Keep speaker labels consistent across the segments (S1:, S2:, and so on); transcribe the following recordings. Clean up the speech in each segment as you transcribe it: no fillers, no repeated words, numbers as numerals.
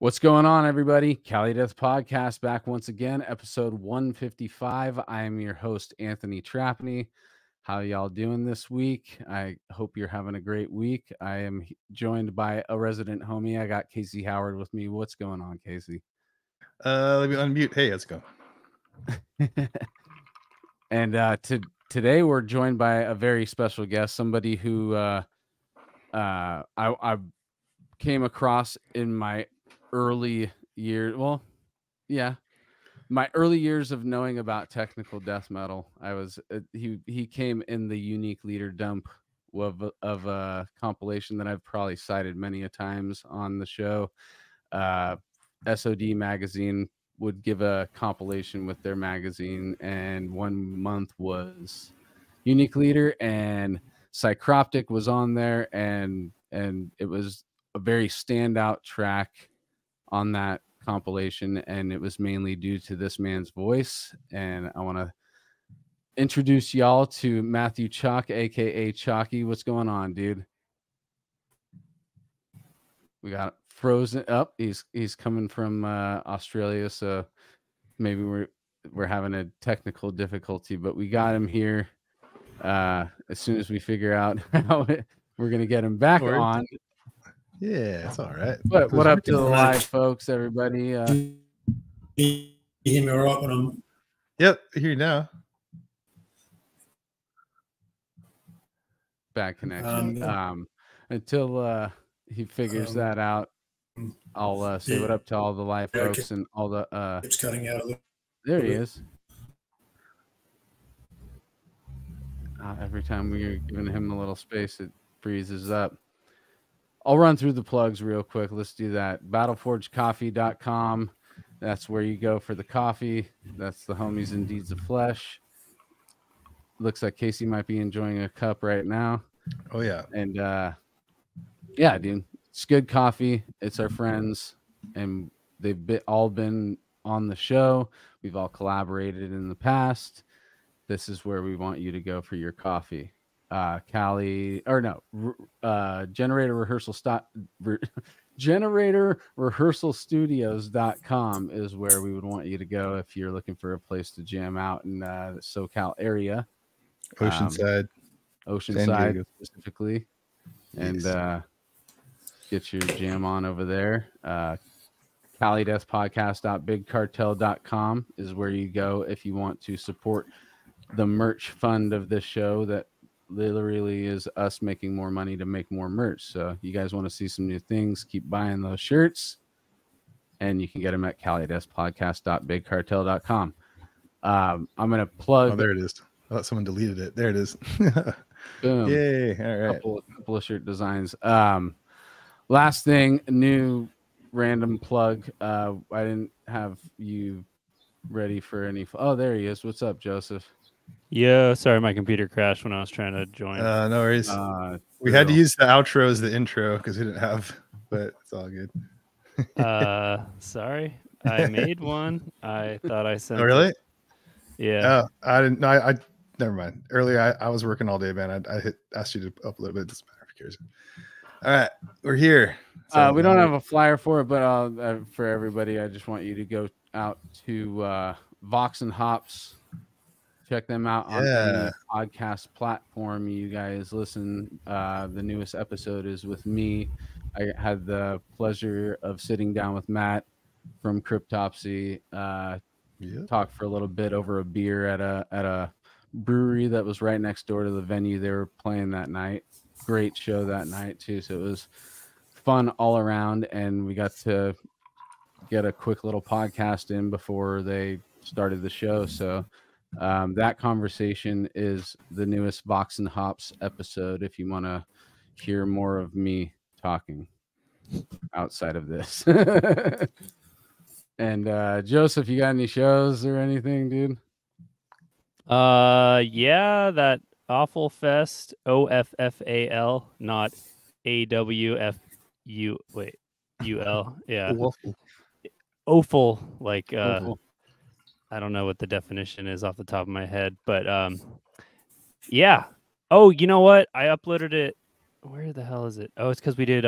S1: What's going on, everybody? Cali Death Podcast back once again, episode 155. I am your host, Anthony Trapney. How y'all doing this week? I hope you're having a great week. I am joined by a resident homie. I got Casey Howard with me. What's going on, Casey?
S2: Let me unmute. Hey, let's go.
S1: And today we're joined by a very special guest, somebody who I came across in my early years. Well, yeah, my early years of knowing about technical death metal. I was he came in the Unique Leader dump of a compilation that I've probably cited many a times on the show. SOD magazine would give a compilation with their magazine, and 1 month was Unique Leader, and Psycroptic was on there, and it was a very standout track on that compilation, and it was mainly due to this man's voice. And I want to introduce y'all to Matthew Chalk, aka Chalky. What's going on, dude? We got frozen up. He's coming from Australia, so maybe we're having a technical difficulty, but we got him here. As soon as we figure out how we're gonna get him back on.
S2: Yeah, it's all right.
S1: But what up to the live folks, everybody?
S3: You hear me all right when I'm...
S2: Yep, I hear you now.
S1: Bad connection. Until he figures that out, I'll say what up to all the live folks and all the
S3: it's cutting out a little.
S1: There he is. Every time we're giving him a little space, it freezes up. I'll run through the plugs real quick. Let's do that. BattleforgeCoffee.com. That's where you go for the coffee. That's the homies in Deeds of Flesh. Looks like Casey might be enjoying a cup right now.
S2: Oh, yeah.
S1: And yeah, dude, it's good coffee. It's our friends, and they've all been on the show. We've all collaborated in the past. This is where we want you to go for your coffee. Cali, or no, Generator Rehearsal Studios.com is where we would want you to go if you're looking for a place to jam out in the SoCal area.
S2: Oceanside
S1: specifically. And get your jam on over there. CaliDeathPodcast.BigCartel.com is where you go if you want to support the merch fund of this show that literally is us making more money to make more merch. So you guys want to see some new things, keep buying those shirts, and you can get them at CaliDeathPodcast.BigCartel.com. I'm going to plug.
S2: Oh, there it is. I thought someone deleted it. There it is.
S1: Boom.
S2: Yay. All right.
S1: Couple of shirt designs. Last thing, new random plug. I didn't have you ready for any. Oh, there he is. What's up, Joseph?
S4: Yeah, sorry, my computer crashed when I was trying to join.
S2: No worries. We had to use the outro as the intro because we didn't have, but it's all good.
S4: Sorry, I made one. I thought I sent.
S2: Oh, really?
S4: Yeah.
S2: Oh, I didn't. No, I never mind. Earlier, I was working all day, man. I asked you to upload, but it doesn't matter if you cares. All right, we're here.
S1: So, we don't have a flyer for it, but for everybody, I just want you to go out to Vox and Hops. Check them out on the podcast platform you guys listen. The newest episode is with me. I had the pleasure of sitting down with Matt from Cryptopsy. Talked for a little bit over a beer at a brewery that was right next door to the venue they were playing that night. Great show that night too. So it was fun all around, and we got to get a quick little podcast in before they started the show. So that conversation is the newest Vox and Hops episode if you want to hear more of me talking outside of this. And Joseph, you got any shows or anything, dude?
S4: Yeah, that Awful Fest, OFFAL, not AWFU. Wait, UL. Yeah. Awful, like
S1: Awful.
S4: I don't know what the definition is off the top of my head, but yeah. Oh, you know what? I uploaded it. Where the hell is it? Oh, it's because we did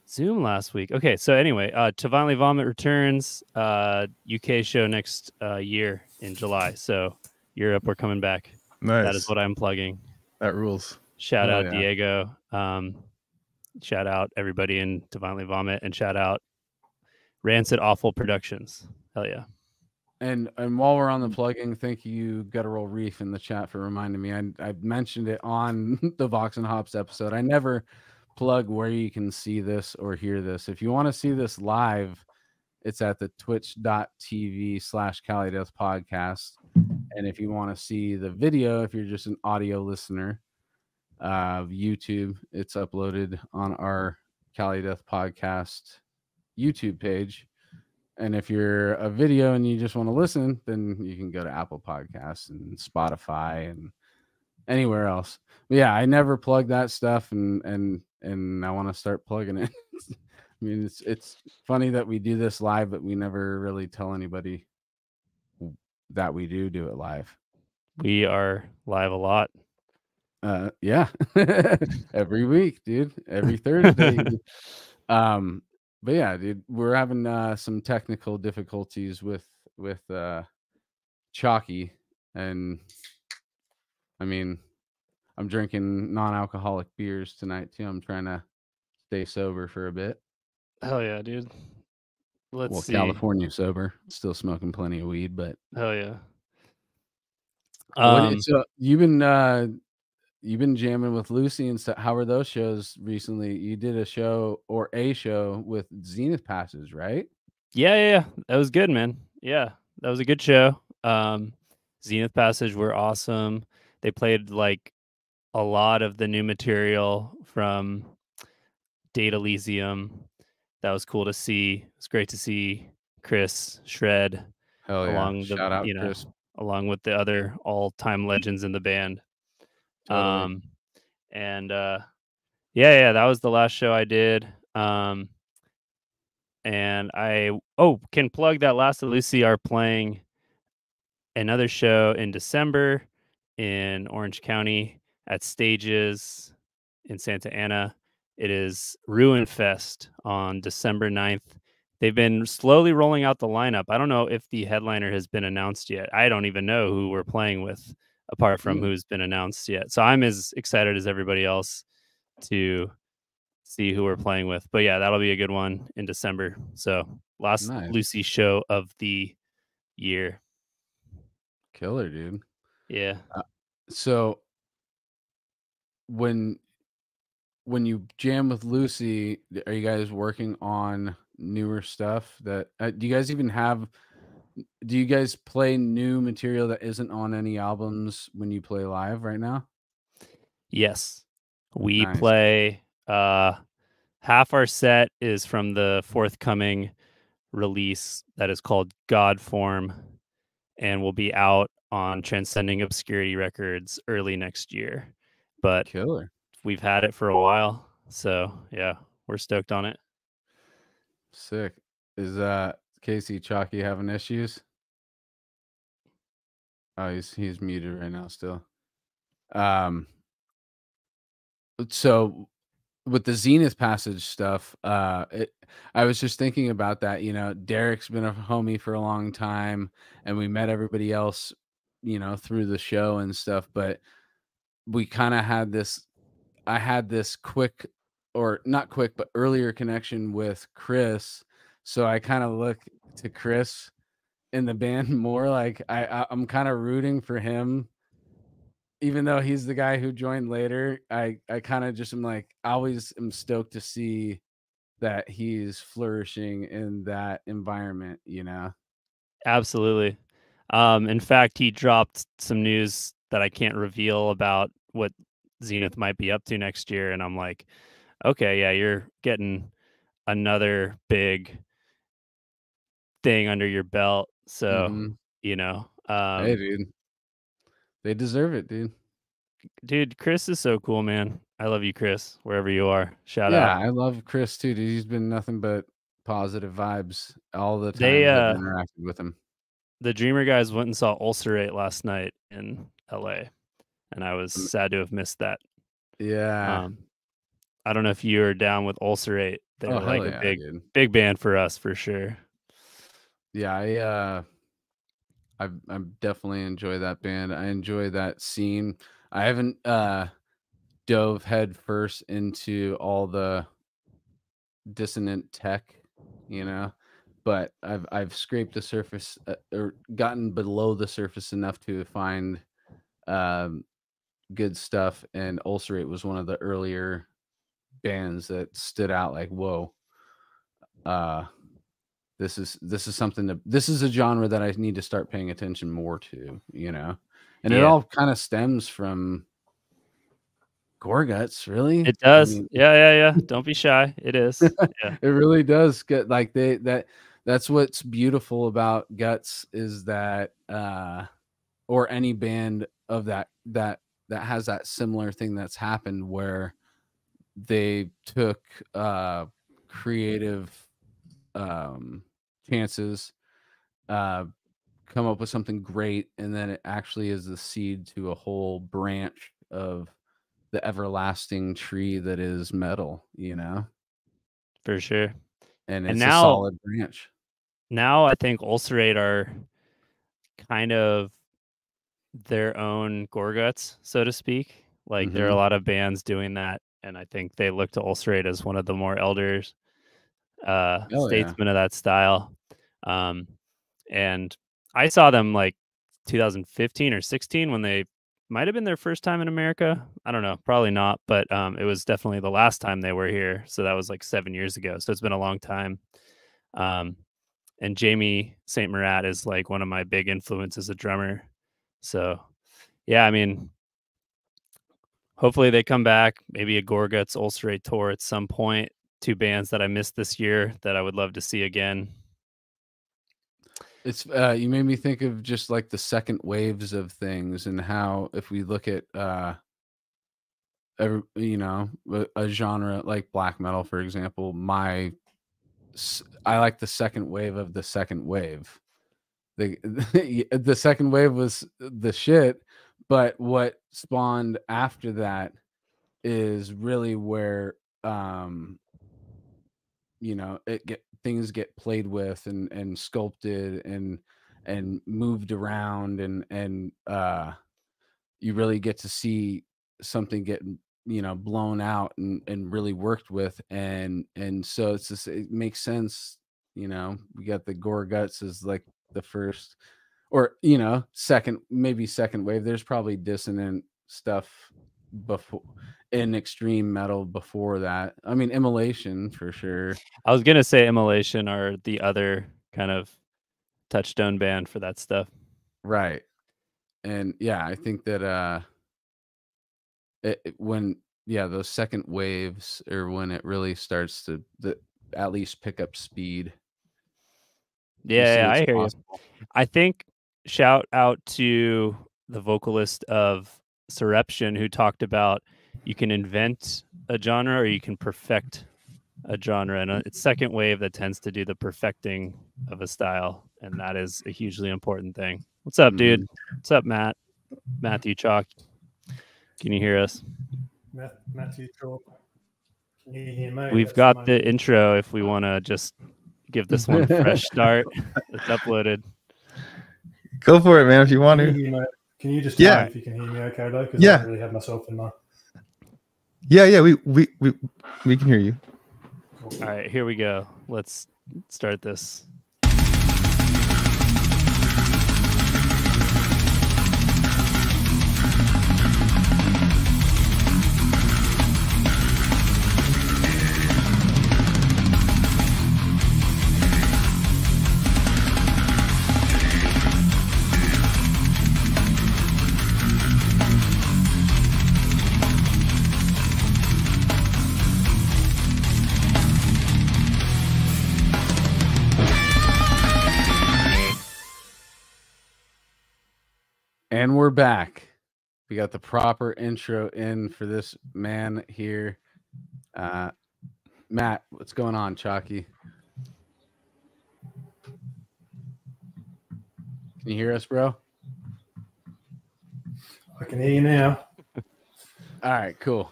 S4: Zoom last week. Okay, so anyway, To Violently Vomit returns. UK show next year in July. So Europe, we're coming back.
S2: Nice.
S4: That is what I'm plugging.
S2: That rules.
S4: Shout out
S1: yeah.
S4: Diego. Shout out everybody in To Violently Vomit, and shout out Rancid Awful Productions. Hell yeah.
S1: And while we're on the plugging, thank you, Guttural Reef, in the chat for reminding me. I mentioned it on the Vox and Hops episode. I never plug where you can see this or hear this. If you want to see this live, it's at the twitch.tv/Cali Death Podcast. And if you want to see the video, if you're just an audio listener of YouTube, it's uploaded on our Cali Death Podcast YouTube page. And if you're a video and you just want to listen, then you can go to Apple Podcasts and Spotify and anywhere else. But yeah, I never plug that stuff, and I want to start plugging it. I mean, it's funny that we do this live, but we never really tell anybody that we do it live.
S4: We are live a lot.
S1: Yeah, every week, dude. Every Thursday. But yeah, dude, we're having some technical difficulties with Chalky, and I mean, I'm drinking non-alcoholic beers tonight too. I'm trying to stay sober for a bit.
S4: Hell yeah, dude. Let's see.
S1: California sober, still smoking plenty of weed, but
S4: hell yeah.
S1: So you've been jamming with Lucy and stuff. How were those shows recently? You did a show with Zenith Passes, right?
S4: Yeah. That was good, man. Yeah, that was a good show. Zenith Passage were awesome. They played like a lot of the new material from Date Elysium. That was cool to see. It's great to see Chris shred
S1: along Chris,
S4: along with the other all-time legends in the band.
S1: Totally.
S4: Yeah, that was the last show I did. And I can plug that Last of Lucy are playing another show in December in Orange County at Stages in Santa Ana. It is Ruin Fest on December 9th. They've been slowly rolling out the lineup. I don't know if the headliner has been announced yet. I don't even know who we're playing with apart from who's been announced yet. So I'm as excited as everybody else to see who we're playing with. But yeah, that'll be a good one in December. So last Lucy show of the year.
S1: Killer, dude.
S4: Yeah.
S1: So when you jam with Lucy, are you guys working on newer stuff? That do you guys play new material that isn't on any albums when you play live right now?
S4: Yes, we play. Half our set is from the forthcoming release that is called God Form, and will be out on Transcending Obscurity Records early next year. But
S1: killer,
S4: we've had it for a while, so yeah, we're stoked on it.
S1: Sick. Is Casey Chalky having issues? Oh, he's muted right now still. So with the Zenith Passage stuff, I was just thinking about that. You know, Derek's been a homie for a long time, and we met everybody else, you know, through the show and stuff. But we kind of had this. I had this quick, or not quick, but earlier connection with Chris. So I kind of look to Chris in the band more. Like I'm kind of rooting for him. Even though he's the guy who joined later, I kind of just am like, I always am stoked to see that he's flourishing in that environment, you know?
S4: Absolutely. In fact, he dropped some news that I can't reveal about what Zenith might be up to next year. And I'm like, okay, yeah, you're getting another big thing under your belt. So, you know,
S1: hey, dude. They deserve it, dude.
S4: Dude, Chris is so cool, man. I love you, Chris, wherever you are. Shout out.
S1: Yeah, I love Chris too, dude. He's been nothing but positive vibes all the time I've interacted with him.
S4: The Dreamer guys went and saw Ulcerate last night in LA, and I was sad to have missed that.
S1: Yeah.
S4: I don't know if you're down with Ulcerate, they're
S1: Oh,
S4: like
S1: hell
S4: a
S1: yeah,
S4: big
S1: dude.
S4: big band for us for sure.
S1: Yeah, I definitely enjoy that band. I enjoy that scene. I haven't dove head first into all the dissonant tech, you know, but I've scraped the surface or gotten below the surface enough to find um, good stuff. And Ulcerate was one of the earlier bands that stood out. Like, whoa, uh, this is something that this is a genre that I need to start paying attention more to, you know, and it
S4: Yeah,
S1: all kind of stems from Gorguts, really.
S4: it
S1: I
S4: does.
S1: mean,
S4: Yeah. Don't be shy. It is. Yeah,
S1: it really does get like that's what's beautiful about Guts is that or any band of that has that similar thing that's happened where they took creative chances, uh come up with something great, and then it actually is the seed to a whole branch of the everlasting tree that is metal, you know,
S4: for sure.
S1: and
S4: And
S1: it's a
S4: now
S1: solid branch.
S4: I think Ulcerate are kind of their own Gorguts, so to speak. Like there are a
S1: Hmm.
S4: lot of bands doing that, and I think they look to Ulcerate as one of the more elders
S1: Oh yeah.
S4: statesmen of that style. Um, and I saw them like 2015 or 16 when they might have been their first time in America. I don't know, probably not, but it was definitely the last time they were here. So that was like 7 years ago. So it's been a long time. Um, and Jamie St. Murat is like one of my big influences as a drummer. So yeah, I mean, hopefully they come back. Maybe a Gorguts Ulcerate tour at some point. Two bands that I missed this year that I would love to see again.
S1: It's you made me think of just like the second waves of things and how if we look at you know, a genre like black metal, for example, I like the second wave of the second wave. The the second wave was the shit, but what spawned after that is really where you know things get played with and sculpted and moved around and you really get to see something get, you know, blown out and really worked with, and so it's just it makes sense, you know. We got the Gore Guts as like the first, or you know, second, maybe second wave. There's probably dissonant stuff before in extreme metal before that. I mean, Immolation for sure.
S4: I was gonna say Immolation are the other kind of touchstone band for that stuff.
S1: Right. And yeah, I think that when yeah, those second waves are when it really starts to at least pick up speed. You see
S4: Yeah,
S1: it's
S4: I hear you.
S1: possible.
S4: I think shout out to the vocalist of Surreption who talked about you can invent a genre or you can perfect a genre, and it's second wave that tends to do the perfecting of a style, and that is a hugely important thing. What's up, dude? What's up, Matt? Matthew Chalk. Can you hear us?
S3: Matthew Chalk. Can you hear me?
S4: We've
S3: That's
S4: got the
S3: main thing.
S4: intro if we want to just give this one a fresh start. It's uploaded.
S2: Go for it, man, if you want
S3: Can
S2: to.
S3: you hear me? Can you just tell
S2: Yeah.
S3: me if you can hear me okay, though? Because I
S2: Yeah.
S3: don't really have myself in my...
S2: Yeah, we can hear you.
S3: Cool.
S4: All right, here we go. Let's start this.
S1: And we're back. We got the proper intro in for this man here. Matt, what's going on, Chalky? Can you hear us, bro?
S3: I can hear you now.
S1: All right, cool.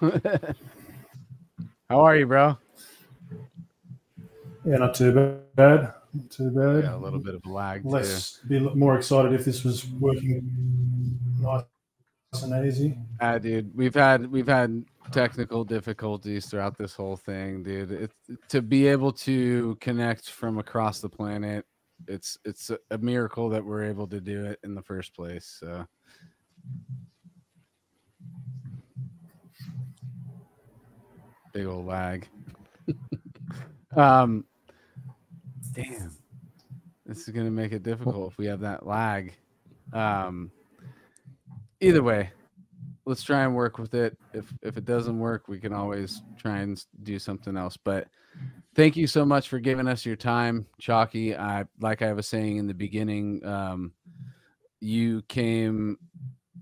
S1: How are you, bro?
S3: Yeah, not too bad. Not too bad.
S1: Yeah, a little bit of a lag too.
S3: Let's be more excited if this was working nice and easy.
S1: Dude, we've had technical difficulties throughout this whole thing, dude. To be able to connect from across the planet, it's a miracle that we're able to do it in the first place. So big old lag. Damn, this is gonna make it difficult if we have that lag. Either way, let's try and work with it. If it doesn't work, we can always try and do something else. But thank you so much for giving us your time, Chalky. Like I was saying in the beginning, you came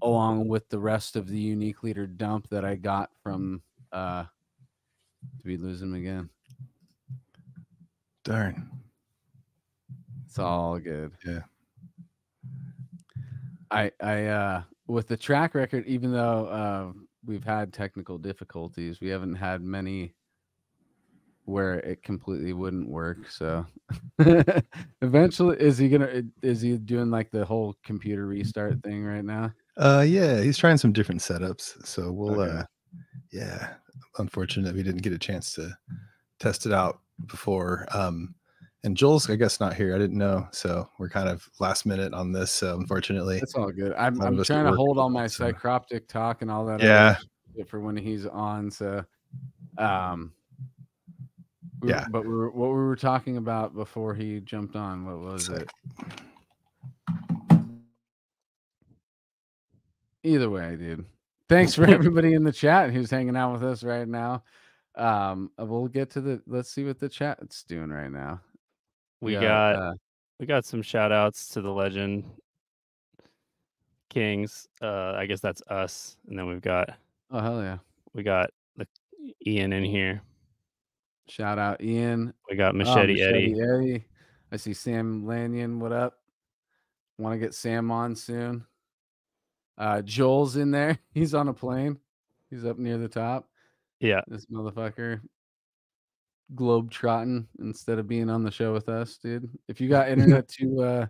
S1: along with the rest of the unique leader dump that I got from did we lose him again?
S2: Darn.
S1: It's all good.
S2: Yeah.
S1: I with the track record, even though we've had technical difficulties, we haven't had many where it completely wouldn't work. So eventually, is he doing like the whole computer restart thing right now?
S2: Yeah, he's trying some different setups. So we'll
S1: Okay.
S2: yeah. Unfortunate we didn't get a chance to test it out before. And Joel's, I guess, not here. I didn't know. So we're kind of last minute on this. So unfortunately,
S1: It's all good. I'm
S2: None of us
S1: trying
S2: are
S1: to hold
S2: working,
S1: all my
S2: so-
S1: Psycroptic talk and all that
S2: Yeah.
S1: other shit for when he's on. So
S2: Yeah.
S1: But what we were talking about before he jumped on, what was
S2: So-
S1: it? Either way, dude. Thanks for everybody in the chat who's hanging out with us right now. We'll get to let's see what the chat's doing right now.
S4: We got some shout outs to the legend Kings. I guess that's us. And then we've got
S1: oh hell yeah.
S4: we got Ian in here.
S1: Shout out Ian.
S4: We got Machete Eddie.
S1: Eddie. I see Sam Lanyon. What up? Want to get Sam on soon. Joel's in there. He's on a plane. He's up near the top.
S4: Yeah.
S1: This motherfucker globe trotting instead of being on the show with us, dude. If you got internet to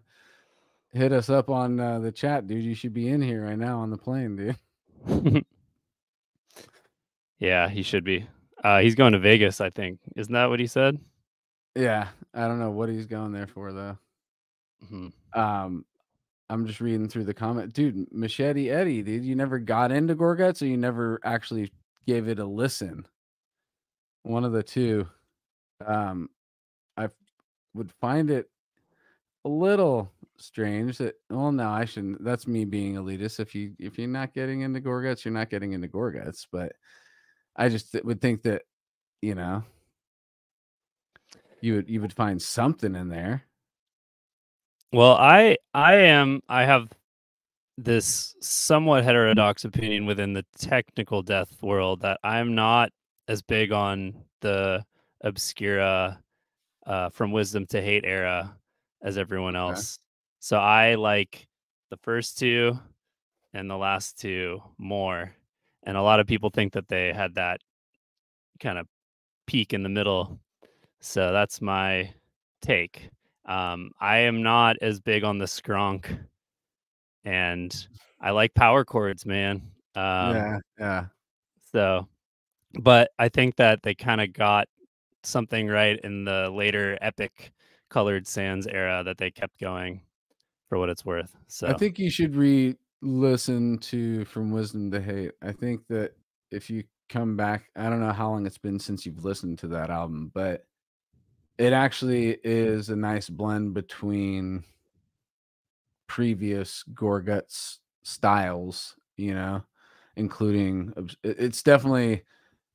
S1: hit us up on the chat, dude, you should be in here right now on the plane, dude.
S4: Yeah, he should be. He's going to Vegas, I think. Isn't that what he said?
S1: Yeah, I don't know what he's going there for though.
S4: Mm-hmm.
S1: I'm just reading through the comment, dude. Machete Eddie, dude, you never got into Gorguts, or you never actually gave it a listen. One of the two. I would find it a little strange that. Well, no, I shouldn't. That's me being elitist. If you're not getting into Gorguts, you're not getting into Gorguts. But I just would think that, you know, you would find something in there.
S4: Well, I have this somewhat heterodox opinion within the technical death world that I'm not as big on the Obscura from Wisdom to Hate era as everyone else. So I like the first two and the last two more. And a lot of people think that they had that kind of peak in the middle. So that's my take. I am not as big on the skronk, and I like power chords, man.
S1: Yeah.
S4: So, but I think that they kind of got something right in the later epic Colored Sands era that they kept going for what it's worth. So
S1: I think you should re-listen to From Wisdom to Hate. I think that if you come back, I don't know how long it's been since you've listened to that album, but it actually is a nice blend between previous Gorguts styles, you know, including it's definitely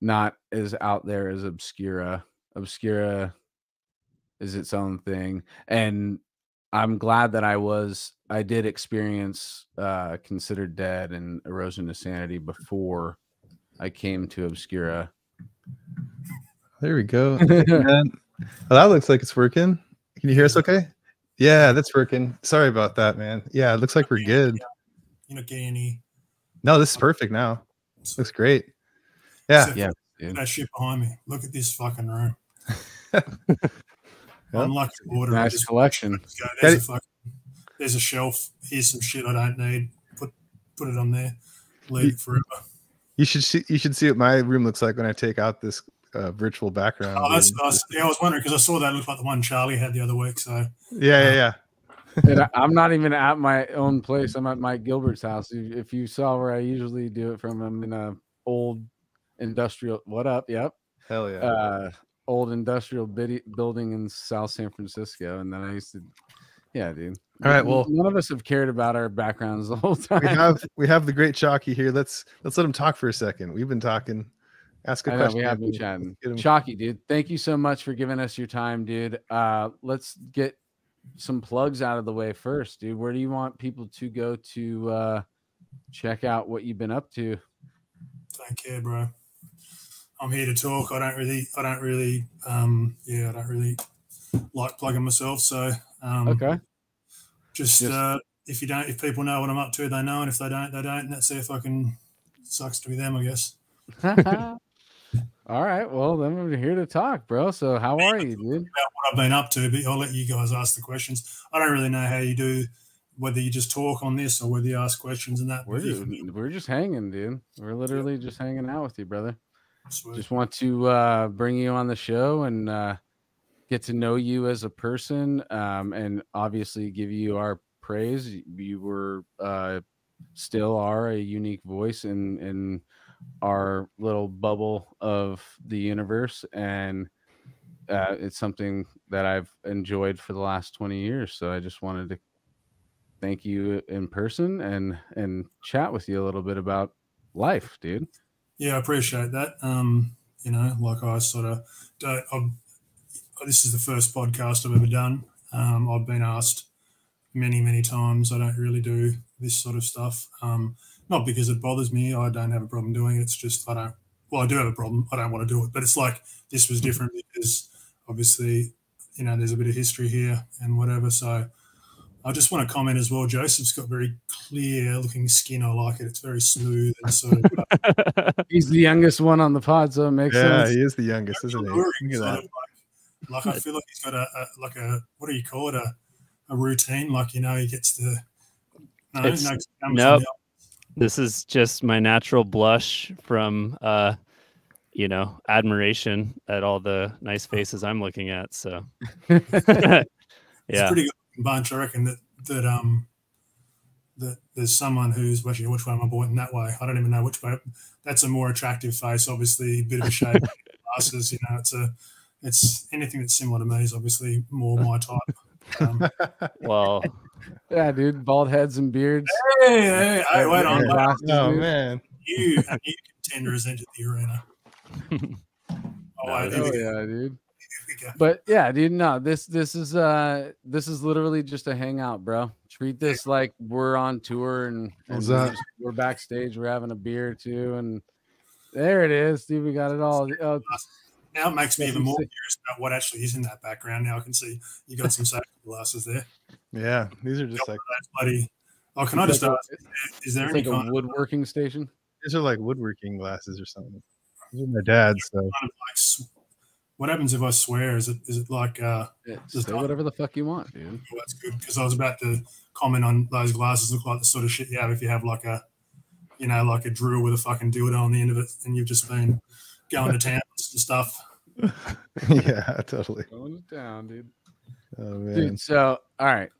S1: not as out there as Obscura. Obscura is its own thing, and I'm glad that I did experience Considered Dead and Erosion to Sanity before I came to Obscura.
S2: There we go. Oh, that looks like it's working. Can you hear us okay? Yeah, that's working. Sorry about that, man. Yeah, it looks like we're good.
S3: You know, getting any.
S2: No, this is perfect now. Looks great. Yeah.
S1: Yeah.
S3: That shit behind me. Look at this fucking room. on lucky order.
S1: Nice collection.
S3: There's a shelf. Here's some shit I don't need. Put it on there. Leave it forever.
S2: You should see what my room looks like when I take out this virtual background.
S3: Oh, that's nice. Yeah, I was wondering because I saw that looked like the one Charlie had the other week. So
S2: yeah.
S1: And I'm not even at my own place. I'm at Mike Gilbert's house. If you saw where I usually do it from, I'm in a old industrial. What up? Yep.
S2: Hell yeah.
S1: Old industrial building in South San Francisco, and then I used to. Yeah, dude.
S2: All right. Well,
S1: none of us have cared about our backgrounds the whole time.
S2: We have the great Chalky here. Let's let him talk for a second. We've been talking. Ask a question.
S1: We have been chatting. Chalky, dude. Thank you so much for giving us your time, dude. Let's get some plugs out of the way first, dude. Where do you want people to go to check out what you've been up to?
S3: Don't care, bro. I'm here to talk. I don't really like plugging myself. So
S1: okay.
S3: Just if people know what I'm up to, they know, and if they don't, they don't. And that's if I can. Sucks to be them, I guess.
S1: All right. Well, then we're here to talk, bro. So how are you, dude?
S3: About what I've been up to, but I'll let you guys ask the questions. I don't really know how you do, whether you just talk on this or whether you ask questions and that.
S1: We're just hanging, dude. We're literally just hanging out with you, brother.
S3: Sweet.
S1: Just want to bring you on the show and get to know you as a person, and obviously give you our praise. You were still are a unique voice in our little bubble of the universe, and it's something that I've enjoyed for the last 20 years. So I just wanted to thank you in person and chat with you a little bit about life, dude.
S3: Yeah, I appreciate that. Like I sort of don't. This is the first podcast I've ever done. I've been asked many times. I don't really do this sort of stuff. Not because it bothers me. I don't have a problem doing it. It's just I don't. Well, I do have a problem. I don't want to do it. But it's like this was different because obviously, there's a bit of history here and whatever. So I just want to comment as well. Joseph's got very clear-looking skin. I like it. It's very smooth and sort of.
S1: He's the youngest one on the pod, so it makes sense.
S2: Yeah, he is the youngest, isn't he? Look at that.
S3: Like I feel like he's got a what do you call it? A routine. Like he gets to.
S4: Nope. This is just my natural blush from admiration at all the nice faces I'm looking at. So
S3: yeah, it's a pretty good bunch. I reckon that there's someone who's actually which way am I pointing that way? I don't even know which way. That's a more attractive face, obviously, a bit of a shape, glasses. It's anything that's similar to me is obviously more my type.
S4: Well,
S1: yeah, dude, bald heads and beards.
S3: Hey, wait on.
S2: Oh man,
S3: a new contender has entered the arena.
S1: Yeah, dude. But yeah, dude, no, this is literally just a hangout, bro. Treat this like we're on tour and we're backstage. We're having a beer too, and there it is, dude. We got it all.
S3: Now it makes me even more curious about what actually is in that background. Now I can see you got some safety glasses there.
S2: Yeah, these are just like
S3: bloody. Oh, can I just ask? Is there any
S1: like a woodworking station?
S2: These are like woodworking glasses or something. These are my dad's. So.
S3: Kind of like, what happens if I swear? Is it like
S1: say whatever the fuck you want, dude?
S3: Well, that's good because I was about to comment on those glasses. Look like the sort of shit you have if you have like a, like a drill with a fucking dildo on the end of it, and you've just been going to town and stuff.
S2: Yeah, totally.
S1: Going to town, dude.
S2: Oh man.
S1: Dude, so all right,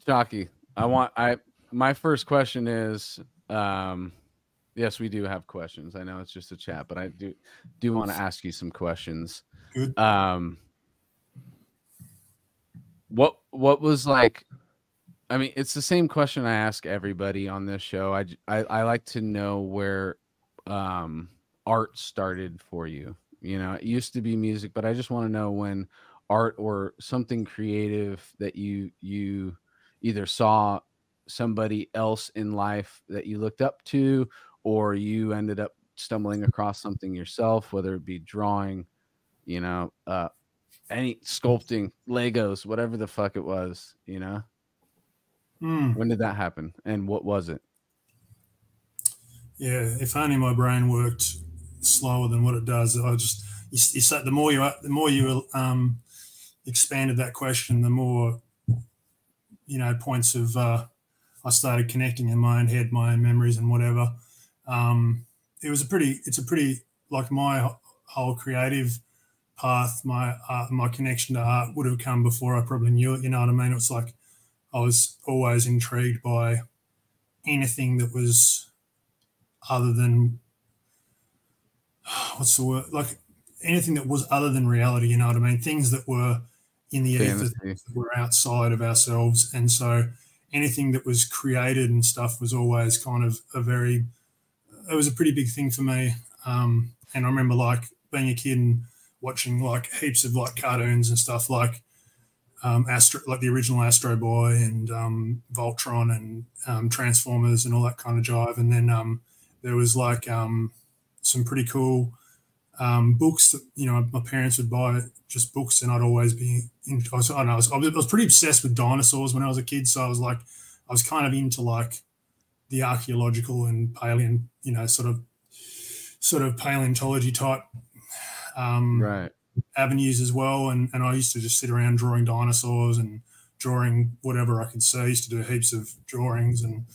S1: Chalky. My first question is, yes, we do have questions. I know it's just a chat, but I do want to ask you some questions.
S3: Good.
S1: What was like? I mean, it's the same question I ask everybody on this show. I like to know where art started for you. It used to be music, but I just want to know when art or something creative that you either saw somebody else in life that you looked up to, or you ended up stumbling across something yourself, whether it be drawing, any sculpting, Legos, whatever the fuck it was, When did that happen and what was it?
S3: Yeah, if only my brain worked slower than what it does. I just the more you expanded that question, the more, you know, points of I started connecting in my own head, my own memories and whatever. It's a pretty, like, my whole creative path, my connection to art would have come before I probably knew it. You know what I mean? It's like I was always intrigued by anything that was other than, what's the word? Like anything that was other than reality. You know what I mean? Things that were in the ether, that were outside of ourselves. And so anything that was created and stuff was always kind of it was a pretty big thing for me. And I remember like being a kid and watching like heaps of like cartoons and stuff like like the original Astro Boy and Voltron and Transformers and all that kind of jive. And then there was like some pretty cool books that, you know, my parents would buy, just books, and I'd always be I was pretty obsessed with dinosaurs when I was a kid. So I was kind of into like the archaeological and sort of paleontology type avenues as well. And I used to just sit around drawing dinosaurs and drawing whatever I could see. I used to do heaps of drawings and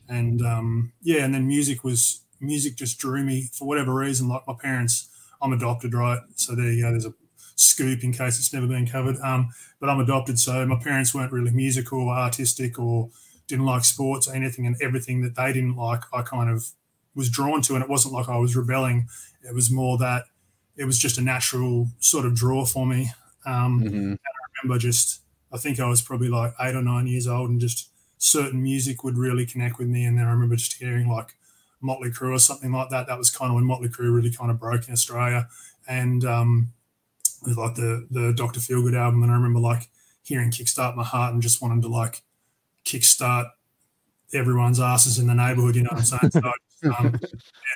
S3: then music just drew me for whatever reason. Like my parents, I'm adopted, right? So there you go. There's a scoop in case it's never been covered. But I'm adopted, so my parents weren't really musical or artistic or didn't like sports or anything, and everything that they didn't like, I kind of was drawn to. And it wasn't like I was rebelling. It was more that it was just a natural sort of draw for me. And I remember I think I was probably like 8 or 9 years old, and just certain music would really connect with me. And then I remember just hearing like Motley Crue or something like that. That was kind of when Motley Crue really kind of broke in Australia. And with like the Dr. Feelgood album. And I remember like hearing Kickstart My Heart and just wanting to like kickstart everyone's asses in the neighborhood, you know what I'm saying?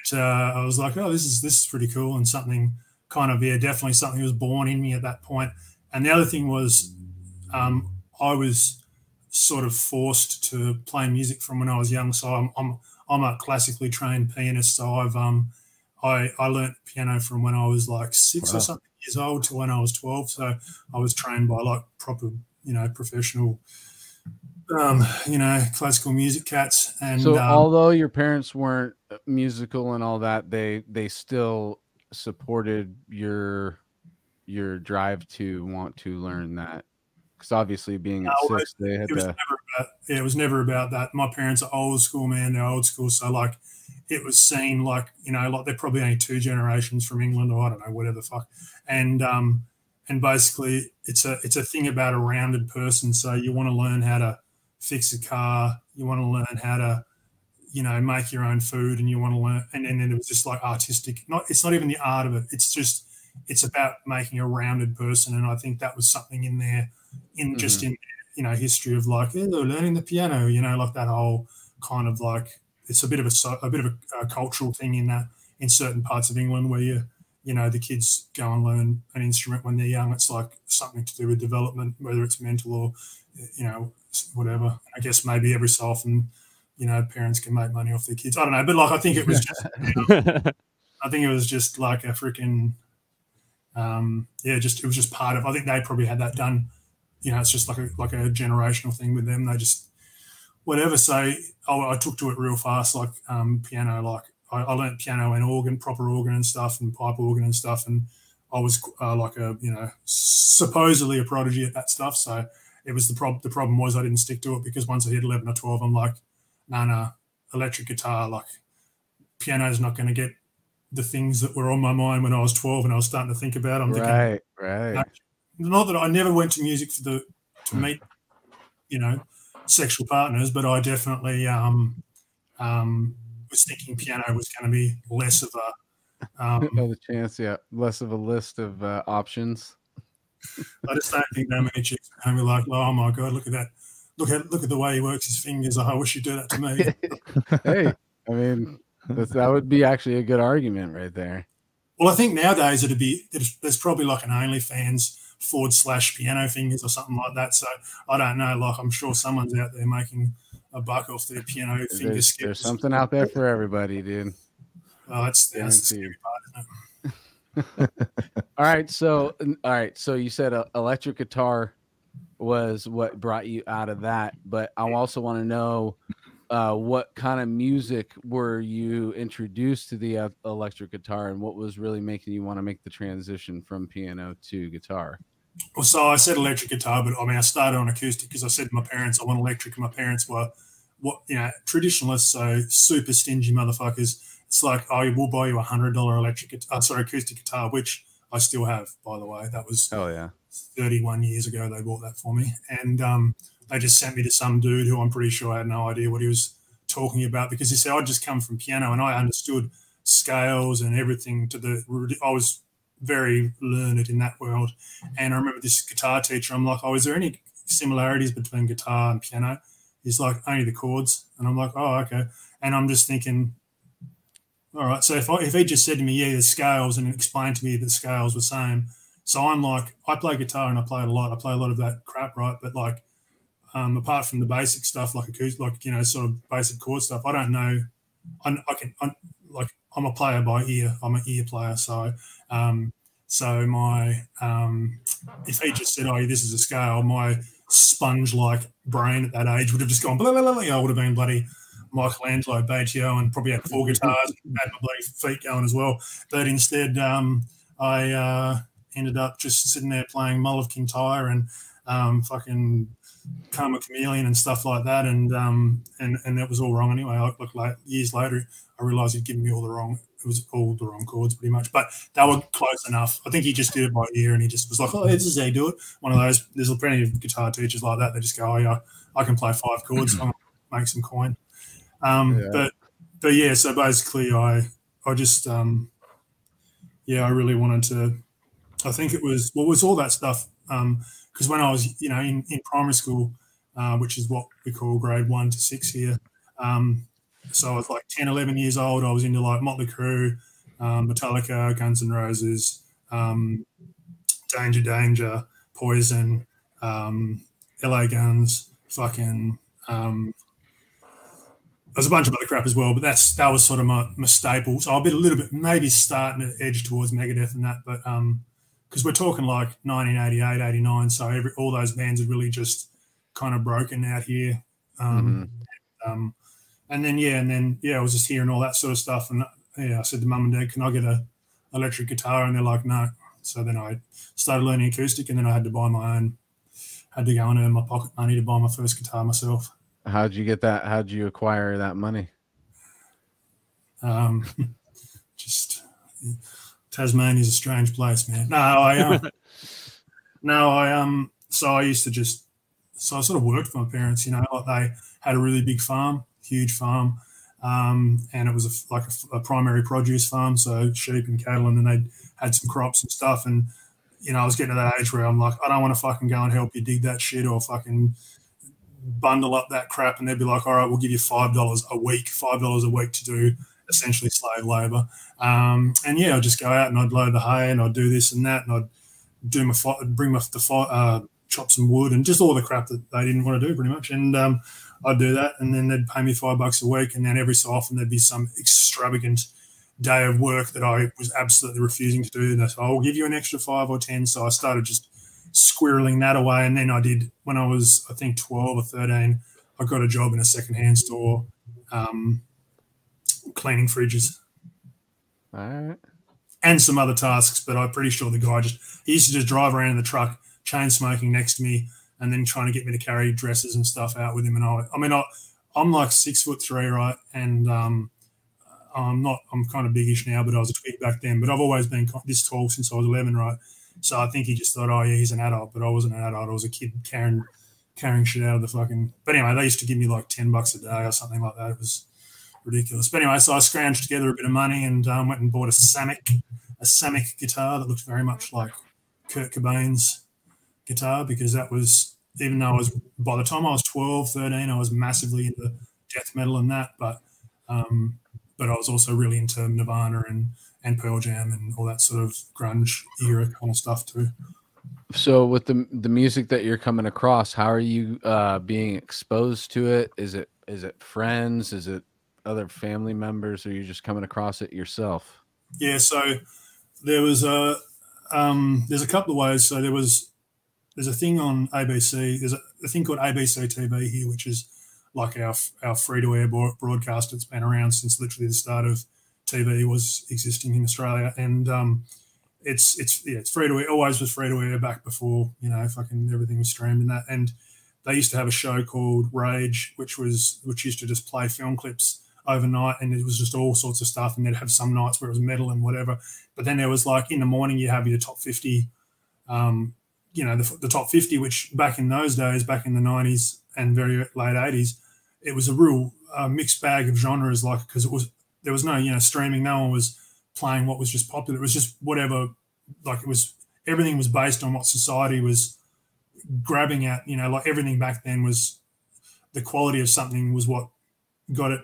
S3: So I was like, oh, this is pretty cool, and something kind of, definitely something was born in me at that point. And the other thing was I was sort of forced to play music from when I was young. So I'm a classically trained pianist. So I learnt piano from when I was like 6 or something years old to when I was 12. So I was trained by like proper, professional, classical music cats. And
S1: so although your parents weren't musical and all that, they still supported your drive to want to learn that. Because obviously being at 6, they had
S3: it was never about that. My parents are old school, man. They're old school. So like it was seen like, like they're probably only 2 generations from England, or I don't know, whatever the fuck. And basically it's a thing about a rounded person. So you want to learn how to fix a car, you want to learn how to, make your own food, and you want to learn, and then it was just like artistic. It's not even the art of it. It's about making a rounded person. And I think that was something in there, in history of like, learning the piano, like that whole kind of like, it's a bit of a cultural thing in certain parts of England where the kids go and learn an instrument when they're young. It's like something to do with development, whether it's mental or, whatever. I guess maybe every so often, parents can make money off their kids. I don't know, but like I think it was just, I think it was just like a freaking, it was just part of. I think they probably had that done. It's just like a generational thing with them. They just whatever. So I took to it real fast, like piano. Like I learnt piano and organ, proper organ and stuff, and pipe organ and stuff. And I was like a supposedly a prodigy at that stuff. So it was the problem was I didn't stick to it, because once I hit 11 or 12, I'm like, no, electric guitar, like piano's not going to get the things that were on my mind when I was 12 and I was starting to think about. I'm thinking,
S1: right.
S3: Not that I never went to music to meet, sexual partners, but I definitely was thinking piano was going to be less of a
S1: less of a list of options.
S3: I just don't think that many chicks are going to be like, oh my god, look at that, look at the way he works his fingers. I wish you'd do that to me.
S1: Hey, I mean, that would be actually a good argument right there.
S3: Well, I think nowadays there's probably like an OnlyFans / piano fingers or something like that. So I don't know. Like I'm sure someone's out there making a buck off their piano finger skills.
S1: There's something out there for everybody, dude.
S3: Oh, that's the scary part, isn't it?
S1: All right. So you said electric guitar was what brought you out of that, but I also want to know what kind of music were you introduced to the electric guitar, and what was really making you want to make the transition from piano to guitar?
S3: Well, so I said electric guitar, but I mean, I started on acoustic because I said to my parents I want electric, and my parents were, traditionalists, so super stingy motherfuckers. It's like, oh, we'll buy you $100 acoustic guitar, which I still have, by the way. That was 31 years ago. They bought that for me, and they just sent me to some dude who I'm pretty sure had no idea what he was talking about, because he said I'd just come from piano and I understood scales and everything I was very learned in that world. And I remember this guitar teacher, I'm like, oh, is there any similarities between guitar and piano? He's like, only the chords. And I'm like, oh, okay. And I'm just thinking, all right, so if he just said to me, yeah, the scales, and explained to me that the scales were the same. So I'm like, I play guitar and I play it a lot. I play a lot of that crap, right? But like, apart from the basic stuff, like acoustic, like, sort of basic chord stuff, I don't know. I'm a player by ear. I'm an ear player. So, if he just said, oh, this is a scale, my sponge-like brain at that age would have just gone, blah, blah, blah, blah. I would have been bloody Michelangelo, Batio, and probably had 4 guitars, and had my bloody feet going as well. But instead, I ended up just sitting there playing Mull of Kintyre and fucking Karma Chameleon and stuff like that, and that was all wrong anyway. Years later, I realised he'd given me all the wrong chords pretty much, but they were close enough. I think he just did it by ear, and he just was like, oh, this is how you do it. One of those, there's plenty of guitar teachers like that. They just go, oh yeah, I can play 5 chords, I'm gonna make some coin. But yeah, so basically I just I really wanted to, I think it was all that stuff, because when I was in primary school, which is what we call grade 1 to 6 here, so I was like 10, 11 years old. I was into like Motley Crue, Metallica, Guns N' Roses, Danger, Poison, LA Guns, fucking. There's a bunch of other crap as well, but that was sort of my staple. So I'll be a little bit maybe starting to edge towards Megadeth and that, but because we're talking like 1988, 89, so all those bands had really just kind of broken out here. And then I was just hearing all that sort of stuff, and I said to Mum and Dad, "Can I get a electric guitar?" And they're like, "No." So then I started learning acoustic, and then I had to buy my own. Had to go and earn my pocket money to buy my first guitar myself.
S1: How'd you get that? How'd you acquire that money?
S3: Just Tasmania's a strange place, man. So I used to I sort of worked for my parents, like they had a really big farm, huge farm, and it was a primary produce farm, so sheep and cattle, and then they had some crops and stuff, and I was getting to that age where I'm like, I don't want to fucking go and help you dig that shit or fucking bundle up that crap, and they'd be like, all right, we'll give you $5 a week to do essentially slave labor. I'd just go out and I'd load the hay and I'd do this and that, and I'd chop some wood and just all the crap that they didn't want to do pretty much. And I'd do that, and then they'd pay me $5 a week, and then every so often there'd be some extravagant day of work that I was absolutely refusing to do. And so I'll give you an extra 5 or 10. So I started just squirreling that away. And then I did, when I was, I think 12 or 13, I got a job in a secondhand store, cleaning fridges.
S1: All right.
S3: And some other tasks, but I'm pretty sure the guy he used to just drive around in the truck, chain smoking next to me, and then trying to get me to carry dresses and stuff out with him. And I'm like 6'3", right? And I'm kind of biggish now, but I was a twig back then. But I've always been this tall since I was 11, right? So I think he just thought, oh yeah, he's an adult, but I wasn't an adult. I was a kid carrying shit out of the fucking. But anyway, they used to give me like $10 a day or something like that. It was ridiculous. But anyway, so I scrounged together a bit of money and went and bought a Samick guitar that looked very much like Kurt Cobain's guitar, because that was, even though by the time I was 12, 13, I was massively into death metal and that, but I was also really into Nirvana and Pearl Jam and all that sort of grunge era kind of stuff too.
S1: So with the music that you're coming across, how are you being exposed to it? Is it friends? Is it other family members? Or are you just coming across it yourself?
S3: Yeah, so there was a There's a couple of ways. So there's a thing on ABC. There's a thing called ABC TV here, which is like our free-to-air broadcast. It's been around since literally the start of TV was existing in Australia, and it's free-to-air. Always was free-to-air back before fucking everything was streamed and that. And they used to have a show called Rage, which used to just play film clips overnight, and it was just all sorts of stuff. And they'd have some nights where it was metal and whatever. But then there was like in the morning you have your top 50. The top 50, which back in those days, back in the 90s and very late 80s, it was a real mixed bag of genres, like, because there was no streaming, no one was playing what was just popular. It was just whatever, like everything was based on what society was grabbing at, like everything back then was the quality of something was what got it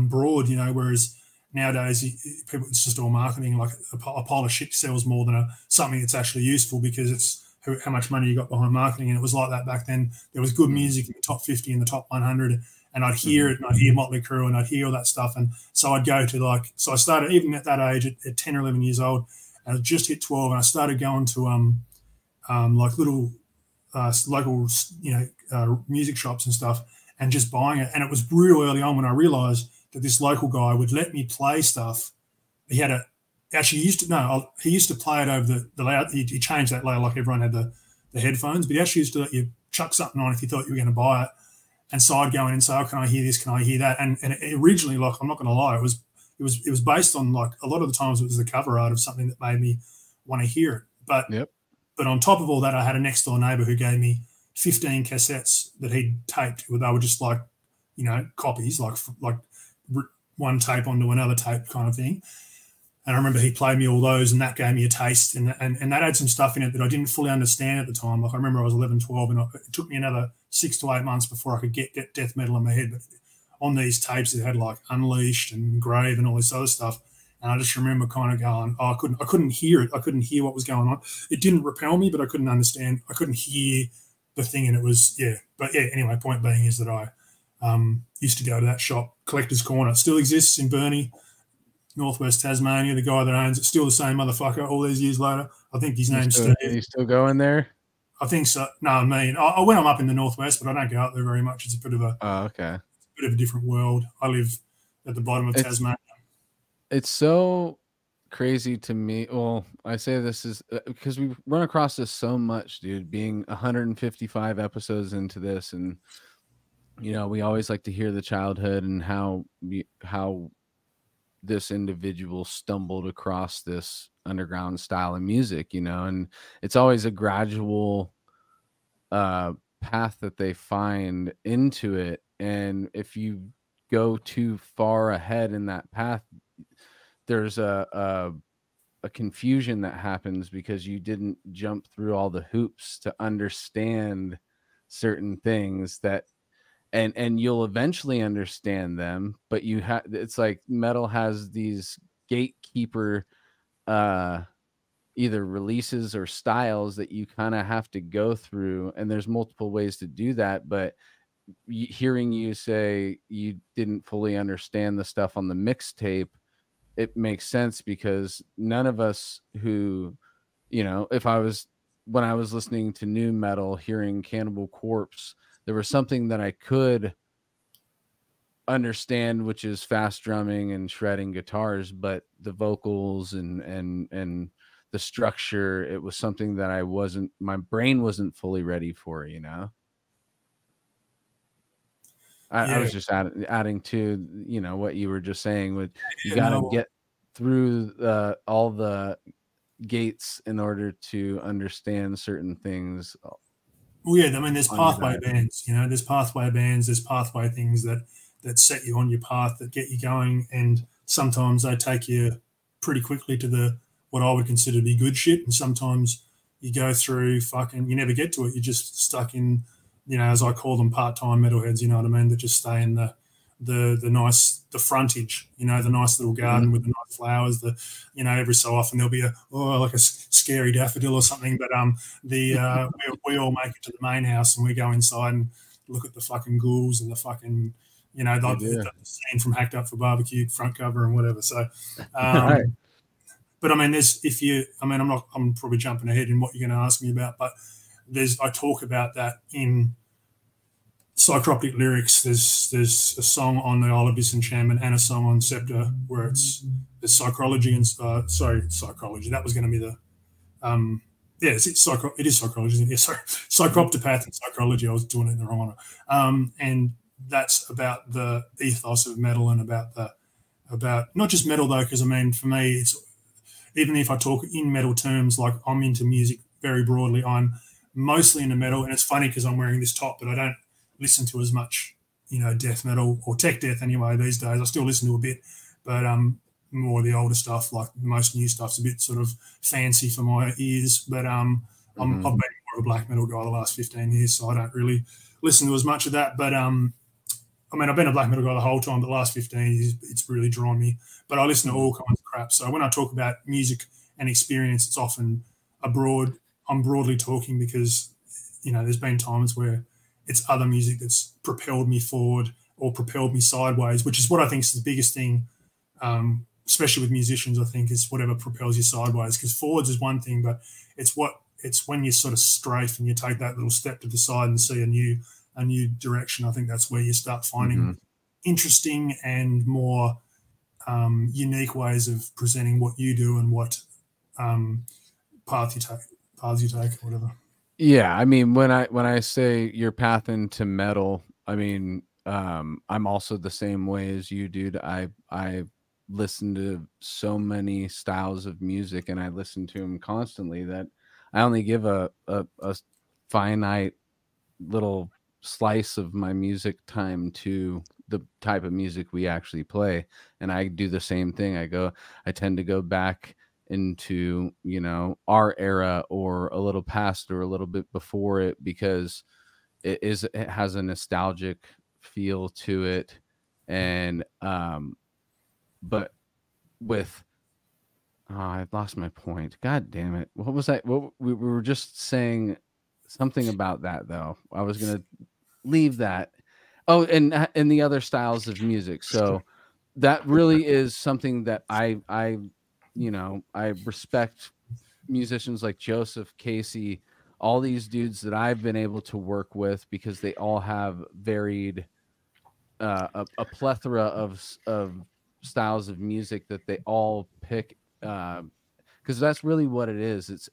S3: broad, whereas nowadays people, it's just all marketing. Like a pile of shit sells more than something that's actually useful, because it's how much money you got behind marketing. And it was like that back then. There was good music in the top 50 and the top 100, and I'd hear it, and I'd hear Motley Crue, and I'd hear all that stuff. And so I'd go to so I started even at that age at 10 or 11 years old, and I just hit 12, and I started going to like little local music shops and stuff, and just buying it. And it was real early on when I realized that this local guy would let me play stuff. He used to play it over the loud. He changed that layer, like everyone had the headphones, but he actually used to let you chuck something on if you thought you were going to buy it. And so I'd go in and say, "Oh, can I hear this? Can I hear that?" And it originally, like, I'm not going to lie, it was based on, like, a lot of the times it was the cover art of something that made me want to hear it. But on top of all that, I had a next door neighbor who gave me 15 cassettes that he'd taped. They were just like, copies, like one tape onto another tape kind of thing. And I remember he played me all those, and that gave me a taste, and that had some stuff in it that I didn't fully understand at the time. Like, I remember I was 11, 12, and it took me another 6 to 8 months before I could get death metal in my head. But on these tapes, it had like Unleashed and Grave and all this other stuff. And I just remember kind of going, I couldn't hear it. I couldn't hear what was going on. It didn't repel me, but I couldn't understand. I couldn't hear the thing, and it was, yeah. But yeah, anyway, point being is that I used to go to that shop, Collector's Corner. It still exists in Burnie, Northwest Tasmania. The guy that owns it, still the same motherfucker all these years later. I think his name's Steve.
S1: Are you still going there?
S3: I think so. No, I mean, when I'm up in the Northwest, but I don't go up there very much. It's a bit of a different world. I live at the bottom of Tasmania. It's
S1: so crazy to me. Well, I say this is because we run across this so much, dude, being 155 episodes into this. And, we always like to hear the childhood and how this individual stumbled across this underground style of music, and it's always a gradual path that they find into it. And if you go too far ahead in that path, there's a confusion that happens because you didn't jump through all the hoops to understand certain things that, and you'll eventually understand them, but it's like metal has these gatekeeper either releases or styles that you kind of have to go through, and there's multiple ways to do that. But hearing you say you didn't fully understand the stuff on the mixtape, it makes sense, because none of us who, when I was listening to new metal, hearing Cannibal Corpse, there was something that I could understand, which is fast drumming and shredding guitars, but the vocals and the structure, it was something that my brain wasn't fully ready for, I was just adding to, what you were just saying. With you got to get through all the gates in order to understand certain things.
S3: Well, yeah, I mean, there's pathway bands. There's pathway bands. There's pathway things that set you on your path, that get you going, and sometimes they take you pretty quickly to what I would consider to be good shit, and sometimes you go through you never get to it. You're just stuck in, as I call them, part-time metalheads, you know what I mean, that just stay in the frontage, the nice little garden with the nice flowers. Every so often there'll be like a scary daffodil or something, but we all make it to the main house, and we go inside and look at the fucking ghouls and the fucking, the scene from Hacked Up for Barbecue front cover and whatever. So,
S1: right.
S3: But I mean, I'm probably jumping ahead in what you're going to ask me about, but I talk about that in Psycroptic lyrics. There's a song on the Isle of Disenchantment and a song on Scepter where it's psychology and psychology. That was going to be the it is psychology, isn't it? Yeah, sorry, psychroptopath and psychology. I was doing it in the wrong order. And that's about the ethos of metal and about not just metal though, because I mean, for me, it's even if I talk in metal terms, like I'm into music very broadly, I'm mostly into metal. And it's funny because I'm wearing this top, but I don't listen to as much, death metal or tech death anyway these days. I still listen to a bit, but more of the older stuff, like most new stuff's a bit sort of fancy for my ears. But I've been more of a black metal guy the last 15 years, so I don't really listen to as much of that. But I mean, I've been a black metal guy the whole time, but the last 15 years, it's really drawn me. But I listen to all kinds of crap. So when I talk about music and experience, it's often I'm broadly talking because, there's been times where it's other music that's propelled me forward or propelled me sideways, which is what I think is the biggest thing, especially with musicians, I think, is whatever propels you sideways. Because forwards is one thing, but it's when you sort of strafe and you take that little step to the side and see a new direction. I think that's where you start finding interesting and more unique ways of presenting what you do and what paths you take or whatever.
S1: Yeah, I mean, when I say your path into metal, I mean, I'm also the same way as you, dude. I listen to so many styles of music, and I listen to them constantly that I only give a finite little slice of my music time to the type of music we actually play. And I do the same thing. I tend to go back into, our era or a little past or a little bit before it, because it has a nostalgic feel to it. And but with I lost my point. God damn it. What was that? What we were just saying something about that though. I was going to leave that. Oh, and the other styles of music. So that really is something that I respect musicians like Joseph, Casey, all these dudes that I've been able to work with, because they all have varied a plethora of styles of music that they all pick, because that's really what it is. It's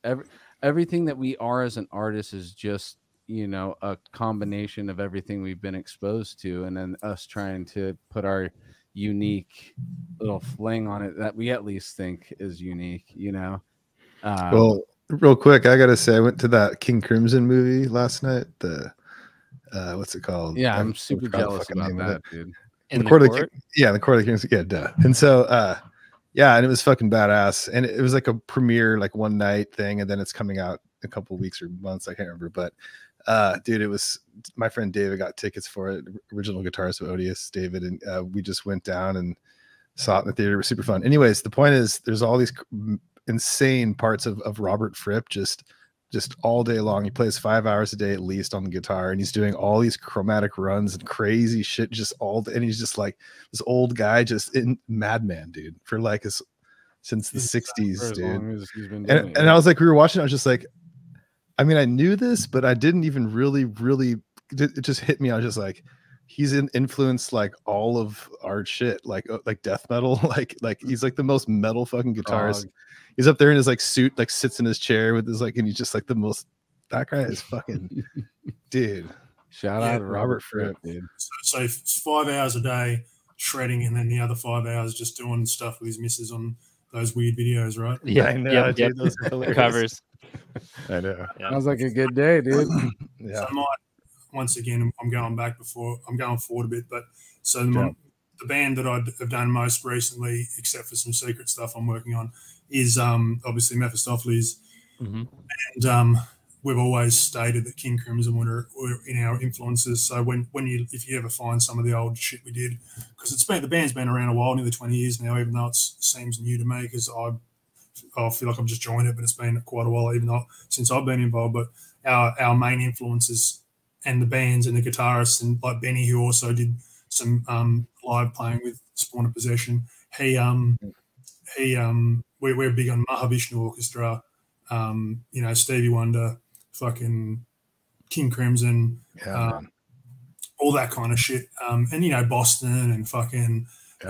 S1: everything that we are as an artist is just a combination of everything we've been exposed to, and then us trying to put our unique little fling on it that we at least think is unique.
S2: Well, real quick, I gotta say, I went to that King Crimson movie last night. The what's it called?
S1: Yeah, I'm super jealous about that, dude.
S4: In the court?
S2: Yeah, the Court of Kings. Yeah, duh. And so yeah, and it was fucking badass. And it was like a premiere, like one night thing, and then it's coming out a couple of weeks or months, I can't remember. But dude, it was my friend David got tickets for it, original guitarist of Odious, David, and we just went down and saw it in the theater. It was super fun. Anyways, the point is there's all these insane parts of Robert Fripp just all day long. He plays 5 hours a day at least on the guitar, and he's doing all these chromatic runs and crazy shit and he's just like this old guy, just in madman, dude, for like since the 60s, dude. And I was like, we were watching, I was just like, I mean, I knew this, but I didn't even really it just hit me. I was just like, he's influenced like all of our shit, like death metal, like he's like the most metal fucking guitarist. He's up there in his like suit, like sits in his chair with his like, and he's just like the most. That guy is fucking dude.
S1: Shout out to Robert Fripp, dude.
S3: So it's 5 hours a day shredding, and then the other 5 hours just doing stuff with his missus on those weird videos, right?
S2: Yeah, I know.
S4: Yep.
S2: Those
S4: Covers.
S2: I know.
S1: Yeah. Sounds like a good day, dude.
S2: Yeah.
S3: So once again, I'm going forward a bit, but so the band that I've done most recently, except for some secret stuff I'm working on, is obviously Mephistopheles, and we've always stated that King Crimson were in our influences. So if you ever find some of the old shit we did, because the band's been around a while, nearly 20 years now, even though it seems new to me, because I feel like I've just joined it, but it's been quite a while, even though since I've been involved. But our main influences and the bands and the guitarists, and like Benny, who also did some live playing with Spawn of Possession, he we're big on Mahavishnu Orchestra, you know, Stevie Wonder, fucking King Crimson, all that kind of shit. And, you know, Boston and fucking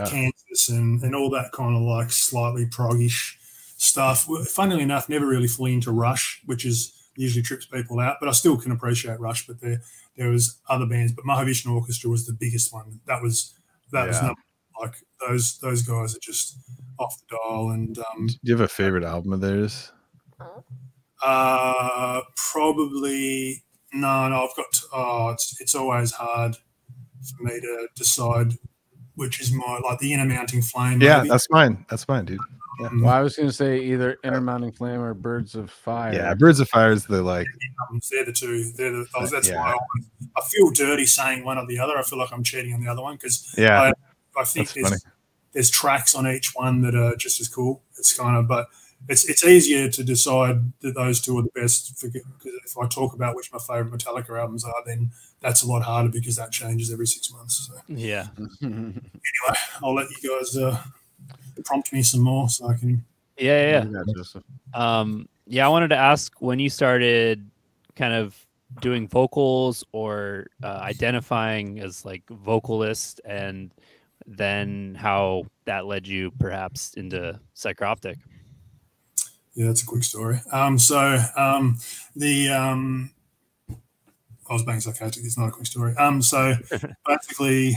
S3: Kansas and all that kind of like slightly proggish stuff. Funnily enough, never really fully into Rush, which is usually trips people out, but I still can appreciate Rush. But there was other bands, but Mahavishnu Orchestra was the biggest one. That was number, like those guys are just off the dial. And
S2: do you have a favorite album of theirs?
S3: Probably no. I've got. It's always hard for me to decide which is my like the Inner Mounting Flame.
S2: Yeah,
S3: maybe.
S2: that's mine, dude. Yeah.
S1: Well, I was going to say either Inner Mounting Flame or Birds of Fire.
S2: Yeah, Birds of Fire is the like.
S3: They're the two. That's why I feel dirty saying one or the other. I feel like I'm cheating on the other one because I think there's tracks on each one that are just as cool. It's kind of, but it's easier to decide that those two are the best. Because if I talk about which my favorite Metallica albums are, then that's a lot harder because that changes every 6 months. So.
S4: Yeah.
S3: Anyway, I'll let you guys prompt me some more so I can.
S4: Yeah. I wanted to ask when you started kind of doing vocals or identifying as like vocalist, and then how that led you perhaps into Psycroptic.
S3: Yeah, that's a quick story. I was being sarcastic. It's not a quick story. So basically,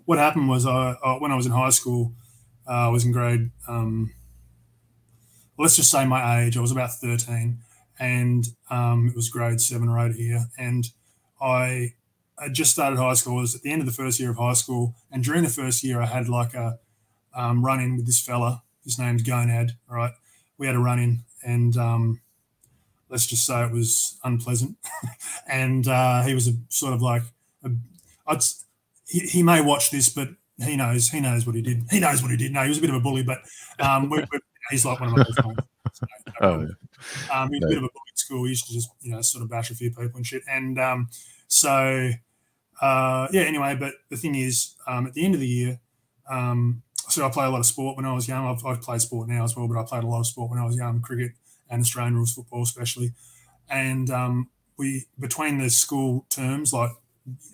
S3: what happened was when I was in high school, I was in grade, let's just say my age, I was about 13, and it was grade 7 or 8 here. And I just started high school. It was at the end of the first year of high school. And during the first year, I had like a run-in with this fella. His name's Gonad, all right? We had a run-in, and let's just say it was unpleasant. And he was a sort of like he may watch this, but he knows what he did. He knows what he did. No, he was a bit of a bully, but he's like one of my best friends. So, he was a bit of a bully at school. He used to just, sort of bash a few people and shit. And anyway, but the thing is, at the end of the year, so I play a lot of sport when I was young. I've played sport now as well, but I played a lot of sport when I was young, cricket and Australian rules football especially. And we, between the school terms, like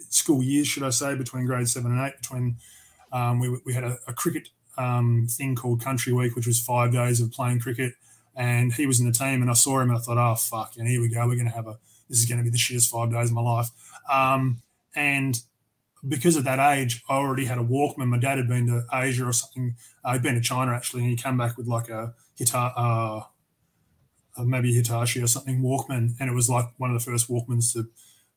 S3: school years, should I say, between grade 7 and 8, we had a cricket thing called Country Week, which was 5 days of playing cricket. And he was in the team, and I saw him, and I thought, oh, fuck, and here we go. This is going to be the shittest 5 days of my life. And because at that age, I already had a Walkman. My dad had been to Asia or something. He'd been to China, actually, and he came back with like a guitar, maybe a Hitachi or something, Walkman. And it was like one of the first Walkmans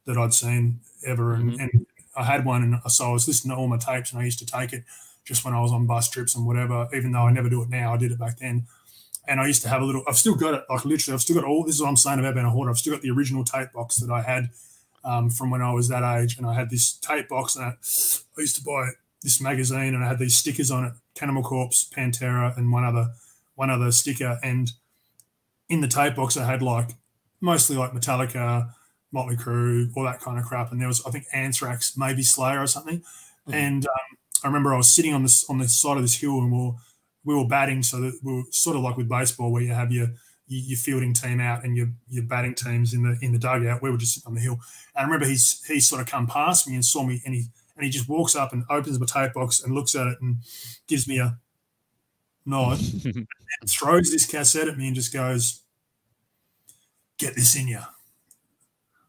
S3: that I'd seen ever. And I had one, and so I was listening to all my tapes, and I used to take it just when I was on bus trips and whatever, even though I never do it now. I did it back then. And I used to have I've still got it, like literally, I've still got all, this is what I'm saying about being a hoarder. I've still got the original tape box that I had from when I was that age. And I had this tape box, and I used to buy this magazine, and I had these stickers on it, Cannibal Corpse, Pantera, and one other sticker. And in the tape box, I had like mostly like Metallica, Motley Crue, all that kind of crap. And there was, I think, Anthrax, maybe Slayer or something. And I remember I was sitting on the side of this hill, and we were batting, so that we were sort of like with baseball, where you have your fielding team out and your batting teams in the dugout. We were just sitting on the hill. And I remember he sort of come past me and saw me, and he just walks up and opens my tape box and looks at it and gives me a nod and throws this cassette at me and just goes, "Get this in you."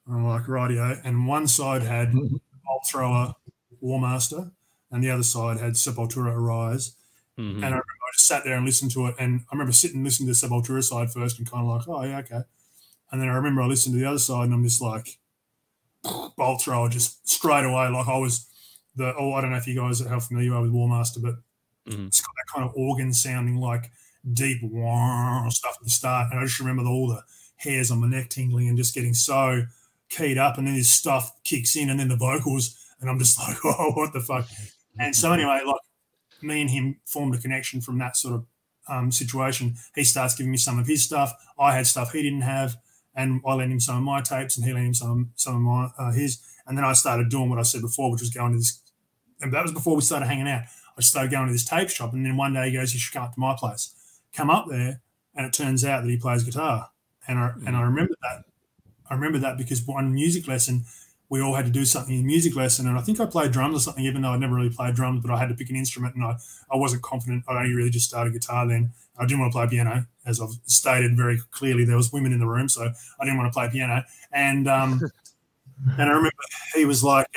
S3: I'm like, rightio. And one side had Bolt Thrower, War Master, and the other side had Sepultura Arise. And I remember I just sat there and listened to it. And I remember sitting and listening to the Sepultura side first and kind of like, oh, yeah, okay. And then I remember I listened to the other side, and I'm just like, Bolt Thrower just straight away. Like I was I don't know if you guys are how familiar you are with War Master, but it's got that kind of organ sounding like deep stuff at the start. And I just remember all the hairs on my neck tingling and just getting so keyed up. And then this stuff kicks in, and then the vocals, and I'm just like, oh, what the fuck? And so anyway, like, me and him formed a connection from that sort of situation. He starts giving me some of his stuff. I had stuff he didn't have, and I lent him some of my tapes, and he lent him some of my his. And then I started doing what I said before, which was going to and that was before we started hanging out. I started going to this tape shop, and then one day he goes, "You should come up to my place." Come up there, and it turns out that he plays guitar. And I remember that. I remember that because one music lesson, we all had to do something in music lesson, and I think I played drums or something, even though I never really played drums, but I had to pick an instrument, and I wasn't confident. I only really just started guitar then. I didn't want to play piano, as I've stated very clearly. There was women in the room, so I didn't want to play piano. And and I remember he was like,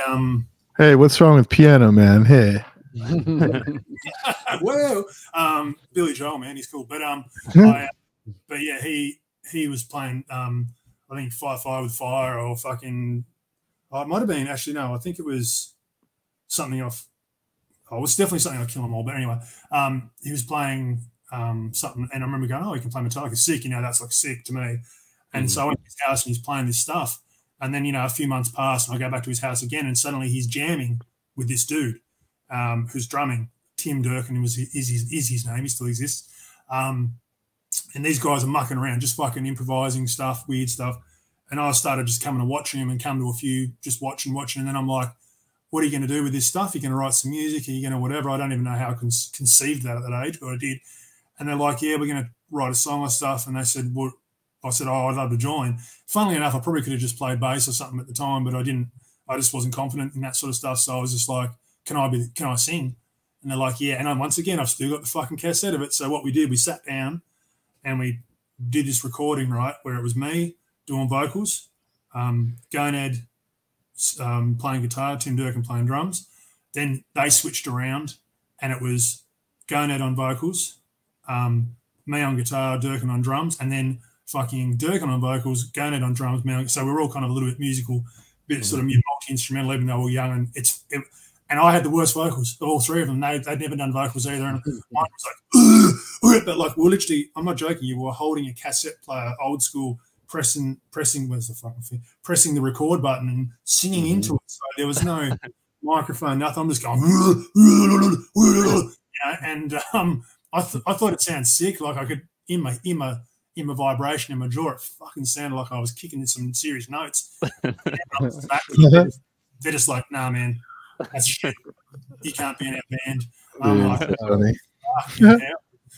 S2: "Hey, what's wrong with piano, man? Hey."
S3: Whoa, Billy Joel, man, he's cool. But but yeah, he was playing. I think Fight Fire with Fire, or fucking. Oh, it might have been actually no. I think it was something off. Oh, it was definitely something like Kill 'Em All. But anyway, he was playing something, and I remember going, "Oh, he can play Metallica, sick." That's like sick to me. And so I went to his house, and he's playing this stuff. And then a few months pass, and I go back to his house again, and suddenly he's jamming with this dude. Who's drumming, Tim Durkin is his name, he still exists. And these guys are mucking around, just fucking improvising stuff, weird stuff. And I started just coming and watching him and come to a few, just watching. And then I'm like, what are you going to do with this stuff? You're going to write some music? Are you going to whatever? I don't even know how I conceived that at that age, but I did. And they're like, yeah, we're going to write a song or stuff. And they said, well, I said, oh, I'd love to join. Funnily enough, I probably could have just played bass or something at the time, but I didn't. I just wasn't confident in that sort of stuff. So I was just like, can I sing? And they're like, yeah. And once again, I've still got the fucking cassette of it. So what we did, we sat down and we did this recording, right, where it was me doing vocals, Gonad playing guitar, Tim Durkin playing drums. Then they switched around and it was Gonad on vocals, me on guitar, Durkin on drums, and then fucking Durkin on vocals, Gonad on drums, me on, so we were all kind of a little bit musical, bit sort of multi-instrumental, even though we were young. And and I had the worst vocals of all three of them. They'd never done vocals either. And mine was like, but like, we're literally, I'm not joking, you were holding a cassette player, old school, pressing, where's the fucking thing? Pressing the record button and singing into it. So there was no microphone, nothing. I'm just going, and I thought it sounded sick. Like I could, in my vibration, in my jaw, it fucking sounded like I was kicking in some serious notes. They're just like, nah, man. That's shit. You can't be in our band. I'm like,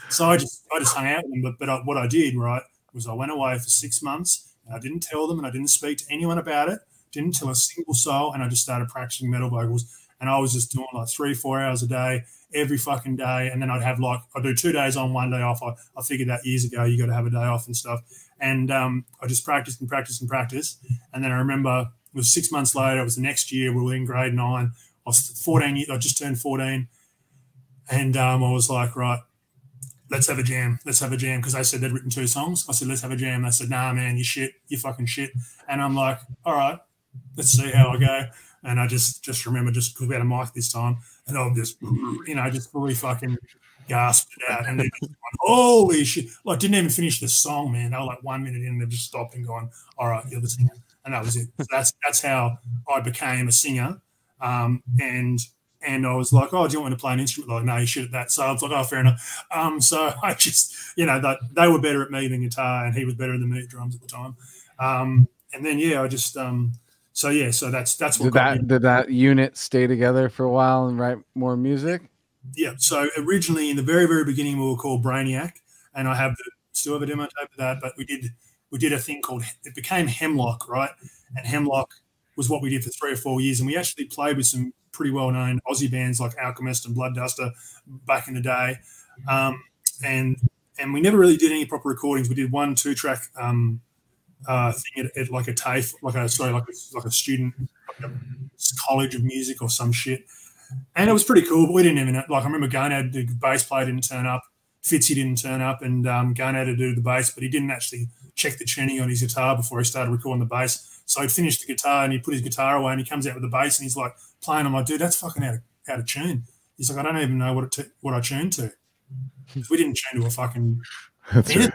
S3: so I just hung out with them. But what I did, right, was I went away for 6 months and I didn't tell them and I didn't speak to anyone about it. Didn't tell a single soul, and I just started practicing metal vocals. And I was just doing like 3-4 hours a day, every fucking day. And then I'd do 2 days on, 1 day off. I figured that years ago, you got to have a day off and stuff. And I just practiced and practiced and practiced. And then I remember it was 6 months later. It was the next year. We were in grade 9. I was 14 years. I just turned 14, and I was like, right, let's have a jam. Let's have a jam, because they said they'd written 2 songs. I said, let's have a jam. They said, nah, man, you shit. You fucking shit. And I'm like, all right, let's see how I go. And I just remember, just because we had a mic this time, and I'll just, just fully fucking gasped it out. And they're just going, holy shit. Like, didn't even finish the song, man. They were like 1 minute in, and they've just stopped and gone, all right, you're the singer. And that was it. So that's how I became a singer. And I was like, oh, do you want me to play an instrument? Like, no, you shit at that. So I was like, oh, fair enough. So I just, they were better at me than guitar, and he was better than me at drums at the time. And then, yeah, I just, so that's what
S1: did that unit stay together for a while and write more music?
S3: Yeah. So originally, in the very, very beginning, we were called Brainiac, and I still have a demo tape of that, but we did a thing called, it became Hemlock, right? And Hemlock was what we did for 3 or 4 years, and we actually played with some pretty well-known Aussie bands like Alchemist and Blood Duster back in the day, and we never really did any proper recordings. We did 1 2-track thing at like a TAFE, like a student, like a college of music or some shit, and it was pretty cool. But we didn't even I remember Gonad, the bass player, didn't turn up. Fitzy didn't turn up, and Gonad to do the bass, but he didn't actually check the tuning on his guitar before he started recording the bass. So he'd finished the guitar and he put his guitar away and he comes out with the bass and he's like playing. I'm like, dude, that's fucking out of tune. He's like, I don't even know what I tuned to. We didn't tune to a fucking tune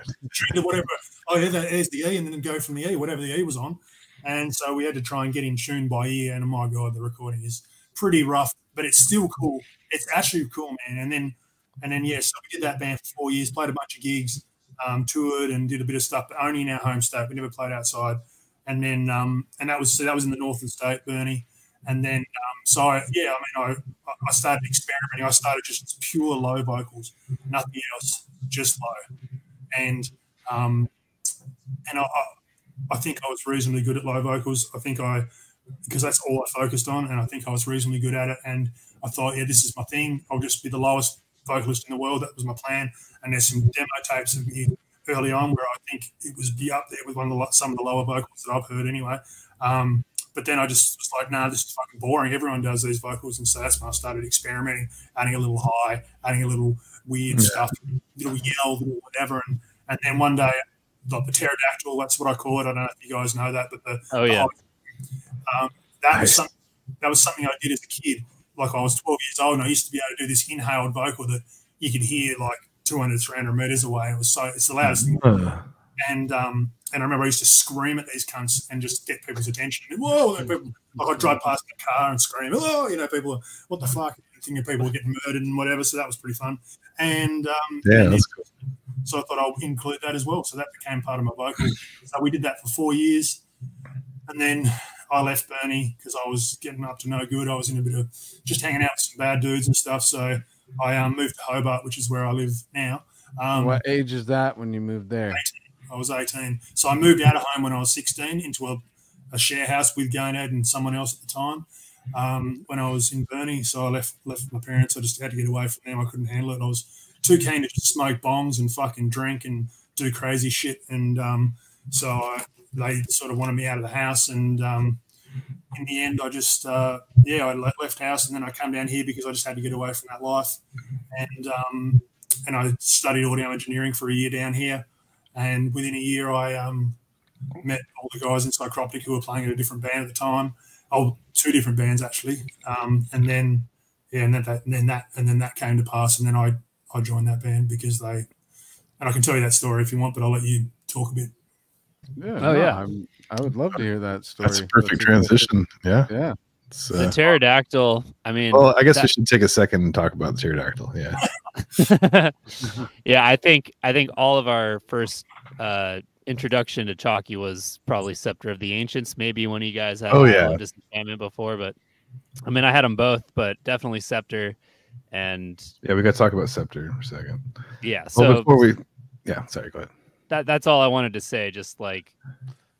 S3: to whatever. Oh yeah, there's the E, and then go from the E, whatever the E was on. And so we had to try and get in tune by ear. And oh my god, the recording is pretty rough, but it's still cool. It's actually cool, man. And then yeah, so we did that band for 4 years, played a bunch of gigs, toured and did a bit of stuff, but only in our home state. We never played outside. And then and that was in the northern state, Burnie. And then, I started experimenting. I started just pure low vocals, nothing else, just low. And I think I was reasonably good at low vocals. Because that's all I focused on, and I think I was reasonably good at it. And I thought, yeah, this is my thing. I'll just be the lowest vocalist in the world. That was my plan. And there's some demo tapes of me early on where I think it was be up there with some of the lower vocals that I've heard anyway. But then I just was like, nah, this is fucking boring. Everyone does these vocals. And so that's when I started experimenting, adding a little high, adding a little weird stuff, little yell, little whatever. And then one day, like the pterodactyl, that's what I call it. I don't know if you guys know that, but that was something I did as a kid. Like I was 12 years old and I used to be able to do this inhaled vocal that you could hear like 200, 300 meters away. It's the loudest thing. And I remember I used to scream at these cunts and just get people's attention. And, whoa! People, like I'd drive past the car and scream, oh, people are, what the fuck? Thinking people were getting murdered and whatever. So that was pretty fun. And
S2: that's cool.
S3: So I thought I'll include that as well. So that became part of my vocal. So we did that for 4 years. And then I left Bernie because I was getting up to no good. I was in a bit of just hanging out with some bad dudes and stuff. So I moved to Hobart, which is where I live now.
S1: What age is that when you moved there?
S3: 18. I was 18. So I moved out of home when I was 16 into a share house with Gonad and someone else at the time when I was in Bernie. So I left my parents. I just had to get away from them. I couldn't handle it. I was too keen to just smoke bongs and fucking drink and do crazy shit. And they sort of wanted me out of the house. And in the end, I just, I left house and then I come down here because I just had to get away from that life. And I studied audio engineering for a year down here. And within a year, I met all the guys in Psycroptic who were playing in a different band at the time. Oh, 2 different bands actually. And then that came to pass. And then I joined that band because and I can tell you that story if you want, but I'll let you talk a bit.
S1: Yeah. I would love to hear that story.
S2: That's a perfect transition. Yeah.
S1: Yeah.
S4: The pterodactyl. I mean,
S2: well, I guess we should take a second and talk about the pterodactyl. Yeah.
S4: Yeah. I think all of our first introduction to Chalky was probably Scepter of the Ancients. Maybe when you guys had Disenchantment before, but I mean, I had them both, but definitely Scepter. And
S2: yeah, we got to talk about Scepter for a second.
S4: Yeah. So
S2: well, before sorry, go ahead.
S4: That's all I wanted to say. Just like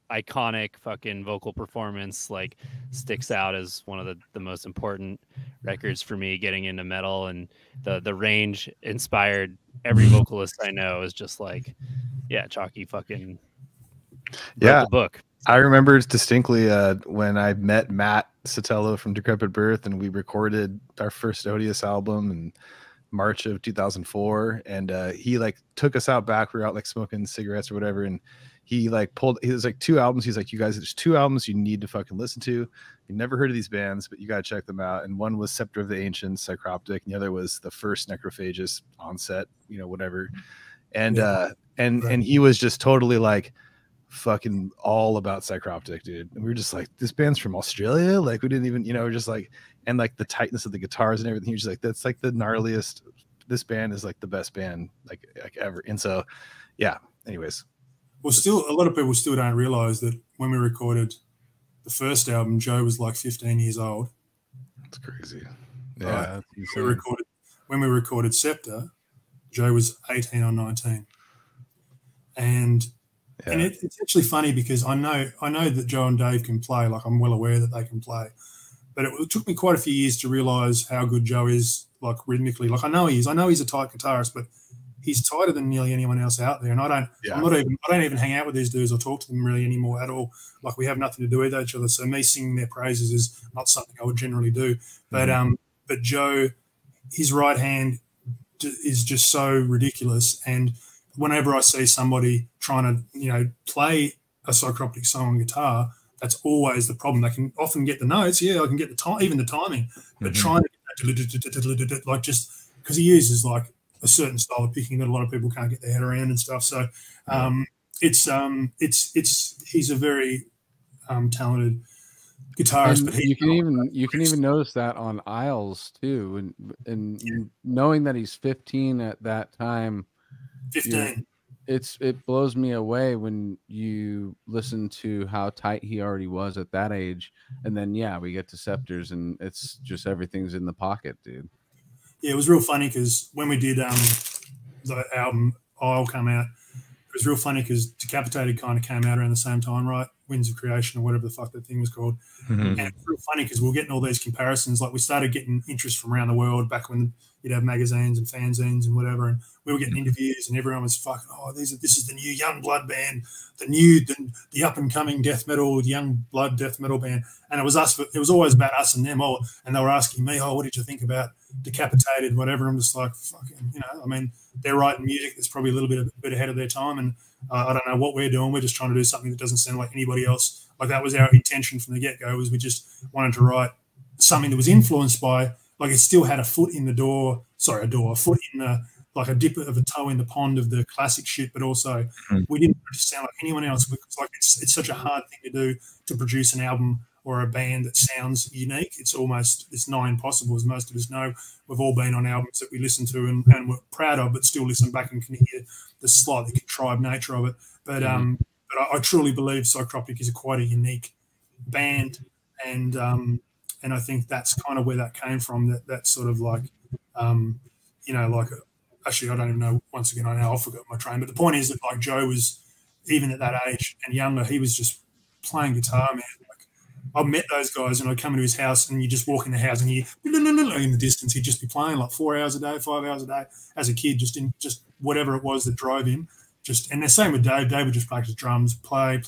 S4: iconic fucking vocal performance, like sticks out as one of the most important records for me getting into metal, and the range inspired every vocalist I know. Is just like, yeah, Chalky fucking wrote the book.
S2: I remember distinctly when I met Matt Sotelo from Decrepit Birth, and we recorded our first Odious album in March of 2004, and he like took us out back. We were out like smoking cigarettes or whatever, and he like he was like 2 albums. He's like, you guys, there's 2 albums you need to fucking listen to. You never heard of these bands, but you gotta check them out. And one was Scepter of the Ancients, Psycroptic, and the other was the first Necrophagist, Onset, whatever. And and he was just totally like fucking all about Psycroptic, dude. And we were just like, this band's from Australia. Like we didn't even, we're just like, and like the tightness of the guitars and everything. He was just like, that's like the gnarliest. This band is like the best band like ever. And so, yeah. Anyways.
S3: Well, still, a lot of people still don't realize that when we recorded the first album, Joe was like 15 years old.
S2: That's crazy.
S3: Yeah. Right? When we recorded Scepter, Joe was 18 or 19. And it's actually funny because I know that Joe and Dave can play. Like I'm well aware that they can play, but it took me quite a few years to realize how good Joe is, like rhythmically. Like I know he's a tight guitarist, but he's tighter than nearly anyone else out there. And I don't even hang out with these dudes or talk to them really anymore at all. Like we have nothing to do with each other. So me singing their praises is not something I would generally do. But but Joe, his right hand is just so ridiculous. And whenever I see somebody trying to, play a Psycroptic song on guitar, that's always the problem. They can often get the notes. Yeah, I can get the time, even the timing. But trying to get that, like just because he uses like a certain style of picking that a lot of people can't get their head around and stuff. So he's a very talented guitarist. But
S1: you can even notice that on Isles too, and knowing that he's 15 at that time.
S3: 15.
S1: it blows me away when you listen to how tight he already was at that age, and then yeah, we get to Scepters, and it's just everything's in the pocket, dude.
S3: Yeah, it was real funny because when we did the album I'll Come Out, it was real funny because Decapitated kind of came out around the same time, right? Winds of Creation or whatever the fuck that thing was called. And it was real funny because we were getting all these comparisons. Like we started getting interest from around the world back when you'd have magazines and fanzines and whatever, and we were getting interviews and everyone was fucking, oh, this is the new young blood band, the up and coming death metal, young blood death metal band. And it was us. It was always about us and them all. And they were asking me, oh, what did you think about Decapitated, whatever? I'm just like, fucking, I mean, they're writing music that's probably a little bit ahead of their time, and I don't know what we're doing. We're just trying to do something that doesn't sound like anybody else. Like that was our intention from the get-go, was we just wanted to write something that was influenced by, like it still had a foot in the door, a foot in the, like a dip of a toe in the pond of the classic shit, but also we didn't sound like anyone else, because like it's such a hard thing to do, to produce an album or a band that sounds unique. It's nigh impossible, as most of us know. We've all been on albums that we listen to and we're proud of, but still listen back and can hear the slightly contrived nature of it. But I truly believe Psycroptic is quite a unique band, and I think that's kind of where that came from. That sort of like, actually I don't even know. Once again, I know I forgot my train. But the point is that like Joe was, even at that age and younger, he was just playing guitar, man. I've met those guys and I'd come into his house and you just walk in the house and you in the distance, he'd just be playing like 4 hours a day, 5 hours a day as a kid, just whatever it was that drove him. And the same with Dave. Dave would just practice drums, play. And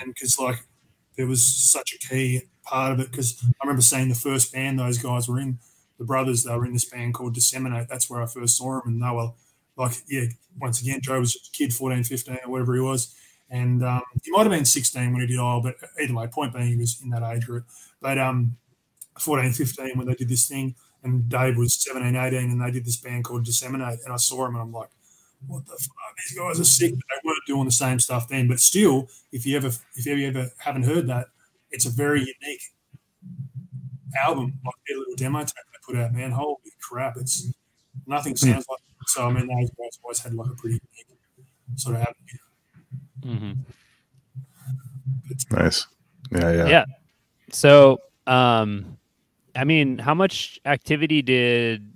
S3: because like there was such a key part of it, because I remember seeing the first band those guys were in, the brothers, they were in this band called Disseminate. That's where I first saw them. And they were like, yeah, once again, Joe was just a kid, 14, 15 or whatever he was. And he might have been 16 when he did all, but either way, point being, he was in that age group. But 14, 15 when they did this thing, and Dave was 17, 18, and they did this band called Disseminate, and I saw him and I'm like, what the fuck? These guys are sick. But they weren't doing the same stuff then. But still, if you ever haven't heard that, it's a very unique album, like their little demo tape they put out, man. Holy crap. It's nothing sounds like it. So I mean those guys always had like a pretty unique sort of album.
S2: Nice. Yeah.
S4: Yeah. So, I mean, how much activity did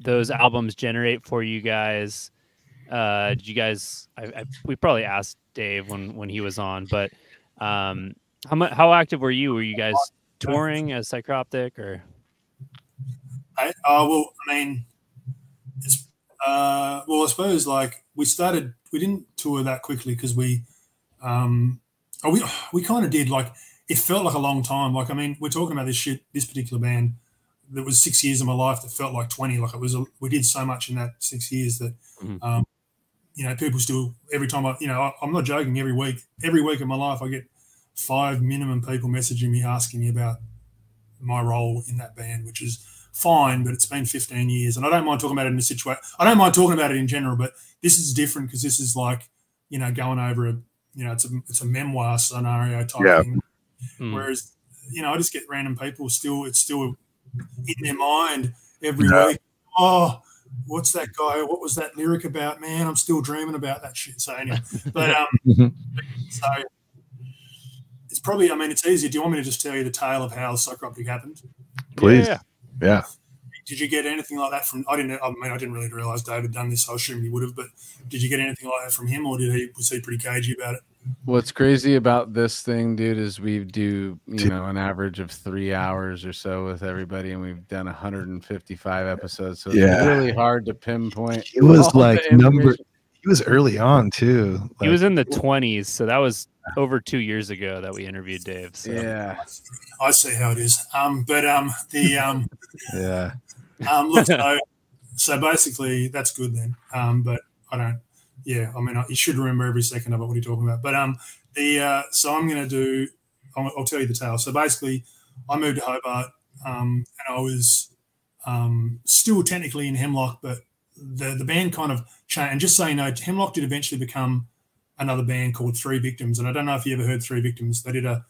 S4: those albums generate for you guys? Did you guys? We probably asked Dave when he was on, but how active were you? Were you guys touring as Psycroptic or?
S3: Well, I mean, it's I suppose like we didn't tour that quickly because we kind of did, like it felt like a long time. Like, I mean, we're talking about this particular band that was 6 years of my life that felt like 20. Like we did so much in that 6 years that, people still, every time I'm not joking, every week of my life, I get 5 minimum people messaging me, asking me about my role in that band, which is fine, but it's been 15 years. And I don't mind talking about it in a situation. I don't mind talking about it in general, but this is different because this is like, going over it's a memoir scenario type thing. Whereas, I just get random people it's still in their mind every week. Oh, what's that guy? What was that lyric about, man? I'm still dreaming about that shit. So anyway, but so it's probably, I mean, it's easy. Do you want me to just tell you the tale of how Psycroptic happened?
S2: Please. Yeah.
S3: Did you get anything like that from? I didn't really realize Dave had done this. I assumed he would have, but did you get anything like that from him, or was he pretty cagey about it?
S1: What's crazy about this thing, dude, is we do, an average of 3 hours or so with everybody, and we've done 155 episodes. So it's really hard to pinpoint.
S2: It was like he was early on too. Like,
S4: he was in the 20s, so that was over 2 years ago that we interviewed Dave. So.
S3: Yeah, I see how it is. Look, so basically that's good then. But I don't. Yeah, I mean, you should remember every second of it. What are you talking about? But so I'm going to do. I'll tell you the tale. So basically, I moved to Hobart, and I was still technically in Hemlock, but the band kind of changed. And just so you know, Hemlock did eventually become another band called Three Victims. And I don't know if you ever heard Three Victims. They did an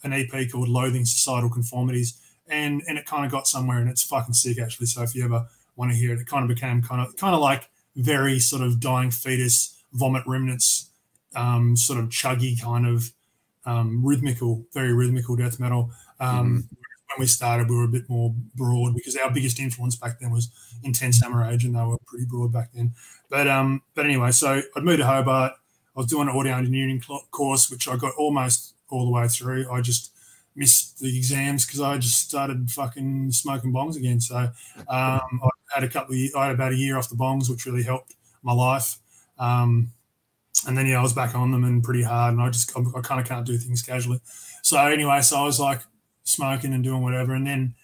S3: EP called Loathing Societal Conformities, and it kind of got somewhere, and it's fucking sick actually. So if you ever want to hear it, it kind of became kind of like very sort of dying fetus, vomit remnants, sort of chuggy kind of rhythmical, very rhythmical death metal. When we started, we were a bit more broad because our biggest influence back then was Intense Hammer Age, and they were pretty broad back then. But anyway, so I'd moved to Hobart. I was doing an audio engineering course, which I got almost all the way through. I just missed the exams because I just started fucking smoking bongs again. So I had I had about a year off the bongs, which really helped my life. And then I was back on them and pretty hard, and I kind of can't do things casually. So anyway, so I was like smoking and doing whatever, and then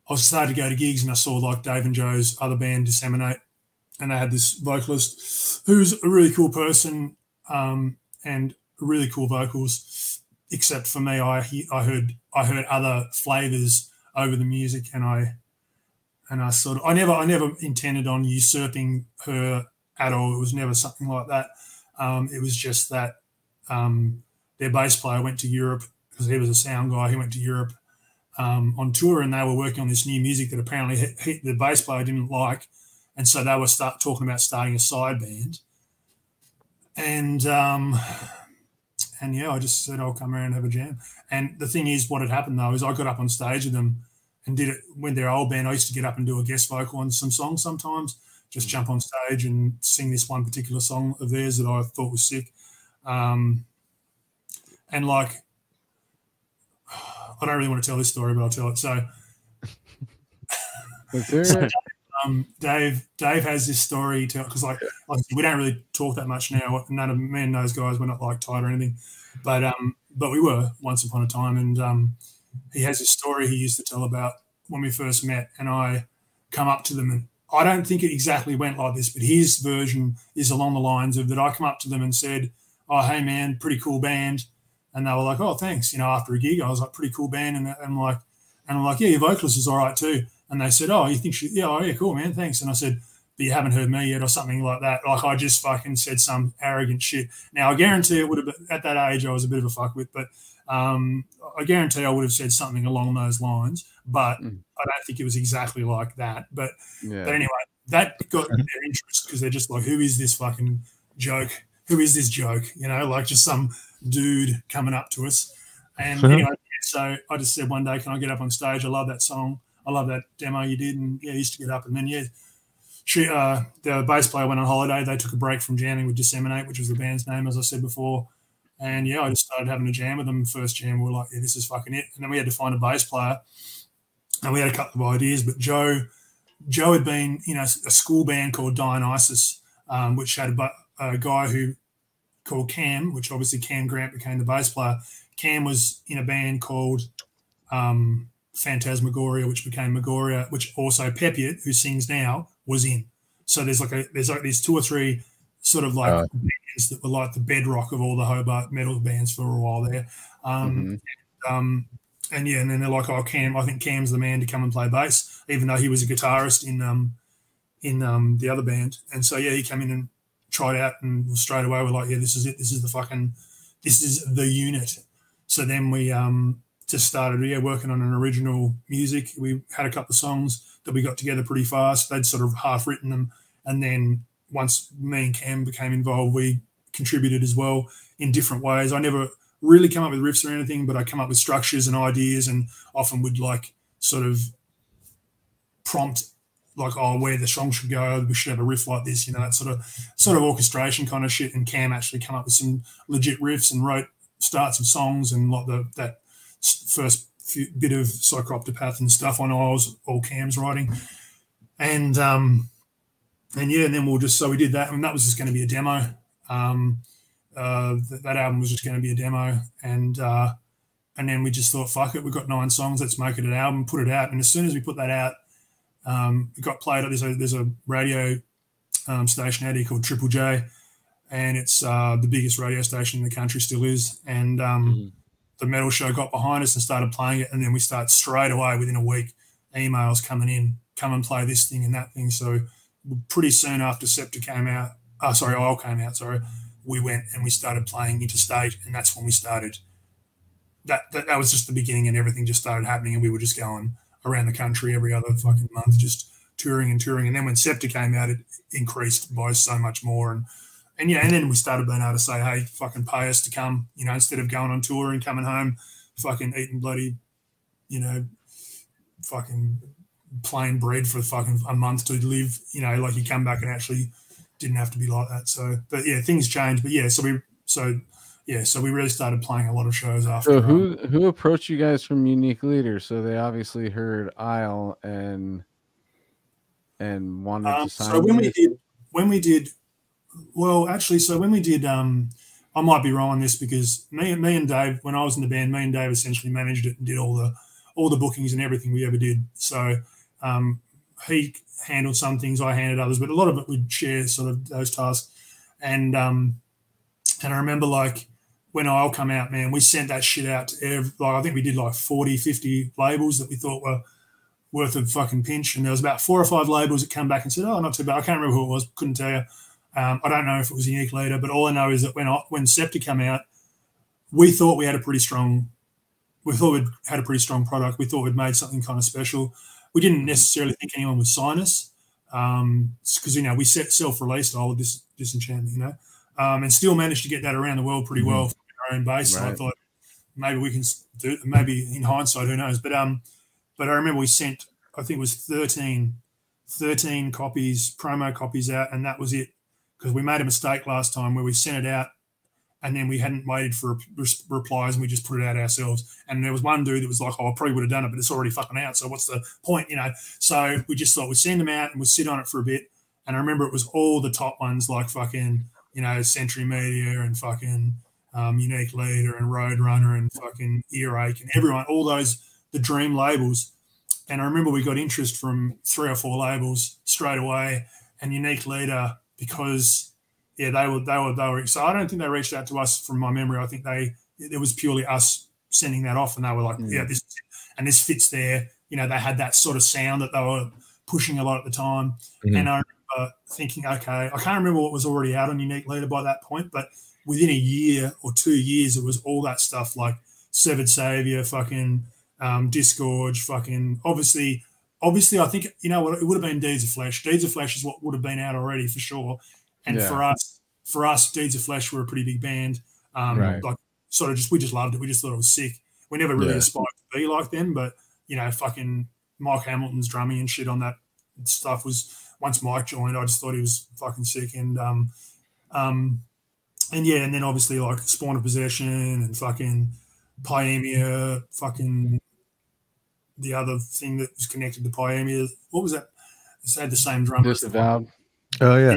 S3: I started to go to gigs, and I saw like Dave and Joe's other band Disseminate, and they had this vocalist who's a really cool person and really cool vocals. Except for me, I heard other flavors over the music, and I never intended on usurping her at all. It was never something like that. It was just that their bass player went to Europe because he was a sound guy. He went to Europe on tour, and they were working on this new music that apparently the bass player didn't like, and so they were talking about starting a side band. And yeah, I just said I'll come around and have a jam. And the thing is, what had happened though is I got up on stage with them and did it when their old band. I used to get up and do a guest vocal on some songs sometimes. Just jump on stage and sing this one particular song of theirs that I thought was sick. And like, I don't really want to tell this story, but I'll tell it. So, Dave has this story because like we don't really talk that much now. None of me and those guys were not like tight or anything, but we were once upon a time. And he has this story he used to tell about when we first met, and I come up to them, and I don't think it exactly went like this, but his version is along the lines of that. I come up to them and said, "Oh, hey man, pretty cool band," and they were like, "Oh, thanks." After a gig, I was like, "Pretty cool band," and I'm like, "Yeah, your vocalist is all right too." And they said, "Oh, you think she?" "Yeah, oh yeah, cool, man, thanks." And I said, "But you haven't heard me yet," or something like that. Like I just fucking said some arrogant shit. Now I guarantee it would have been, at that age I was a bit of a fuckwit, but I guarantee I would have said something along those lines. But I don't think it was exactly like that. But anyway, that got their interest because they're just like, "Who is this fucking joke? Who is this joke?" Like just some dude coming up to us. And anyway, so I just said one day, "Can I get up on stage? I love that song. I love that demo you did." And yeah, I used to get up. And then the bass player went on holiday. They took a break from jamming with Disseminate, which was the band's name, as I said before. And yeah, I just started having a jam with them. First jam, we were like, "Yeah, this is fucking it." And then we had to find a bass player, and we had a couple of ideas. But Joe had been, a school band called Dionysus, which had a guy who called Cam, which obviously Cam Grant became the bass player. Cam was in a band called Phantasmagoria, which became Magoria, which also Pepiot, who sings now, was in. So there's these two or three sort of like bands that were like the bedrock of all the Hobart metal bands for a while there. And then they're like, "Oh, Cam, I think Cam's the man to come and play bass," even though he was a guitarist in the other band. And so yeah, he came in and tried out, and straight away we're like, "Yeah, this is it. This is the unit." So then we just started working on an original music. We had a couple of songs that we got together pretty fast. They'd sort of half written them, and then once me and Cam became involved, we contributed as well in different ways. I never really come up with riffs or anything, but I come up with structures and ideas, and often would like sort of prompt like, "Oh, where the song should go, we should have a riff like this," that sort of orchestration kind of shit. And Cam actually come up with some legit riffs and wrote starts of songs, and like that first bit of Psychroptic and stuff I know was all Cam's writing. And then we did that, and that was just going to be a demo. That album was just going to be a demo, and then we just thought, fuck it, we've got 9 songs, let's make it an album, put it out. And as soon as we put that out, it got played. There's a radio station out here called Triple J, and it's the biggest radio station in the country, still is. And the metal show got behind us and started playing it, and then we started straight away within a week, emails coming in, "Come and play this thing and that thing." So pretty soon after Oil came out, we went and we started playing interstate, and that's when we started. That was just the beginning, and everything just started happening, and we were just going around the country every other fucking month, just touring. And then when Scepter came out, it increased by so much more. And then we started being able to say, hey, fucking pay us to come, instead of going on tour and coming home, fucking eating bloody, fucking plain bread for fucking a month to live, like you come back and actually didn't have to be like that. So, but yeah, things changed. But yeah, so we really started playing a lot of shows after.
S1: So who approached you guys from Unique Leader? So they obviously heard Isle and wanted to sign.
S3: So when we did, I might be wrong on this because me and Dave, when I was in the band, me and Dave essentially managed it and did all the bookings and everything we ever did. So he handled some things, I handled others, but a lot of it we'd share sort of those tasks. And I remember like when I'll come out, man, we sent that shit out to I think we did like 40, 50 labels that we thought were worth a fucking pinch. And there was about 4 or 5 labels that came back and said, oh, not too bad. I can't remember who it was, couldn't tell you. I don't know if it was Unique Leader, but all I know is that when Scepter came out, we thought we had a pretty strong product. We thought we'd made something kind of special. We didn't necessarily think anyone would sign us because, we self-released all of this Disenchantment, and still managed to get that around the world pretty well from our own base. Right. So I thought maybe we can do it. Maybe in hindsight, who knows? But I remember we sent, I think it was 13 copies, promo copies out, and that was it. Because we made a mistake last time where we sent it out and then we hadn't waited for replies and we just put it out ourselves. And there was one dude that was like, oh, I probably would have done it, but it's already fucking out. So what's the point, So we just thought we'd send them out and we'd sit on it for a bit. And I remember it was all the top ones like fucking, Century Media and fucking Unique Leader and Roadrunner and fucking Earache and everyone, all those, the dream labels. And I remember we got interest from 3 or 4 labels straight away, and Unique Leader, because they were excited. I don't think they reached out to us from my memory. I think it was purely us sending that off, and they were like, this fits there. They had that sort of sound that they were pushing a lot at the time. Mm-hmm. And I remember thinking, okay, I can't remember what was already out on Unique Leader by that point, but within a year or 2 years, it was all that stuff like Severed Savior, fucking Disgorge, fucking obviously I think, it would have been Deeds of Flesh. Deeds of Flesh is what would have been out already for sure. And for us, Deeds of Flesh were a pretty big band. Right. Like we just loved it. We just thought it was sick. We never really aspired to be like them, but fucking Mike Hamilton's drumming and shit on that stuff was, once Mike joined, I just thought he was fucking sick. And then obviously like Spawn of Possession and fucking Pyemia, fucking the other thing that was connected to Pyemia. What was that? It had the same drummer.
S1: Disavowed.
S2: Oh yeah.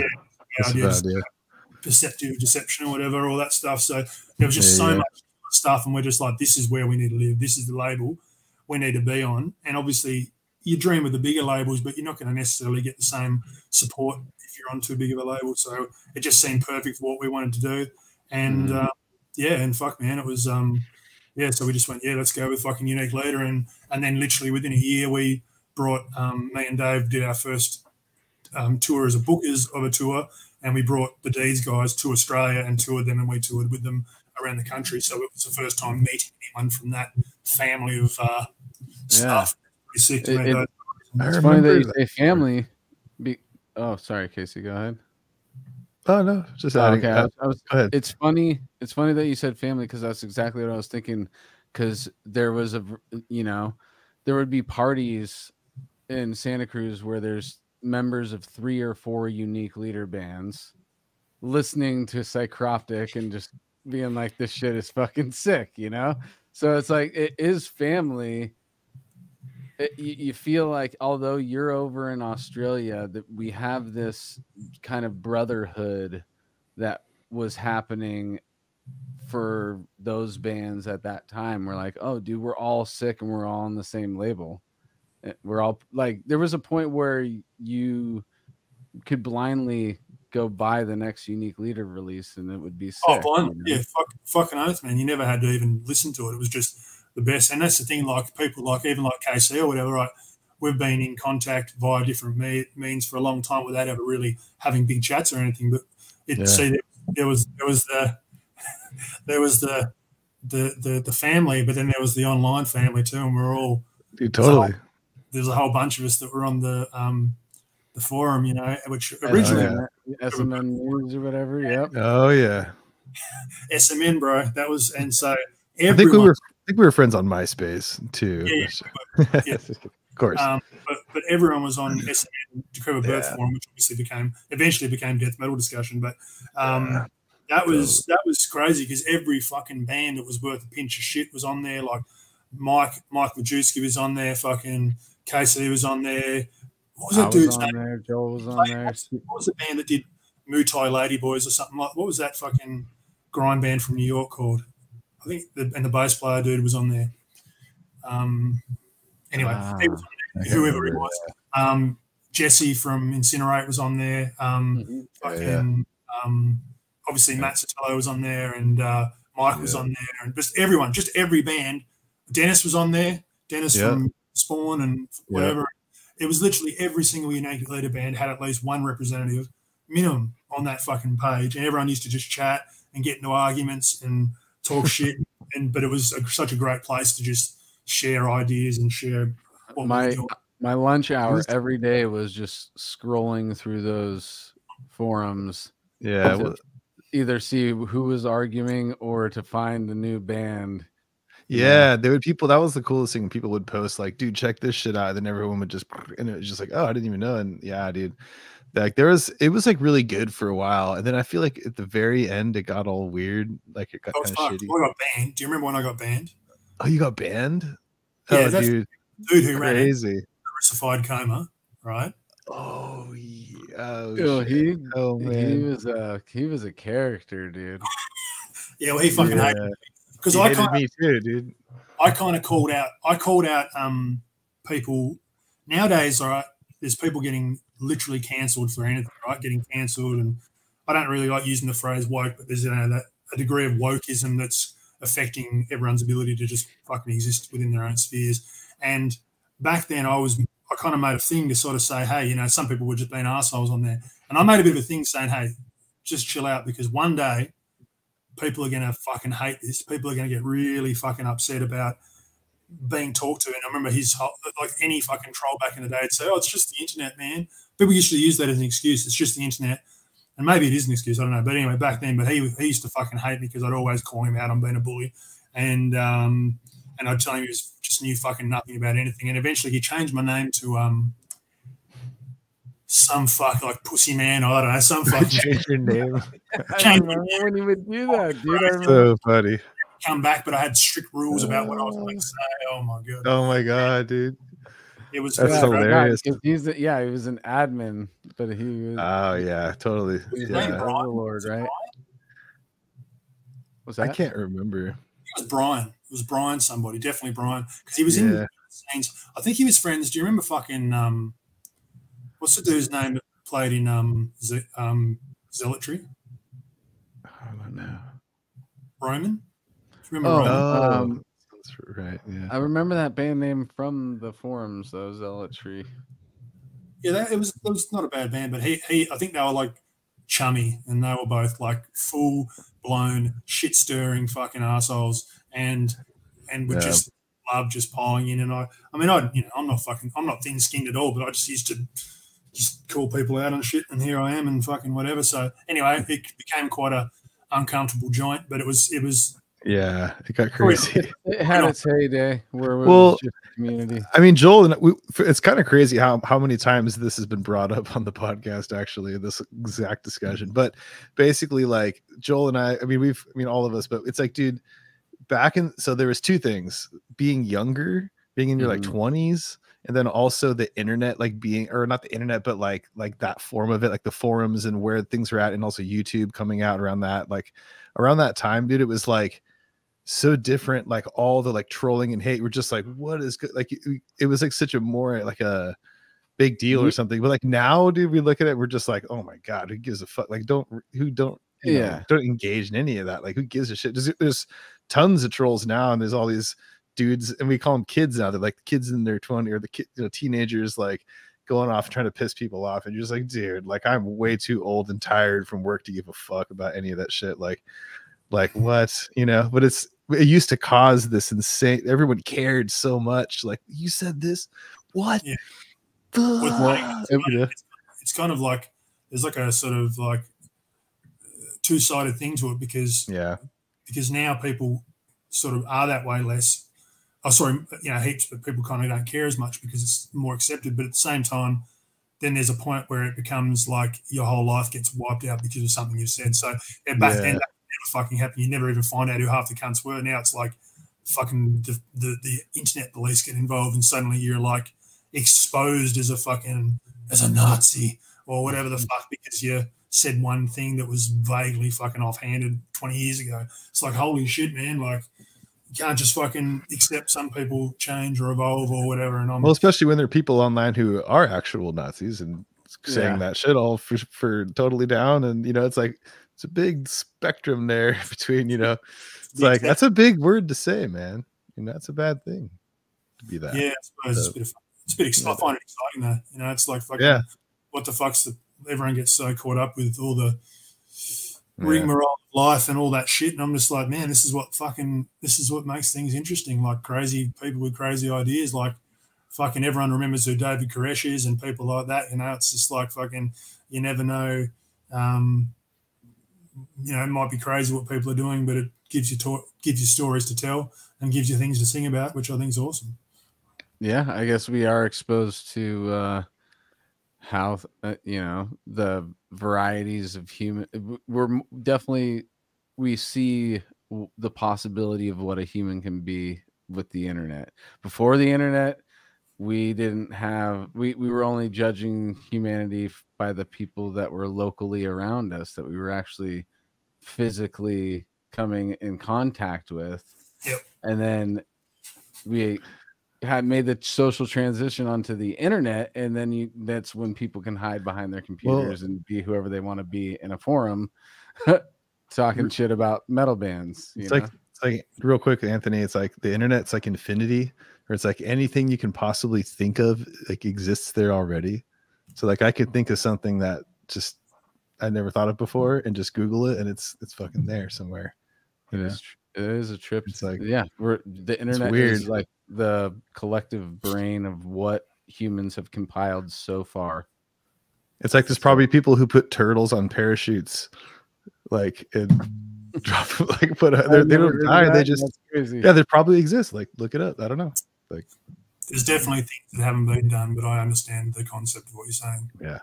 S3: Perceptive Deception or whatever, all that stuff. So there was just so much stuff, and we're just like, this is where we need to live. This is the label we need to be on. And obviously, you dream of the bigger labels, but you're not going to necessarily get the same support if you're on too big of a label. So it just seemed perfect for what we wanted to do. And and fuck, man, it was so we just went, let's go with fucking Unique Leader, and then literally within a year we brought me and Dave did our first tour as a bookers of a tour, and we brought the Deeds guys to Australia and toured them, and we toured with them around the country. So it was the first time meeting anyone from that family of stuff. Pretty sick to me.
S1: It's funny that you say family. Oh, sorry, Casey, go ahead.
S2: Oh no, just adding.
S1: Okay, go ahead. It's funny that you said family, because that's exactly what I was thinking. Because there was there would be parties in Santa Cruz where there's members of 3 or 4 Unique Leader bands listening to Psycroptic and just being like, this shit is fucking sick, So it's like, it is family. You feel like, although you're over in Australia, that we have this kind of brotherhood that was happening for those bands at that time. We're like, oh, dude, we're all sick and we're all on the same label. We're all like, there was a point where you could blindly go buy the next Unique Leader release and it would be sick.
S3: Oh, blind. Yeah, fucking oath, man. You never had to even listen to it. It was just the best. And that's the thing, like people like, even like KC or whatever, right? We've been in contact via different means for a long time without ever really having big chats or anything. But there was the family, but then there was the online family too, and we're all
S2: totally.
S3: There's a whole bunch of us that were on the the forum, you know, which originally
S1: SMN News or whatever. Yep.
S2: Oh yeah.
S3: SMN, bro. That was, and so
S2: I think we were friends on MySpace too.
S3: Yeah.
S2: Of course.
S3: But everyone was on SMN Decrepit Birth Forum, which obviously eventually became Death Metal Discussion. But that was crazy because every fucking band that was worth a pinch of shit was on there. Like Mike Majewski was on there. Fucking KC was on there. What was that dude's name?
S1: Joel was on there.
S3: What was the band that did Muay Ladyboys or something like? What was that fucking grind band from New York called? I think the bass player dude was on there. Anyway, he was on there, whoever he was. Jesse from Incinerate was on there. Obviously Matt Sotelo was on there, and Mike was on there, and just everyone, just every band. Dennis was on there. Dennis from Spawn and whatever. It was literally every single Unique Leader band had at least one representative minimum on that fucking page, and everyone used to just chat and get into arguments and talk shit. But it was such a great place to just share ideas and share what
S1: my lunch hour every day was just scrolling through those forums.
S2: Yeah,
S1: to either see who was arguing or to find the new band.
S2: Yeah, there would people. That was the coolest thing. People would post like, "Dude, check this shit out." And then everyone would just, and it was just like, "Oh, I didn't even know." And yeah, dude, like it was like really good for a while, and then I feel like at the very end it got all weird. Like it got kind of shitty.
S3: I got banned. Do you remember when I got banned?
S2: Oh, you got banned?
S3: Yeah,
S2: oh,
S3: that's
S2: dude,
S3: the dude who
S2: crazy.
S3: ran Crucified Coma, right?
S2: Oh yeah.
S1: Man, he was a character, dude.
S3: Yeah, well, he fucking hated me. Because I kind of
S2: me too, dude.
S3: I kind of called out people nowadays. All right, there's people getting literally cancelled for anything, right? Getting cancelled, and I don't really like using the phrase woke, but there's a degree of wokeism that's affecting everyone's ability to just fucking exist within their own spheres. And back then, I kind of made a thing to sort of say, hey, you know, some people were just being assholes on there, and I made a bit of a thing saying, hey, just chill out, because one day people are going to fucking hate this. People are going to get really fucking upset about being talked to. And I remember like any fucking troll back in the day would say, oh, it's just the internet, man. People used to use that as an excuse. It's just the internet. And maybe it is an excuse. I don't know. But anyway, back then, but he used to fucking hate me because I'd always call him out on being a bully. And I'd tell him he was just knew fucking nothing about anything. And eventually he changed my name to some fuck like Pussy Man, or I don't know, some fuck.
S2: Change your name.
S1: I remember when he would do that, dude.
S2: That's so funny.
S3: Come back, but I had strict rules about what I was going to say. Oh my god.
S2: Oh my god, dude.
S3: It was
S2: that's hilarious.
S1: He was an admin, but he was.
S2: Oh yeah, totally.
S3: Yeah,
S1: Overlord, right?
S2: Was that? I can't remember.
S3: It was Brian. It was Brian. Somebody, definitely Brian, because he was in the scenes. I think he was friends. Do you remember fucking what's the dude's name that played in Zealotry?
S2: I don't know.
S3: Roman? Remember Roman?
S2: That's right. Yeah.
S1: I remember that band name from the forums, though, Zealotry.
S3: Yeah, it was not a bad band, but I think they were like chummy, and they were both like full blown shit stirring fucking assholes, and would just love just piling in. And I'm not thin skinned at all, but I just used to just call people out on shit, and here I am, and fucking whatever. So anyway, it became quite a uncomfortable joint, but it was
S2: yeah, it got crazy.
S1: It had its heyday where it was just a community.
S2: I mean, Joel and it's kind of crazy how many times this has been brought up on the podcast, actually, this exact discussion. But basically, like Joel and I mean, all of us, but it's like, dude, so there was two things: being younger, being in your like 20s, and then also the internet, like or not the internet, but like that form of it, like the forums and where things were at, and also YouTube coming out around that time, dude. It was like so different, like all the like trolling and hate. We're just like, what is good? Like it was like such a more like a big deal or something. But like now, dude, we look at it, we're just like, oh my god, who gives a fuck? Like don't engage in any of that. Like who gives a shit? There's tons of trolls now, and there's all these dudes, and we call them kids now. They're like kids in their 20s, or the teenagers, like going off trying to piss people off, and you're just like, dude, like I'm way too old and tired from work to give a fuck about any of that shit. Like what, but it used to cause this insane, everyone cared so much, like you said this, what?
S3: Yeah. it's kind of like there's like a sort of like two-sided thing to it because now people sort of are that way less. Oh, sorry, heaps, but people kind of don't care as much because it's more accepted. But at the same time, then there's a point where it becomes like your whole life gets wiped out because of something you've said. So back then, that never fucking happened. You never even find out who half the cunts were. Now it's like fucking the internet police get involved, and suddenly you're like exposed as a Nazi or whatever the fuck because you said one thing that was vaguely fucking offhanded 20 years ago. It's like, holy shit, man! Like, you can't just fucking accept some people change or evolve or whatever. And
S2: well, especially when there are people online who are actual Nazis and saying that shit all for totally down. And, it's like, it's a big spectrum there between, it's like, that's a big word to say, man. That's a bad thing to be that.
S3: Yeah, I suppose it's a bit exciting. I find it exciting though. It's like fucking, what the fuck's everyone gets so caught up with all the rigmarole of life and all that shit, and I'm just like, man, this is what makes things interesting. Like crazy people with crazy ideas, like fucking everyone remembers who David Koresh is and people like that. It's just like fucking, you never know. It might be crazy what people are doing, but it gives you stories to tell and gives you things to sing about, which I think is awesome.
S1: Yeah, I guess we are exposed to how the varieties of human. We see the possibility of what a human can be with the internet. Before the internet, we didn't have we were only judging humanity by the people that were locally around us, that we were actually physically coming in contact with.
S3: Yep.
S1: And then we had made the social transition onto the internet, and then that's when people can hide behind their computers and be whoever they want to be in a forum talking shit about metal bands.
S2: It's like real quick, Anthony, it's like the internet's like infinity, or it's like anything you can possibly think of like exists there already. So like I could think of something that just I never thought of before and just Google it and it's fucking there somewhere.
S1: It is a trip.
S2: It's like,
S1: the internet is like the collective brain of what humans have compiled so far.
S2: It's like there's probably people who put turtles on parachutes, like and drop like they don't die. They just they probably exist. Like look it up. I don't know. Like
S3: there's definitely things that haven't been done, but I understand the concept of what you're saying.
S2: Yeah.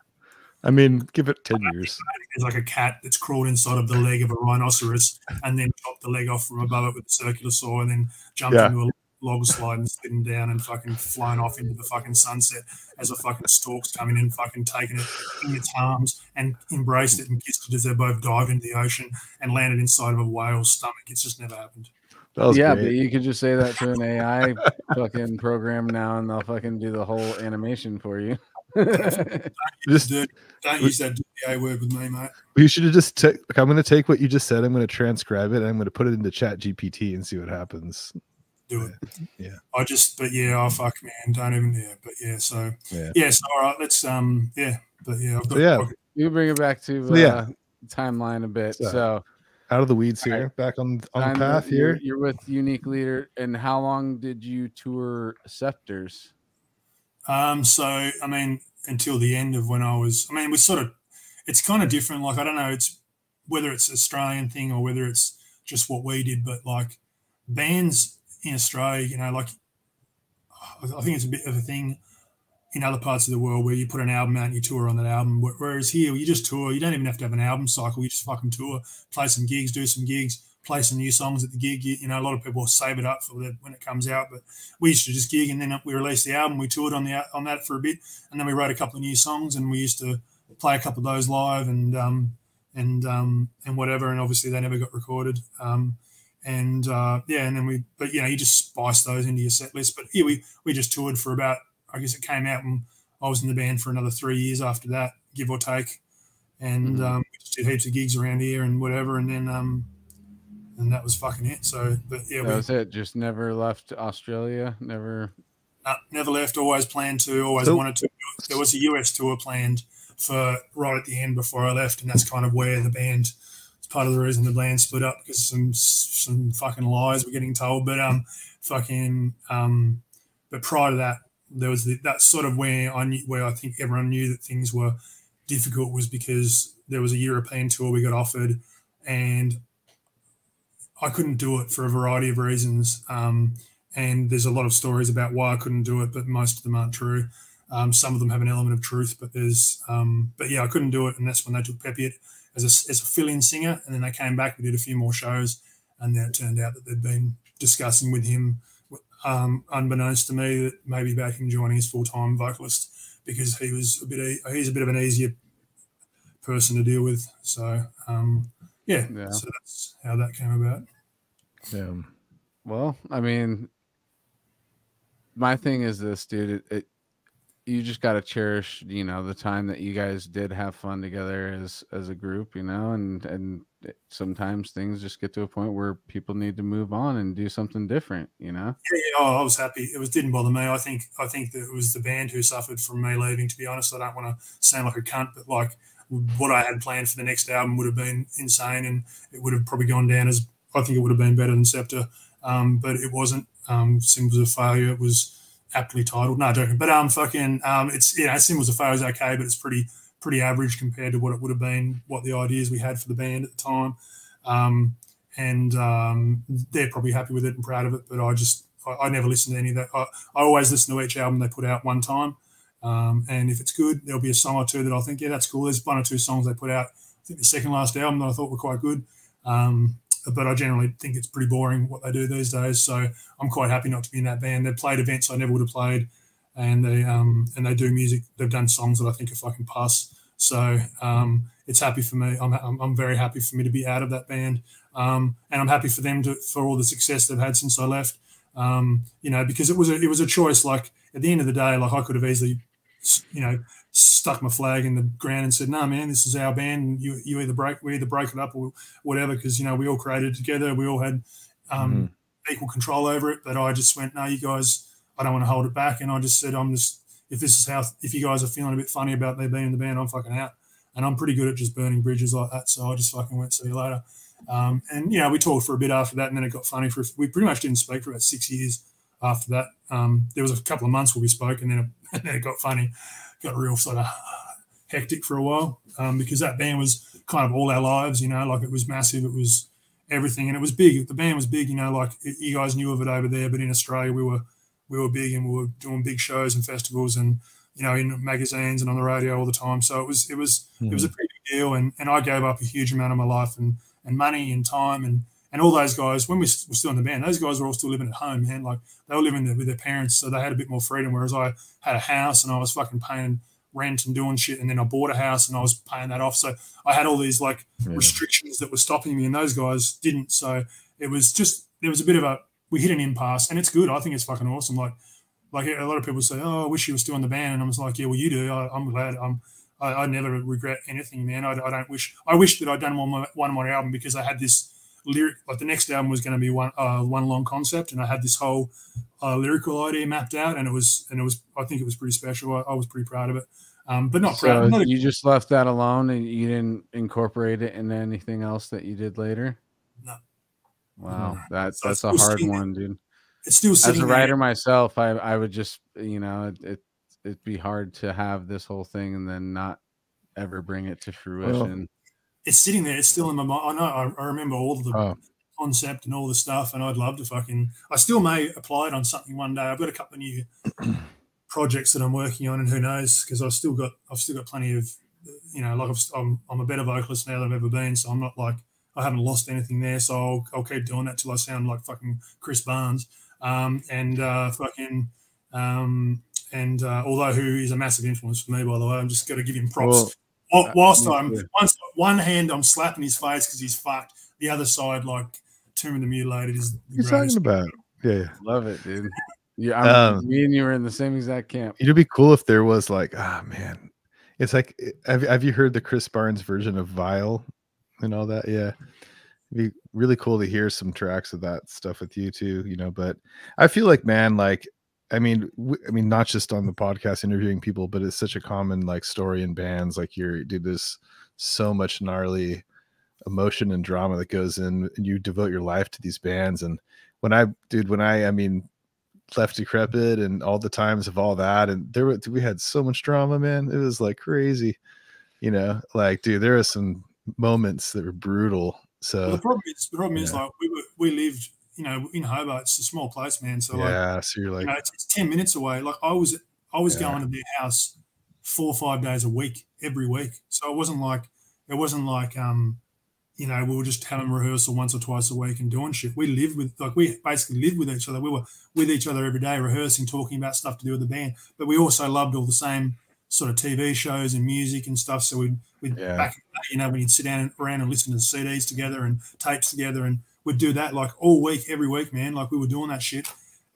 S2: I mean, give it 10 years.
S3: There's like a cat that's crawled inside of the leg of a rhinoceros and then chopped the leg off from above it with a circular saw and then jumped into a log slide and slidden down and fucking flown off into the fucking sunset as a fucking stork's coming in, fucking taking it in its arms and embraced it and kissed it as they both dived into the ocean and landed inside of a whale's stomach. It's just never happened.
S1: Yeah, great. But you could just say that to an AI fucking program now and they'll fucking do the whole animation for you.
S3: Don't use that DA word with me, mate.
S2: You should have just I'm going to take what you just said. I'm going to transcribe it. And I'm going to put it into Chat GPT and see what happens.
S3: Do it.
S2: Yeah.
S3: Oh fuck, man. Don't even. But yeah. So So all right. Let's But yeah.
S1: You bring it back to timeline a bit. So
S2: out of the weeds here, back on the path here.
S1: You're with Unique Leader, and how long did you tour Scepters?
S3: So I mean, until the end of when I was. I mean, it's kind of different. Like I don't know, it's whether it's Australian thing or whether it's just what we did, but like bands in Australia, like I think it's a bit of a thing in other parts of the world where you put an album out and you tour on that album. Whereas here, you just tour. You don't even have to have an album cycle. You just fucking tour, play some gigs, do some gigs, play some new songs at the gig. A lot of people save it up for when it comes out. But we used to just gig and then we released the album. We toured on that for a bit, and then we wrote a couple of new songs and we used to play a couple of those live and whatever. And obviously they never got recorded. And then you just spice those into your set list. But yeah, we just toured for about. I guess it came out when I was in the band for another 3 years after that, give or take. And we just did heaps of gigs around here and whatever. And then and that was fucking it. So, but yeah.
S1: That was it. Just never left Australia? Never
S3: left. Always planned to, always wanted to. There was a US tour planned for right at the end before I left. And that's kind of where the band, it's part of the reason the band split up because some fucking lies were getting told. But but prior to that, there was that's sort of where I think everyone knew that things were difficult was because there was a European tour we got offered, and I couldn't do it for a variety of reasons. And there's a lot of stories about why I couldn't do it, but most of them aren't true. Some of them have an element of truth, but but yeah, I couldn't do it, and that's when they took Pepe as a fill-in singer, and then they came back. We did a few more shows, and then it turned out that they'd been discussing with him, unbeknownst to me, that maybe back in joining as full-time vocalist, because he's a bit of an easier person to deal with. So yeah, so that's how that came about.
S2: Yeah.
S1: Well, I mean, my thing is this, dude. You just got to cherish, you know, the time that you guys did have fun together as a group, you know, and sometimes things just get to a point where people need to move on and do something different, you know?
S3: Yeah, I was happy. Didn't bother me. I think that it was the band who suffered from me leaving, to be honest. I don't want to sound like a cunt, but like what I had planned for the next album would have been insane, and it would have probably gone down as, I think it would have been better than Scepter, but it wasn't. Symbols of Failure. It was aptly titled. No, joking. But it's, you know, Symbols of Failure is okay, but it's pretty average compared to what it would have been, what the ideas we had for the band at the time. They're probably happy with it and proud of it, but I never listened to any of that. I always listen to each album they put out one time, and if it's good, there'll be a song or two that I think, yeah, that's cool. There's one or two songs they put out, I think the second last album, that I thought were quite good. But I generally think it's pretty boring what they do these days. So I'm quite happy not to be in that band. They've played events I never would have played, and they do music. They've done songs that I think are fucking pus. So it's happy for me. I'm very happy for me to be out of that band, and I'm happy for them for all the success they've had since I left. You know, because it was a choice. Like at the end of the day, like I could have easily, you know, stuck my flag in the ground and said, "No, man, this is our band. We either break it up or whatever." Because, you know, we all created it together. We all had equal control over it. But I just went, "No, you guys, I don't want to hold it back." And I just said, if you guys are feeling a bit funny about me being in the band, I'm fucking out. And I'm pretty good at just burning bridges like that. So I just fucking went, "See you later." And, you know, we talked for a bit after that, and then it got funny. We pretty much didn't speak for about 6 years after that. There was a couple of months where we spoke, and then it got funny. Got real sort of hectic for a while, because that band was kind of all our lives, you know, like it was massive. It was everything, and it was big. The band was big, you know, like you guys knew of it over there, but in Australia we were big, and we were doing big shows and festivals, and, you know, in magazines and on the radio all the time. So it was a pretty big deal, and I gave up a huge amount of my life and money and time, and all those guys, when we were still in the band, those guys were all still living at home, man. Like they were living there with their parents, so they had a bit more freedom, whereas I had a house and I was fucking paying rent and doing shit, and then I bought a house and I was paying that off. So I had all these like restrictions that were stopping me, and those guys didn't. So it was just, there was a bit of we hit an impasse, and it's good. I think it's fucking awesome. Like a lot of people say, "Oh, I wish you were still in the band," and I was like, "Yeah, well, you do. I'm glad. I never regret anything, man. I don't wish. I wish that I'd done one more album, because I had this lyric. Like the next album was going to be one long concept, and I had this whole lyrical idea mapped out, and it was. I think it was pretty special. I was pretty proud of it, but not proud.
S1: So you just left that alone, and you didn't incorporate it into anything else that you did later?
S3: No.
S1: Wow, that's a hard one, dude.
S3: It's still sitting
S1: as a writer myself. I would just, you know, it'd be hard to have this whole thing and then not ever bring it to fruition.
S3: Well, it's sitting there. It's still in my mind. I know. I remember all of the concept and all the stuff, and I'd love to I still may apply it on something one day. I've got a couple of new projects that I'm working on, and who knows? Because I've still got plenty of, you know, like I'm a better vocalist now than I've ever been. So I'm not like, I haven't lost anything there. So I'll keep doing that till I sound like fucking Chris Barnes. Although who is a massive influence for me, by the way, I'm just got to give him props. Whilst one hand I'm slapping his face because he's fucked, the other side, like Tomb of the Mutilated, is the
S2: talking about. Yeah,
S1: love it, dude. Yeah, me and you were in the same exact camp.
S2: It'd be cool if there was like, man, it's like, have you heard the Chris Barnes version of Vile and all that? Yeah, it'd be really cool to hear some tracks of that stuff with you too, you know. But I feel like, man, like, I mean, not just on the podcast interviewing people, but it's such a common like story in bands. Like there's so much gnarly emotion and drama that goes in, and you devote your life to these bands. And when I left Decrepit and all the times of all that, and we had so much drama, man. It was like crazy. You know, like, dude, there are some moments that were brutal. So
S3: well, the problem is like we lived, you know, in Hobart. It's a small place, man. So like,
S2: so you're like,
S3: you know, it's 10 minutes away. Like I was going to their house 4 or 5 days a week, every week. So it wasn't like you know, we were just having rehearsal once or twice a week and doing shit. We basically lived with each other. We were with each other every day, rehearsing, talking about stuff to do with the band. But we also loved all the same sort of TV shows and music and stuff. So we'd back, you know, when you'd sit down around and listen to CDs together and tapes together, and we'd do that like all week, every week, man. Like we were doing that shit.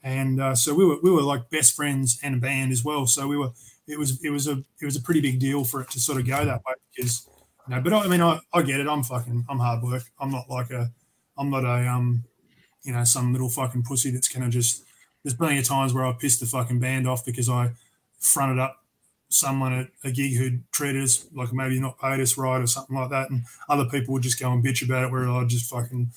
S3: And so we were like best friends and a band as well. So it was a pretty big deal for it to sort of go that way because. No, but I mean, I get it. I'm hard work. I'm not you know, some little fucking pussy that's gonna just. There's plenty of times where I pissed the fucking band off because I fronted up someone at a gig who'd treated us like maybe not paid us right or something like that, and other people would just go and bitch about it, where I'd just fucking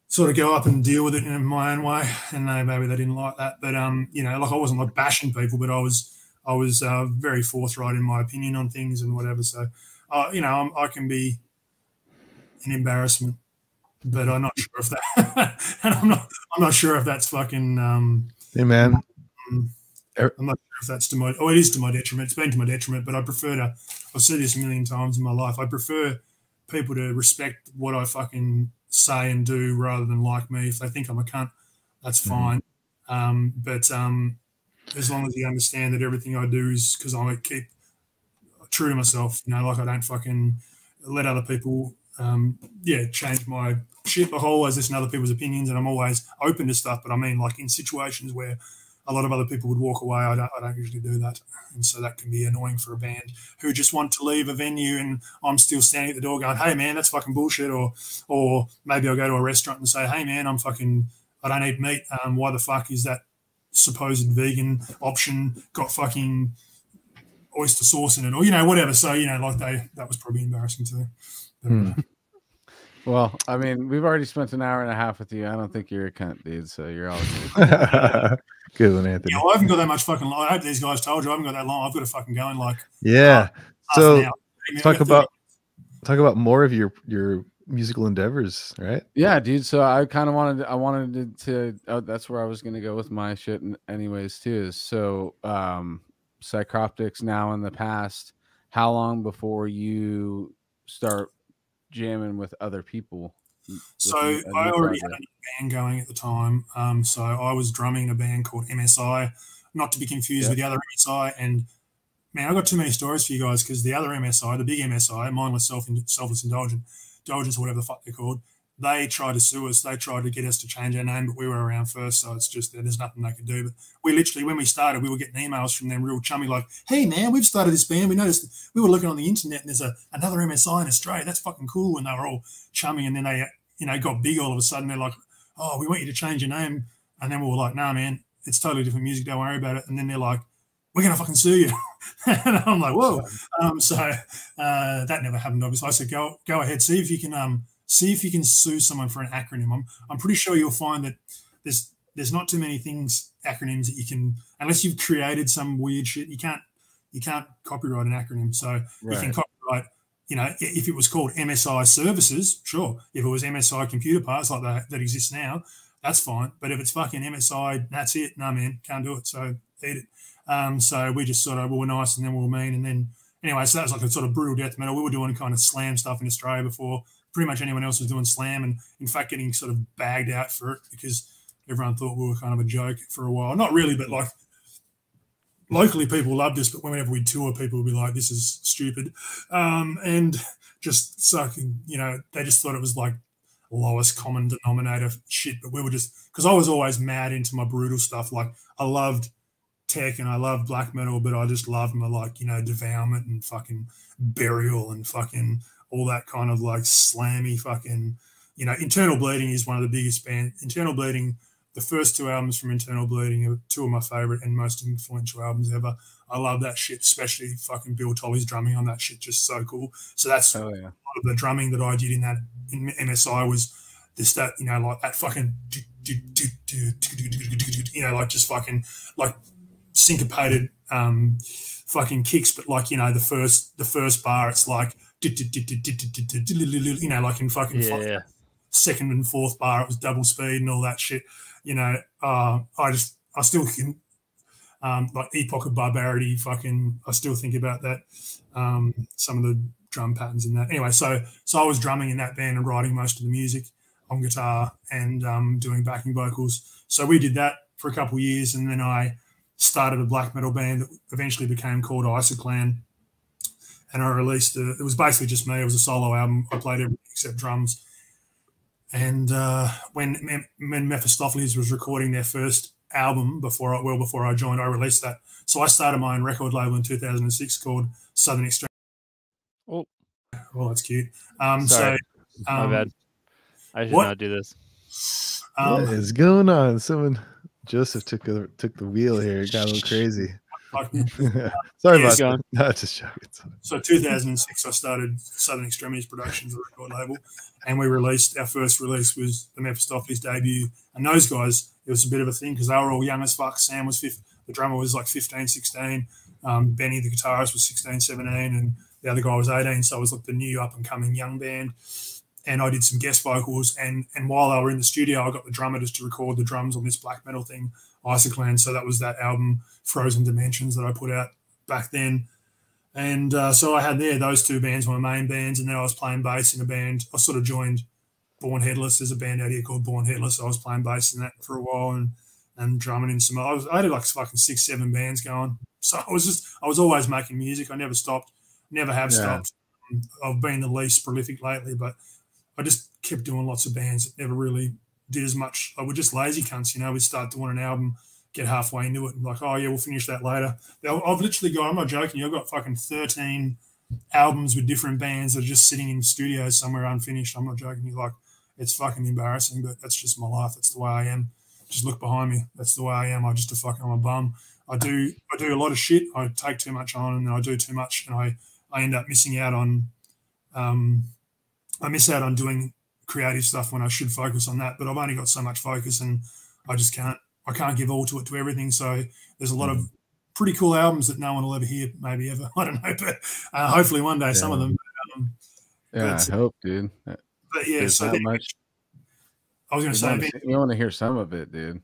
S3: sort of go up and deal with it in my own way, and maybe they didn't like that. But you know, like I wasn't like bashing people, but I was very forthright in my opinion on things and whatever. So. You know, I can be an embarrassment, but I'm not sure if that, and I'm not sure if that's fucking.
S2: Hey man,
S3: I'm not sure if that's to my. Oh, it is to my detriment. It's been to my detriment, but I prefer to. I've said this a million times in my life. I prefer people to respect what I fucking say and do rather than like me. If they think I'm a cunt, that's fine. But as long as you understand that everything I do is because I keep true to myself, you know, like I don't fucking let other people change my shit. Like I always listen to other people's opinions and I'm always open to stuff, but I mean like in situations where a lot of other people would walk away, I don't usually do that. And so that can be annoying for a band who just want to leave a venue and I'm still standing at the door going, hey man, that's fucking bullshit. Or maybe I'll go to a restaurant and say, hey man, I don't eat meat. Why the fuck is that supposed vegan option got fucking oyster sauce in it, or you know, whatever. So you know, like that was probably embarrassing too. But,
S1: well, I mean, we've already spent an hour and a half with you. I don't think you're a cunt, dude. So you're all good.
S2: Good one, Anthony.
S3: Yeah, well, I haven't got that much fucking long. I hope these guys told you I haven't got that long. I've got to fucking go in like
S2: So talk about more of your musical endeavors, right?
S1: Yeah, dude. So I kind of wanted to that's where I was gonna go with my shit, anyways, too. So Psycroptics now in the past. How long before you start jamming with other people?
S3: So I already had a band going at the time. So I was drumming in a band called MSI, not to be confused with the other MSI. And man, I've got too many stories for you guys because the other MSI, the big MSI, mindless selfless indulgence, or whatever the fuck they're called, they tried to sue us. They tried to get us to change our name, but we were around first, so it's just there's nothing they could do. But we literally, when we started, we were getting emails from them real chummy like, hey, man, we've started this band. We noticed we were looking on the internet and there's another MSI in Australia. That's fucking cool. And they were all chummy. And then they, you know, got big all of a sudden. They're like, oh, we want you to change your name. And then we were like, nah, man, it's totally different music. Don't worry about it. And then they're like, we're going to fucking sue you. And I'm like, whoa. So that never happened, obviously. I said, go ahead, see if you can sue someone for an acronym. I'm pretty sure you'll find that there's not too many acronyms that you can, unless you've created some weird shit, you can't copyright an acronym. So you can copyright, you know, if it was called MSI Services, sure. If it was MSI Computer Parts like that exists now, that's fine. But if it's fucking MSI, that's it. No, man, can't do it. So eat it. So we just we were nice and then we were mean. And then anyway, so that was like a sort of brutal death metal. We were doing kind of slam stuff in Australia before pretty much anyone else was doing slam, and in fact getting sort of bagged out for it because everyone thought we were kind of a joke for a while. Not really, but like locally people loved us, but whenever we'd tour, people would be like, this is stupid. And just sucking, you know, they just thought it was like lowest common denominator shit. But we were just, because I was always mad into my brutal stuff. Like I loved tech and I loved black metal, but I just loved my like, you know, devourment and fucking burial and fucking all that kind of like slammy fucking, you know, Internal Bleeding is one of the biggest bands. Internal Bleeding, the first two albums from Internal Bleeding are two of my favorite and most influential albums ever. I love that shit, especially fucking Bill Tolley's drumming on that shit, just so cool. So that's a lot of the drumming that I did in MSI was this, that, you know, like that fucking, you know, like just fucking like syncopated fucking kicks, but like, you know, the first bar, it's like, you know, like in fucking second and fourth bar, it was double speed and all that shit. You know, I still can, like Epoch of Barbarity, fucking, I still think about that. Some of the drum patterns in that. Anyway, so I was drumming in that band and writing most of the music on guitar and doing backing vocals. So we did that for a couple of years, and then I started a black metal band that eventually became called Isoclan. And I released it was basically just me. It was a solo album. I played everything except drums. And when Mephistopheles was recording their first album before I joined, I released that. So I started my own record label in 2006 called Southern Extreme.
S4: Oh,
S3: well, that's cute.
S4: Sorry, my bad. I should not do this.
S2: What is going on? Joseph took the wheel here. It got a little crazy. Sorry about that. No, just joking.
S3: So 2006, I started Southern Extremities Productions, a record label, and we released, our first release was the Mephistopheles debut. And those guys, it was a bit of a thing because they were all young as fuck. Sam was the drummer was like 15, 16. Benny, the guitarist, was 16, 17, and the other guy was 18. So it was like the new up and coming young band. And I did some guest vocals. And while they were in the studio, I got the drummer just to record the drums on this black metal thing, Isoclan. So that was that album, Frozen Dimensions, that I put out back then. And so I had those two bands were my main bands. And then I was playing bass in a band. I sort of joined Born Headless. There's a band out here called Born Headless. So I was playing bass in that for a while and drumming in some. I had like fucking 6, 7 bands going. So I was always making music. I never stopped, never have stopped. I've been the least prolific lately, but I just kept doing lots of bands that never really did as much. I was just lazy cunts, you know. We'd start doing an album, get halfway into it, and like, oh, yeah, we'll finish that later. I've literally got, I'm not joking, I've got fucking 13 albums with different bands that are just sitting in studios somewhere unfinished. I'm not joking. You're like, it's fucking embarrassing, but that's just my life. That's the way I am. Just look behind me. That's the way I am. I'm a bum. I do a lot of shit. I take too much on, and then I do too much, and I end up missing out on I miss out on doing creative stuff when I should focus on that. But I've only got so much focus, and I can't give all to everything. So there's a lot of pretty cool albums that no one will ever hear, maybe ever. I don't know, but hopefully one day some of them.
S1: I hope, dude.
S3: But yeah,
S1: there's
S3: so
S1: that much.
S3: I was going to say,
S1: we want to hear some of it, dude.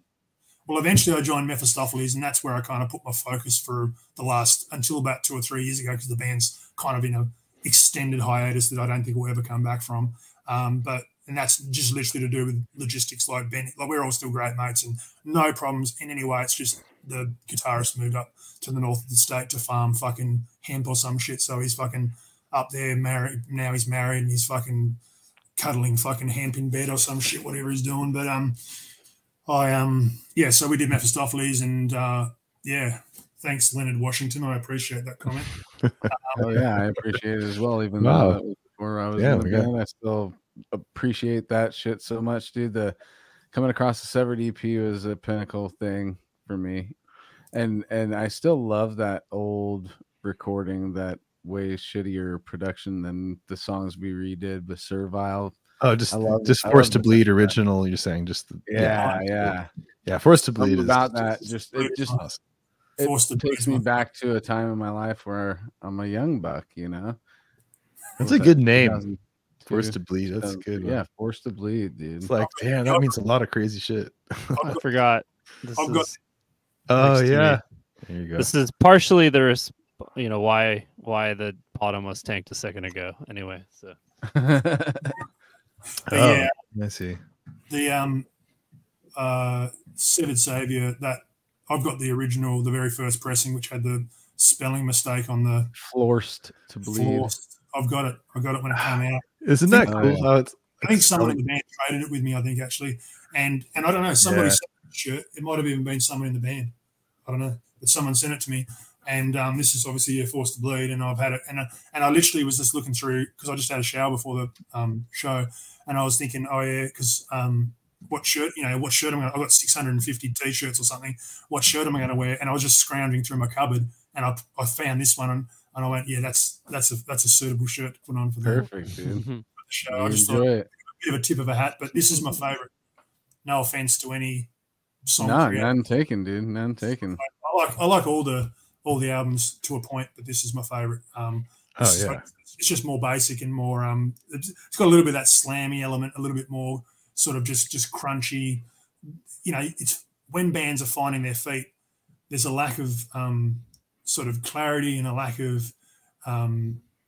S3: Well, eventually I joined Mephistopheles, and that's where I kind of put my focus for until about 2 or 3 years ago, because the band's kind of in a extended hiatus that I don't think we'll ever come back from. And that's just literally to do with logistics. Like Ben, like we're all still great mates and no problems in any way. It's just the guitarist moved up to the north of the state to farm fucking hemp or some shit. So he's fucking up there married. Now he's married and he's fucking cuddling fucking hemp in bed or some shit, whatever he's doing. But so we did Mephistopheles, and thanks, Leonard Washington. I appreciate that comment.
S1: Oh yeah, I appreciate it as well. Even though that was before I was in the band, I still appreciate that shit so much, dude. The coming across the Severed EP was a pinnacle thing for me, and I still love that old recording, that way shittier production than the songs we redid with Servile.
S2: Oh, just Forced to Bleed original. You're saying just Forced to Bleed is
S1: about that. It takes me
S3: Bleed
S1: back to a time in my life where I'm a young buck. You know,
S2: that's a good name. Forced to Bleed. That's good.
S1: Yeah, Forced to Bleed, dude.
S2: It's like, damn, that means a lot of crazy shit.
S4: I forgot.
S2: Oh yeah. There you go.
S4: This is partially why the bottom was tanked a second ago. Anyway, so.
S3: I
S2: see.
S3: The Severed Savior, that I've got the original, the very first pressing, which had the spelling mistake on the
S1: Forced to Bleed.
S3: I've got it. I got it when it came out.
S2: Isn't that cool? How
S3: I think someone in the band traded it with me, I think, actually. And I don't know, somebody sent me the shirt. It might have even been someone in the band. I don't know. But someone sent it to me. And this is obviously Forced to Bleed. And I've had it. And I literally was just looking through, because I just had a shower before the show. And I was thinking, oh, yeah, because what shirt am I going to, I've got 650 T-shirts or something. What shirt am I going to wear? And I was just scrounging through my cupboard. And I found this one. And I went, yeah, that's a suitable shirt to put on for
S1: perfect, dude.
S3: The show. I just thought a bit of a tip of a hat, but this is my favorite. No offense to any song.
S1: No, none taken, dude. None taken.
S3: I like all the all the albums to a point, but this is my favorite. It's just more basic and more. It's got a little bit of that slammy element, a little bit more sort of just crunchy. You know, it's when bands are finding their feet, there's a lack of sort of clarity and a lack of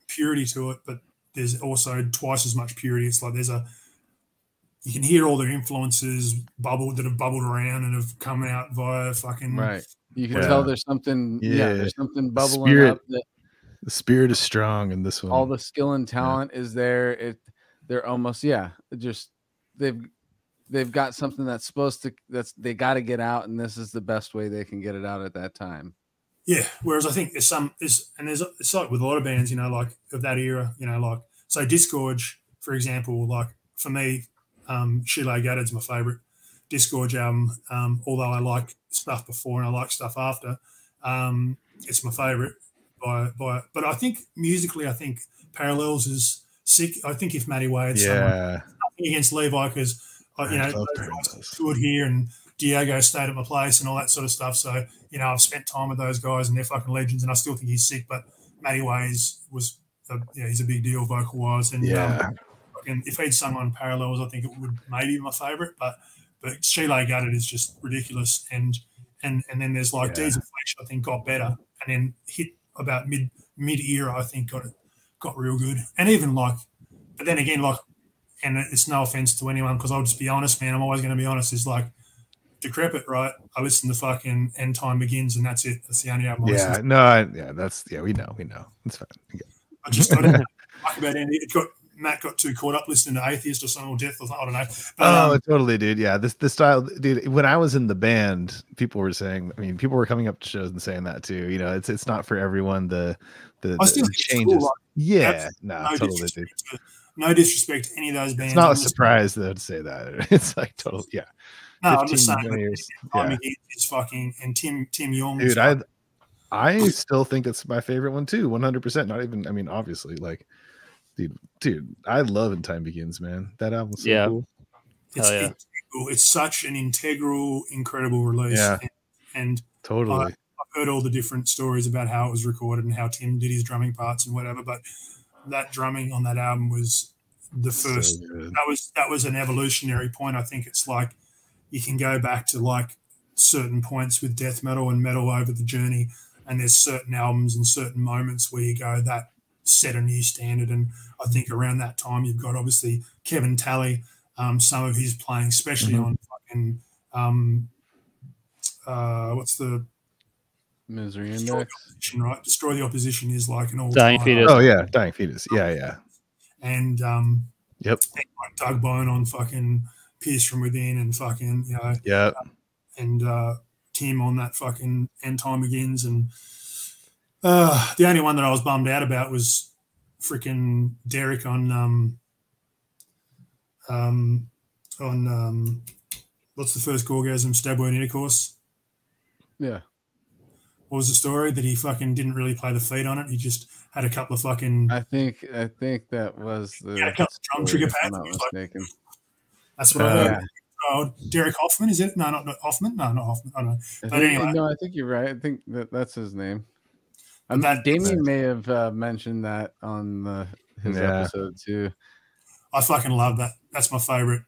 S3: purity to it, but there's also twice as much purity. It's like you can hear all their influences that have bubbled around and have come out via fucking
S1: right. You can tell there's something. Yeah, there's something bubbling up.
S2: The spirit is strong in this one.
S1: All the skill and talent is there. They're almost just they've got something they got to get out, and this is the best way they can get it out at that time.
S3: Yeah. Whereas I think it's like with a lot of bands, you know, like of that era, you know, like so Disgorge, for example, like for me, Sheila Gaddard's my favorite Disgorge album. Although I like stuff before and I like stuff after, it's my favorite. But I think musically, I think Parallels is sick. I think if Matty Wade's nothing against Levi, because you know, toured here and Diego stayed at my place and all that sort of stuff. So you know, I've spent time with those guys and they're fucking legends, and I still think he's sick. But Matty Wade's was he's a big deal vocal wise, and if he'd sung on Parallels, I think it would maybe be my favorite. But Sheila Gaddard is just ridiculous, and then there's like Deeds of Flesh, I think got better, and then hit about mid era, I think got real good, and even like, but then again, like, and it's no offense to anyone because I'll just be honest, man. I'm always going to be honest. Is like Decrepit, right? I listen to fucking End Time Begins, and that's it. That's the only album.
S2: We know. It's fine.
S3: I just don't know about Andy. Matt got too caught up listening to Atheist or something, or Death or something. I don't know. But,
S2: totally, dude. Yeah, the style, dude. When I was in the band, people were saying. I mean, people were coming up to shows and saying that too. You know, it's not for everyone. The changes. Cool, like, totally, dude.
S3: No disrespect to any of those bands.
S2: It's not a surprise they'd say that. It's like totally, yeah.
S3: No, I'm just saying. It's fucking and Tim Young.
S2: Dude, I still think it's my favorite one too. 100%. Not even. I mean, obviously, like. Dude, I love In Time Begins, man. That album's so cool.
S3: It's such an integral, incredible release.
S2: Yeah,
S3: and
S2: totally.
S3: I've heard all the different stories about how it was recorded and how Tim did his drumming parts and whatever. But that drumming on that album was the first. That was an evolutionary point. I think it's like you can go back to like certain points with death metal and metal over the journey, and there's certain albums and certain moments where you go that set a new standard. And I think around that time you've got obviously Kevin Talley, some of his playing, especially on fucking what's the
S1: Misery Index,
S3: right? Destroy the Opposition is like an all
S4: Dying Fetus.
S2: Oh yeah, Dying Fetus. Yeah.
S3: And like Doug Bone on fucking Pierce from Within, and fucking and Tim on that fucking End Time Begins. And the only one that I was bummed out about was freaking Derek on what's the first Gorgasm, Stab Wound Intercourse.
S1: Yeah.
S3: What was the story? That he fucking didn't really play the feet on it. He just had a couple of fucking.
S1: I think that was the.
S3: Yeah, a couple of drum trigger pads. Like, that's what I heard. Derek Hoffman, is it? No, not Hoffman. No, not Hoffman. I don't know. But anyway,
S1: no, I think you're right. I think that's his name. Damien may have mentioned that on his episode too.
S3: I fucking love that. That's my favorite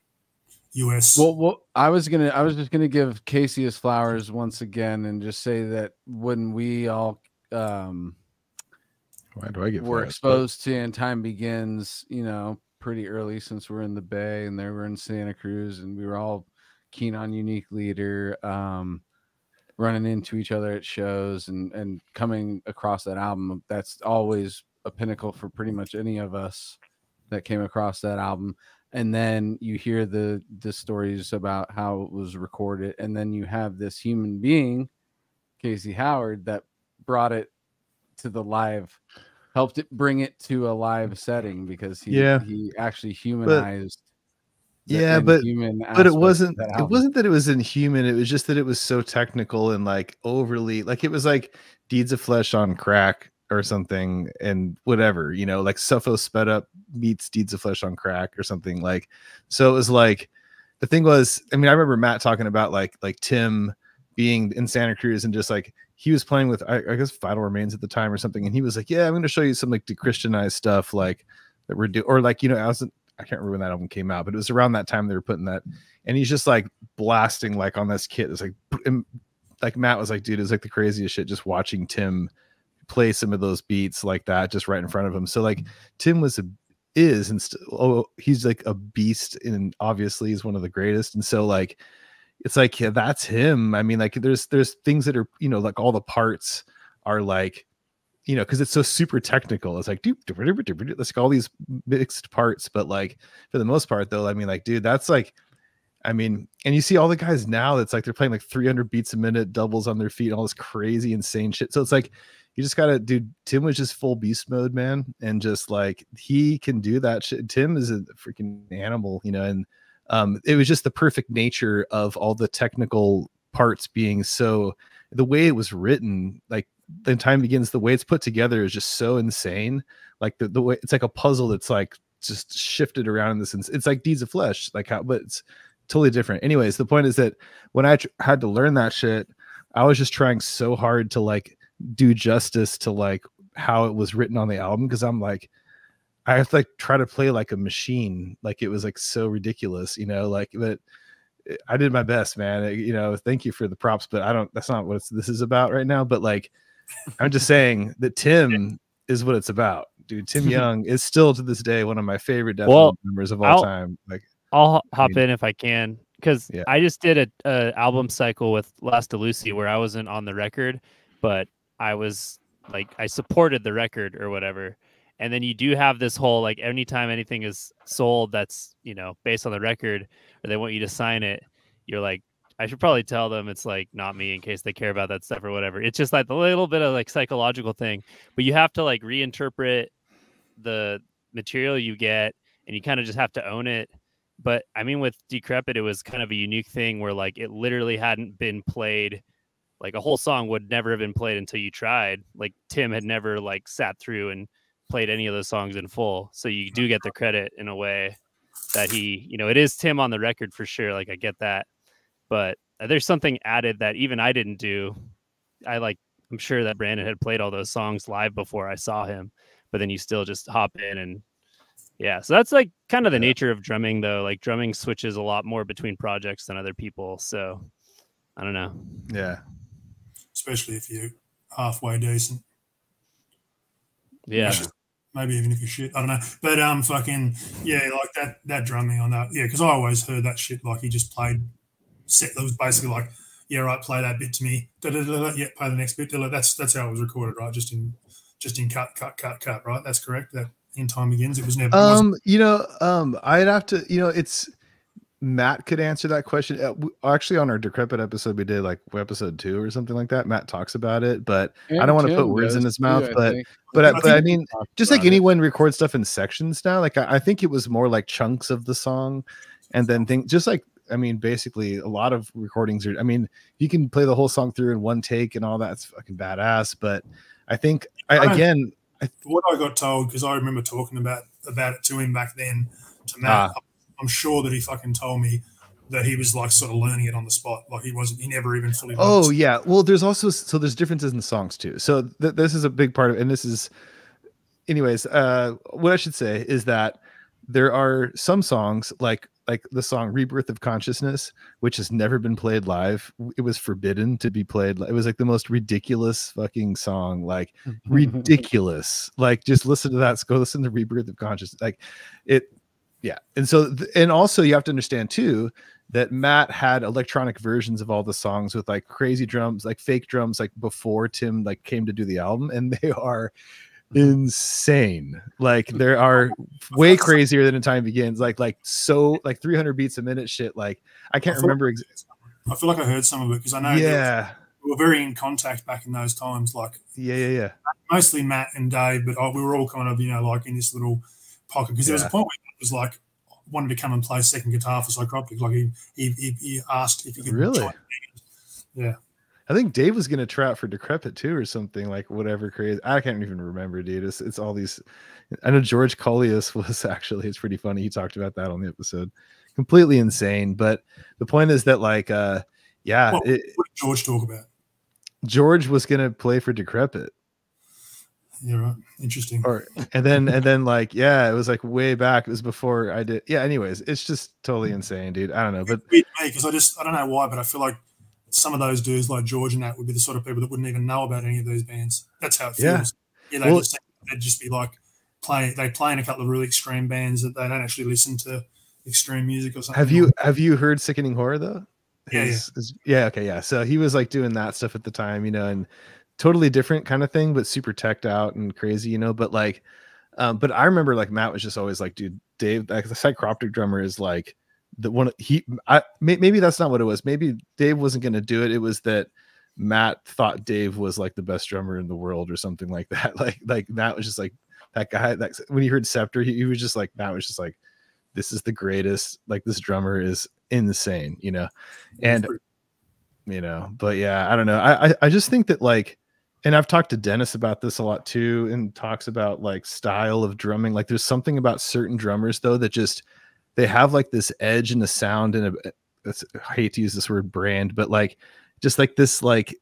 S3: US.
S1: Well, I was just gonna give Casey his flowers once again and just say that when we all
S2: why do I get
S1: were exposed to And Time Begins, you know, pretty early since we're in the Bay and they were in Santa Cruz, and we were all keen on Unique Leader. Running into each other at shows and coming across that album, that's always a pinnacle for pretty much any of us that came across that album. And then you hear the stories about how it was recorded, and then you have this human being, Casey Howard, that brought it to the live, helped it bring it to a live setting, because he actually humanized.
S2: But it wasn't that it was inhuman. It was just that it was so technical and like overly, like it was like Deeds of Flesh on crack or something, and whatever, you know, like Suffo sped up meets Deeds of Flesh on crack or something. Like, so it was like, the thing was, I mean, I remember Matt talking about like Tim being in Santa Cruz and just like he was playing with I guess Vital Remains at the time or something, and he was like, yeah, I'm going to show you some like de-Christianized stuff like that we're doing, or like, you know, I can't remember when that album came out, but it was around that time they were putting that, and he's just like blasting like on this kit. It's like Matt was like, dude, it's like the craziest shit just watching Tim play some of those beats like that just right in front of him. So like Tim he's like a beast, and obviously he's one of the greatest, and so like it's like, yeah, that's him. I mean, like there's things that are, you know, like all the parts are like, you know, because it's so super technical. It's like let's all these mixed parts, but like for the most part though, I mean, like, dude, that's like, I mean, and you see all the guys now that's like they're playing like 300 beats a minute, doubles on their feet, all this crazy insane shit. So it's like you just gotta, dude, Tim was just full beast mode, man, and just like he can do that shit. Tim is a freaking animal, you know, and it was just the perfect nature of all the technical parts being so, the way it was written, like Then Time Begins, the way it's put together is just so insane. Like the way it's like a puzzle that's like just shifted around in this, it's like Deeds of Flesh, like how, but it's totally different. Anyways, the point is that when I had to learn that shit, I was just trying so hard to like do justice to like how it was written on the album, because I'm like, I have to like try to play like a machine, like it was like so ridiculous, you know, like, but I did my best, man. You know, thank you for the props, but that's not what this is about right now. But like, I'm just saying that Tim is what it's about, dude. Tim Young is still to this day one of my favorite Death Metal members of all time. Like,
S4: I'll hop in if I can, because I just did a album cycle with Last of Lucy where I wasn't on the record, but I was like, I supported the record or whatever. And then you do have this whole, like, anytime anything is sold that's, you know, based on the record, or they want you to sign it, you're like, I should probably tell them it's like not me in case they care about that stuff or whatever. It's just like a little bit of like psychological thing, but you have to like reinterpret the material you get, and you kind of just have to own it. But I mean, with Decrepit, it was kind of a unique thing where like it literally hadn't been played. Like a whole song would never have been played until you tried. Like Tim had never like sat through and played any of those songs in full. So you do get the credit in a way that he, you know, it is Tim on the record for sure. Like I get that, but there's something added that even I didn't do. I'm sure that Brandon had played all those songs live before I saw him, but then you still just hop in and yeah. So that's like kind of the nature of drumming though. Like drumming switches a lot more between projects than other people. So I don't know.
S2: Yeah.
S3: Especially if you're halfway decent.
S4: Yeah.
S3: Maybe even if you shit, I don't know. But fucking yeah, like that drumming on that, yeah, because I always heard that shit like he just played set. It was basically like, yeah, right, play that bit to me. Yeah, play the next bit. That's how it was recorded, right? Just in cut, right? That's correct. That In Time Begins. It was never.
S2: I'd have to, it's Matt could answer that question. Actually, on our Decrepit episode, we did like episode 2 or something like that. Matt talks about it, but I don't want to put words in his mouth. But I mean, just like anyone records stuff in sections now. Like I think it was more like chunks of the song, and then just like, I mean, basically a lot of recordings are. I mean, you can play the whole song through in one take and all that. It's fucking badass. But I think
S3: what I got told, because I remember talking about it to him back then, to Matt. I'm sure that he fucking told me that he was like sort of learning it on the spot. Like he never even fully.
S2: Oh yeah. Well, there's differences in the songs too. So this is a big part of, and this is, anyways, what I should say is that there are some songs like the song Rebirth of Consciousness, which has never been played live. It was forbidden to be played. It was like the most ridiculous fucking song, like ridiculous. Like just listen to that. Go listen to Rebirth of Consciousness. Like it. Yeah. And so, and also you have to understand too, that Matt had electronic versions of all the songs with like crazy drums, like fake drums, like before Tim like came to do the album, and they are insane. Like there are way crazier than In Time Begins, like 300 beats a minute shit. Like I can't remember.
S3: I feel like I heard some of it because I know we were very in contact back in those times. Like
S2: yeah.
S3: Mostly Matt and Dave, but we were all kind of, like in this little pocket, because there was a point where it was like wanted to come and play second guitar for Psycroptic. Like he asked if he could.
S2: Really?
S3: Yeah.
S2: I think Dave was going to try out for Decrepit too, or something, like whatever crazy. I can't even remember, dude. It's all these. I know George Collius was actually. It's pretty funny. He talked about that on the episode. Completely insane. But the point is that, like,
S3: what did George talk about?
S2: George was gonna play for Decrepit.
S3: Yeah, right. Interesting.
S2: And then like, yeah, it was like way back. It was before I did. Yeah. Anyways, it's just totally insane, dude. I don't know, but
S3: because I don't know why, but I feel like some of those dudes like George and that would be the sort of people that wouldn't even know about any of these bands. That's how it feels. Yeah, they'd just be like they play in a couple of really extreme bands that they don't actually listen to extreme music or something.
S2: Have you heard Sickening Horror though?
S3: Yeah.
S2: Okay, yeah. So he was like doing that stuff at the time, you know, and totally different kind of thing, but super teched out and crazy, you know. But like, but I remember like Matt was just always like, dude, Dave, like the Psycroptic drummer is like the one. Maybe that's not what it was. Maybe Dave wasn't going to do it. It was that Matt thought Dave was like the best drummer in the world or something like that. Like Matt was just like that guy. That when he heard Scepter, he was just like, Matt was just like, this is the greatest. Like this drummer is insane, you know. And you know, but yeah, I don't know. I just think that like, and I've talked to Dennis about this a lot too, and talks about like style of drumming. Like there's something about certain drummers though that just they have like this edge in the sound, and I hate to use this word brand, but like just like this like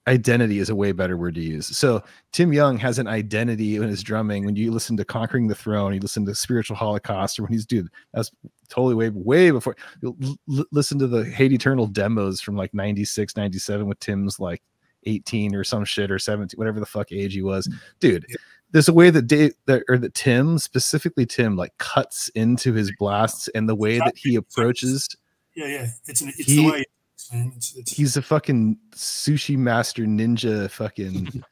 S2: identity is a way better word to use. So Tim Young has an identity in his drumming. When you listen to Conquering the Throne, you listen to Spiritual Holocaust, or when he's dude, that's totally way before. Listen to the Hate Eternal demos from like 96, 97 with Tim's like 18 or some shit, or 17, whatever the fuck age he was, dude. There's a way that Tim, specifically Tim, like cuts into his blasts, and the way that he approaches.
S3: Yeah. It's the way.
S2: He's a fucking sushi master ninja, fucking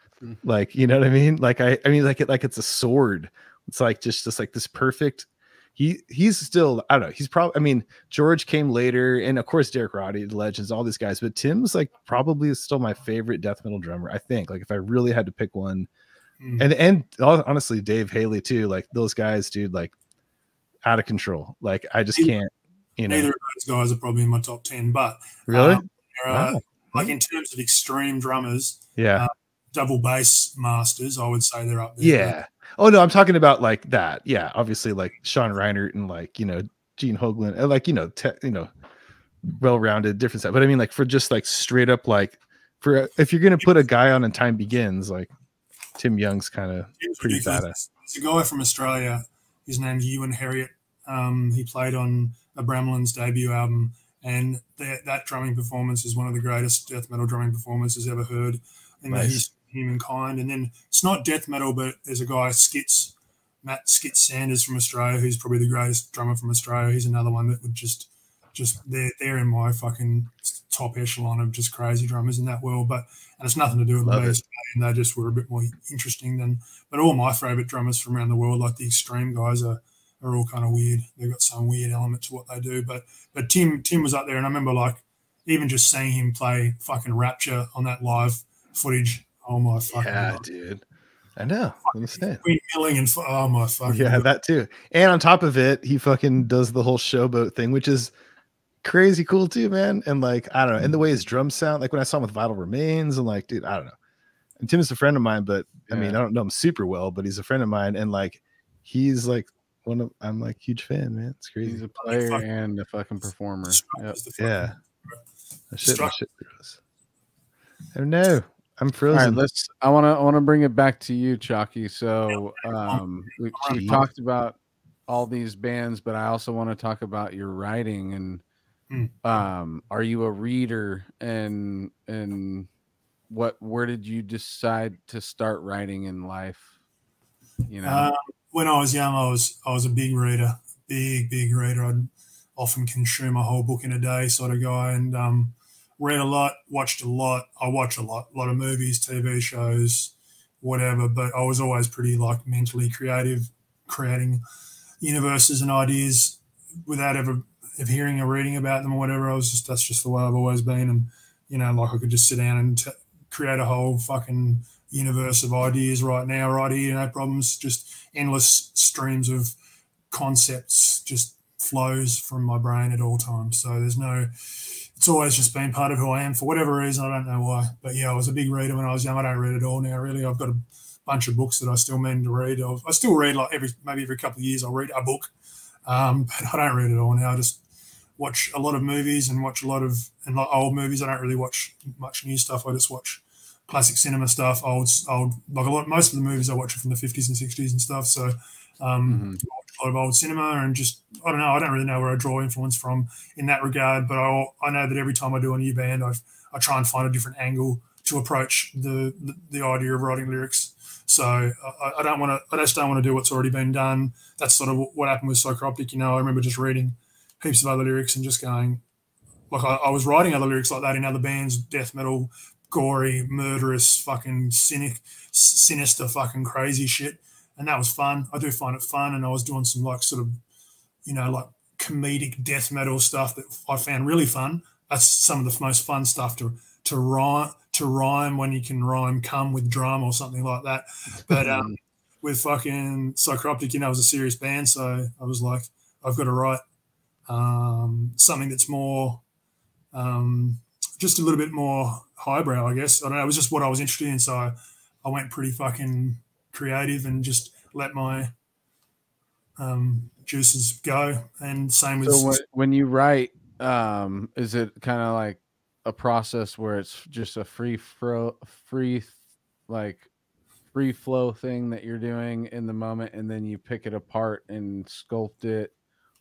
S2: like, you know what I mean? Like I mean like it's a sword. It's like just like this perfect. He's still, I don't know. He's probably, I mean, George came later, and of course Derek Roddy, the Legends, all these guys. But Tim's like probably still my favorite death metal drummer. I think like if I really had to pick one, and honestly Dave Haley too. Like those guys, dude, like out of control. Like I just can't. You know,
S3: neither of those guys are probably in my top 10, but
S2: really,
S3: like in terms of extreme drummers,
S2: yeah,
S3: double bass masters, I would say they're up there.
S2: Yeah. Oh no, I'm talking about like that. Yeah, obviously like Sean Reinert and like, you know, Gene Hoglan, and like, you know, well-rounded different stuff. But I mean, like for just like straight up, like for if you're gonna put a guy on and Time Begins, like Tim Young's kind of pretty badass.
S3: There's a guy from Australia. His name's Ewan Herriot. He played on a Bramlin's debut album, and that drumming performance is one of the greatest death metal drumming performances ever heard in the history of humankind. And then it's not death metal, but there's a guy, Matt Skitz Sanders from Australia, who's probably the greatest drummer from Australia. He's another one that would just they're in my fucking top echelon of just crazy drummers in that world. But and it's nothing to do with me, and they just were a bit more interesting than. But all my favorite drummers from around the world, like the extreme guys, are all kind of weird. They've got some weird element to what they do. But Tim was up there, and I remember like even just seeing him play fucking Rapture on that live footage. Oh my fucking God.
S2: Dude. I know. I understand.
S3: Milling and oh my fucking
S2: God. That too. And on top of it, he fucking does the whole showboat thing, which is crazy cool too, man. And like, I don't know. And the way his drums sound, like when I saw him with Vital Remains, and like, dude, I don't know. And Tim is a friend of mine, but I mean, I don't know him super well, but he's a friend of mine, and like he's like I'm like huge fan, man. It's crazy.
S1: He's a player and a fucking performer. Yep.
S2: Yeah. Shit throws. Oh no, I'm frozen.
S1: All right, I want to bring it back to you, Chalky. So we talked about all these bands, but I also want to talk about your writing and are you a reader, and where did you decide to start writing in life? You know,
S3: when I was young, I was a big reader, big reader. I'd often consume a whole book in a day, sort of guy, and read a lot, watched a lot. I watch a lot of movies, TV shows, whatever. But I was always pretty like mentally creative, creating universes and ideas without ever hearing or reading about them or whatever. That's just the way I've always been, and you know, like I could just sit down and create a whole fucking universe of ideas right now, right here, no problems, just endless streams of concepts just flows from my brain at all times. So it's always just been part of who I am for whatever reason. I don't know why, but yeah, I was a big reader when I was young. I don't read at all now, really. I've got a bunch of books that I still mean to read. I still read like maybe every couple of years I'll read a book, but I don't read at all now. I just watch a lot of movies and watch a lot of old movies. I don't really watch much new stuff. I just watch classic cinema stuff, old like most of the movies I watch are from the 50s and 60s and stuff. So I watch a lot of old cinema, and just I don't know. I don't really know where I draw influence from in that regard, but I know that every time I do a new band, I try and find a different angle to approach the idea of writing lyrics. So I just don't want to do what's already been done. That's sort of what happened with Psycroptic. You know, I remember just reading heaps of other lyrics and just going, like I was writing other lyrics like that in other bands, death metal, gory, murderous, fucking sinister, fucking crazy shit. And that was fun. I do find it fun. And I was doing some like sort of, you know, like comedic death metal stuff that I found really fun. That's some of the most fun stuff to rhyme when you can rhyme come with drum or something like that. But with fucking Psycroptic, you know, it was a serious band. So I was like, I've got to write something that's more just a little bit more highbrow, I guess. I don't know. It was just what I was interested in. So I went pretty fucking creative and just let my juices go. And same with.
S1: So when you write, is it kind of like a process where it's just a free flow thing that you're doing in the moment, and then you pick it apart and sculpt it,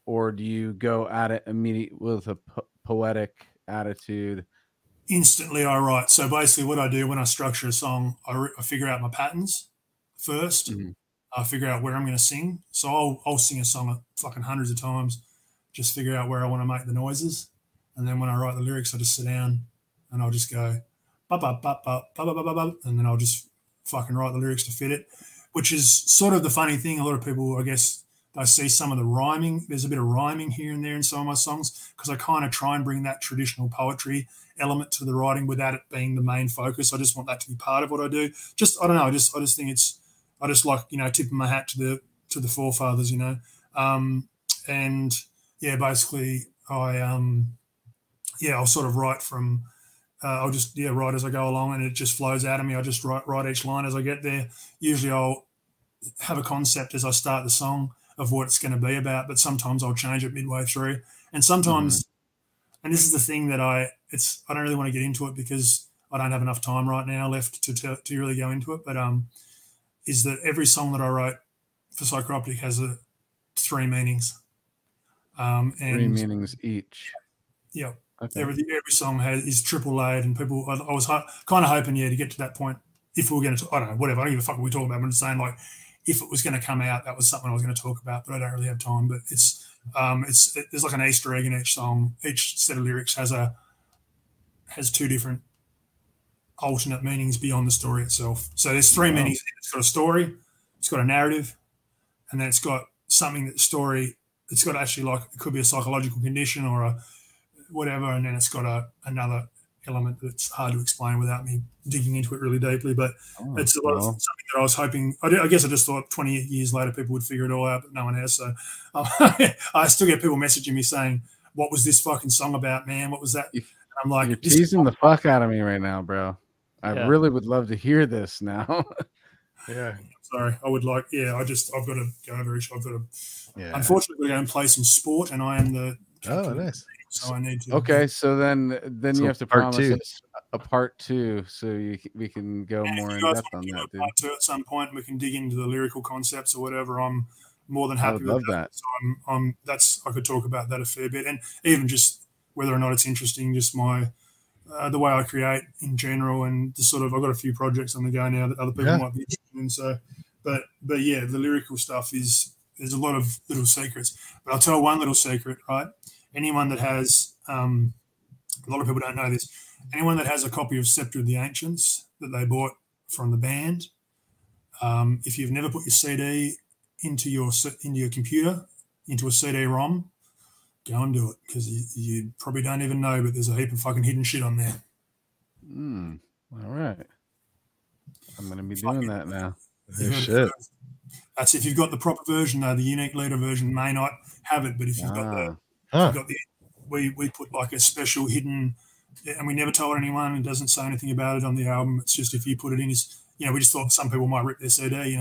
S1: or do you go at it immediately with a poetic attitude?
S3: Instantly I write. So basically what I do when I structure a song, I figure out my patterns first. I figure out where I'm going to sing. So I'll sing a song fucking hundreds of times, just figure out where I want to make the noises. And then when I write the lyrics, I just sit down and I'll just go, ba ba ba ba ba ba ba ba, and then I'll just fucking write the lyrics to fit it, which is sort of the funny thing. A lot of people, I guess, I see some of the rhyming. There's a bit of rhyming here and there in some of my songs because I kind of try and bring that traditional poetry element to the writing without it being the main focus. I just want that to be part of what I do. Just, I don't know. I just think I just like, you know, tipping my hat to the forefathers, you know. And yeah, basically I'll sort of write from, I'll just, write as I go along, and it just flows out of me. I just write each line as I get there. Usually I'll have a concept as I start the song of what it's going to be about, but sometimes I'll change it midway through. And sometimes, and this is the thing that I don't really want to get into it because I don't have enough time right now left to really go into it, but is that every song that I wrote for Psycroptic has 3 meanings. And
S1: 3 meanings each.
S3: Yeah.
S1: Okay.
S3: Every song is triple layered, and people, I was kind of hoping, to get to that point. If we were going to, I don't know, whatever, I don't give a fuck what we talk about. I'm just saying, like, if it was going to come out, that was something I was going to talk about, but I don't really have time. But there's like an Easter egg in each song. Each set of lyrics has 2 different alternate meanings beyond the story itself. So there's 3 meanings. It's got a story, it's got a narrative, and then it's got something that the story, it's got actually, like, it could be a psychological condition or a whatever, and then it's got another element that's hard to explain without me digging into it really deeply. But it's a lot of something that I was hoping. I guess I just thought 20 years later people would figure it all out, but no one has. So I still get people messaging me saying, "What was this fucking song about, man? What was that?" And I'm like,
S1: "You're teasing the fuck out of me right now, bro. I really would love to hear this now."
S2: Yeah.
S3: Sorry, I would like. Yeah, I've got to go over. I've got to. Yeah. Unfortunately, we're going to play some sport, and I am the.
S2: Oh, nice.
S3: So I need to.
S1: Okay, so then you have to promise us a part 2, so we can go more in depth on that, dude.
S3: Part 2 at some point, we can dig into the lyrical concepts or whatever. I'm more than happy with that. So I could talk about that a fair bit, and even just whether or not it's interesting, just my the way I create in general, and just sort of, I've got a few projects on the go now that other people might be interested in. So, but yeah, the lyrical stuff there's a lot of little secrets, but I'll tell one little secret, right? Anyone that has, a lot of people don't know this, anyone that has a copy of Scepter of the Ancients that they bought from the band, if you've never put your CD into your computer, into a CD-ROM, go and do it, because you probably don't even know, but there's a heap of fucking hidden shit on there.
S1: All right. I'm going to be doing that now.
S2: Shit.
S3: That's if you've got the proper version, though. The unique leader version may not have it, but if you've got we put like a special hidden, and we never told anyone. It doesn't say anything about it on the album. It's just if you put it in his, we just thought some people might rip their CD,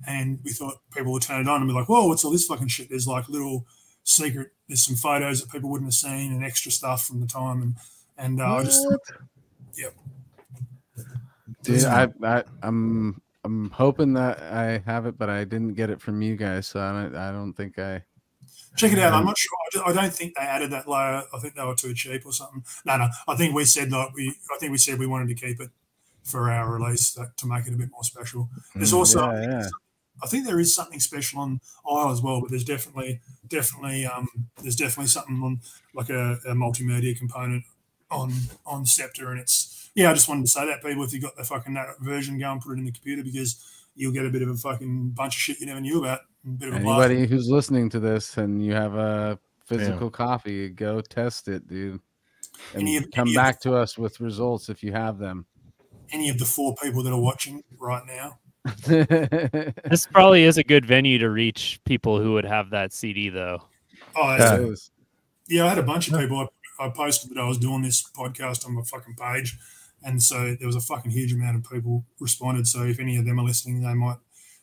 S3: and we thought people would turn it on and be like, whoa, what's all this fucking shit? There's like little secret, there's some photos that people wouldn't have seen and extra stuff from the time. And I just,
S1: Dude, I'm hoping that I have it, but I didn't get it from you guys, so I don't think I.
S3: Check it out. I'm not sure. I don't think they added that layer. I think they were too cheap or something. No. I think we said that we wanted to keep it for our release to make it a bit more special. There's also, I think there is something special on Isle as well, but there's definitely something on like a multimedia component on Scepter, and it's I just wanted to say that people, if you got the fucking that version, go and put it in the computer because you'll get a bit of a fucking bunch of shit you never knew about.
S1: Anybody who's listening to this and you have a physical copy, go test it, dude, and come back to us with results if you have them.
S3: Any of the 4 people that are watching right now.
S4: This probably is a good venue to reach people who would have that CD, though.
S3: Oh, it is. Yeah, I had a bunch of people. I posted that I was doing this podcast on my fucking page, and so there was a fucking huge amount of people responded. So if any of them are listening, they might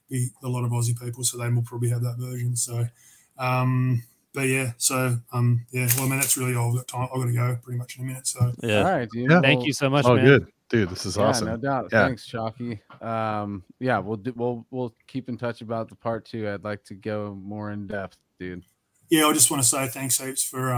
S3: be a lot of Aussie people, so they will probably have that version. So, but yeah, so well, I mean, that's really all I've got time. I've got to go pretty much in a minute. So
S1: all right, dude.
S2: Yeah.
S4: Thank you so much,
S2: man.
S4: Good.
S2: Dude, this is awesome.
S1: No doubt.
S2: Yeah.
S1: Thanks, Chalky. We'll keep in touch about the part 2. I'd like to go more in depth, dude.
S3: Yeah, I just want to say thanks heaps for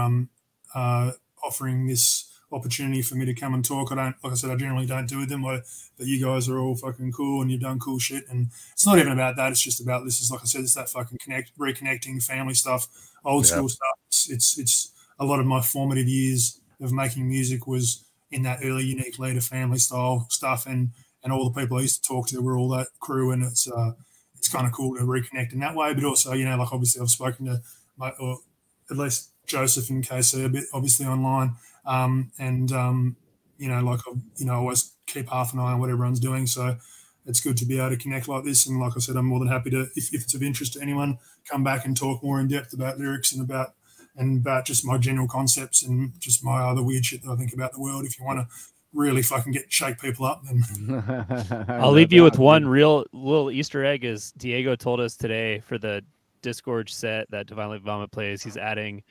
S3: offering this opportunity for me to come and talk. Like I said, I generally don't do them, but you guys are all fucking cool and you've done cool shit. And it's not even about that. It's just about, this is, like I said, it's that fucking reconnecting family stuff, old school stuff. It's a lot of my formative years of making music was in that early Unique Leader family style stuff, and all the people I used to talk to were all that crew, and it's kind of cool to reconnect in that way. But also, like obviously I've spoken to or at least Joseph and KC a bit, obviously online, like I always keep half an eye on what everyone's doing. So it's good to be able to connect like this. And like I said, I'm more than happy to, if it's of interest to anyone, come back and talk more in depth about lyrics and about just my general concepts and just my other weird shit that I think about the world. If you want to really fucking shake people up, then
S4: I'll leave you with one real little Easter egg. Is Diego told us today for the Disgorge set that Divinely Vomit plays, he's adding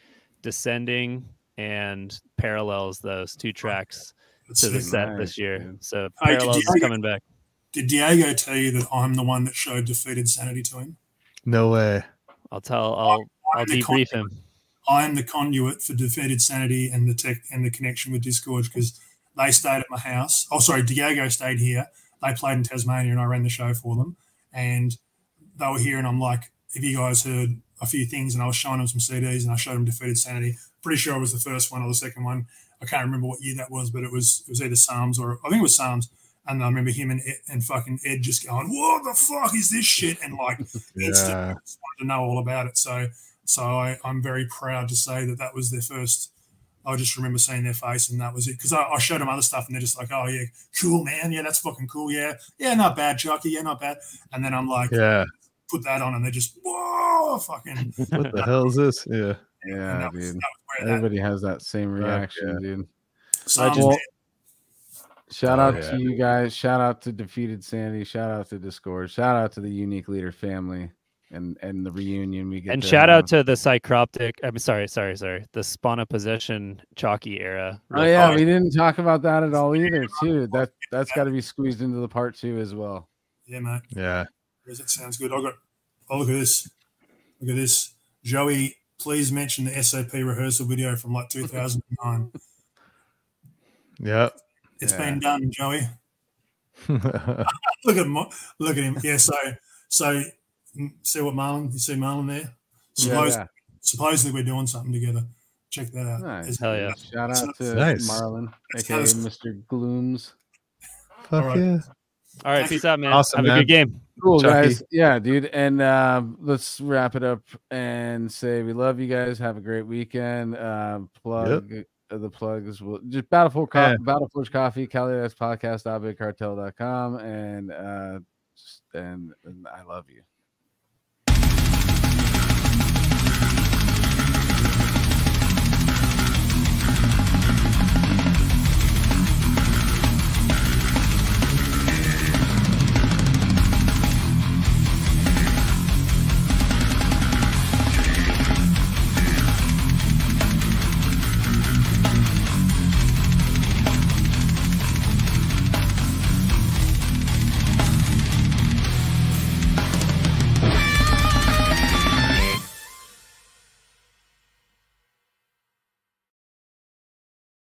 S4: Descending and Parallels, those 2 tracks to the set this year. Dude. So Parallels is coming back.
S3: Did Diego tell you that I'm the one that showed Defeated Sanity to him?
S2: No way.
S4: I'll debrief him.
S3: I am the conduit for Defeated Sanity and the connection with Disgorge, because they stayed at my house. Oh, sorry, Diego stayed here. They played in Tasmania and I ran the show for them. And they were here and I'm like, have you guys heard a few things? And I was showing them some CDs and I showed them Defeated Sanity. Pretty sure it was the first one or the second one. I can't remember what year that was, but it was either Psalms or I think it was Psalms. And I remember him and fucking Ed just going, what the fuck is this shit? And like, instantly just wanted to know all about it. So I'm very proud to say that was their first. I just remember seeing their face and that was it. Because I showed them other stuff and they're just like, oh, yeah, cool, man. Yeah, that's fucking cool. Yeah, not bad, Chalky. Yeah, not bad. And then I'm like, put that on and they're just, whoa, fucking.
S2: What the hell is this? Yeah.
S1: Yeah, dude. Everybody has that same reaction, dude. Shout out to you guys. Shout out to Defeated Sanity. Shout out to Discord. Shout out to the Unique Leader family and the reunion we get.
S4: And shout out to the Psycroptic. I'm sorry. The Spawn of Possession Chalky era.
S1: Oh yeah, we didn't talk about that at all either. Too. That's got to be squeezed into the part 2 as well.
S3: Yeah, mate.
S2: Yeah.
S3: That sounds good. Oh, look at this. Look at this. Joey, please mention the SAP rehearsal video from like 2009.
S2: Yeah.
S3: It's been done, Joey. Look at him. Yeah, so see what Marlon, you see Marlon there? Supposedly we're doing something together. Check that out.
S1: Nice.
S4: Hell yeah.
S1: Shout out to Marlon, aka Mr. Glooms.
S2: Fuck yeah.
S4: All right, peace out, man.
S2: Awesome,
S4: Have a good game.
S1: Cool, guys. Yeah, dude. And let's wrap it up and say we love you guys. Have a great weekend. The plugs will just Battleforge Coffee, Cali Podcast, BigCartel.com, and I love you.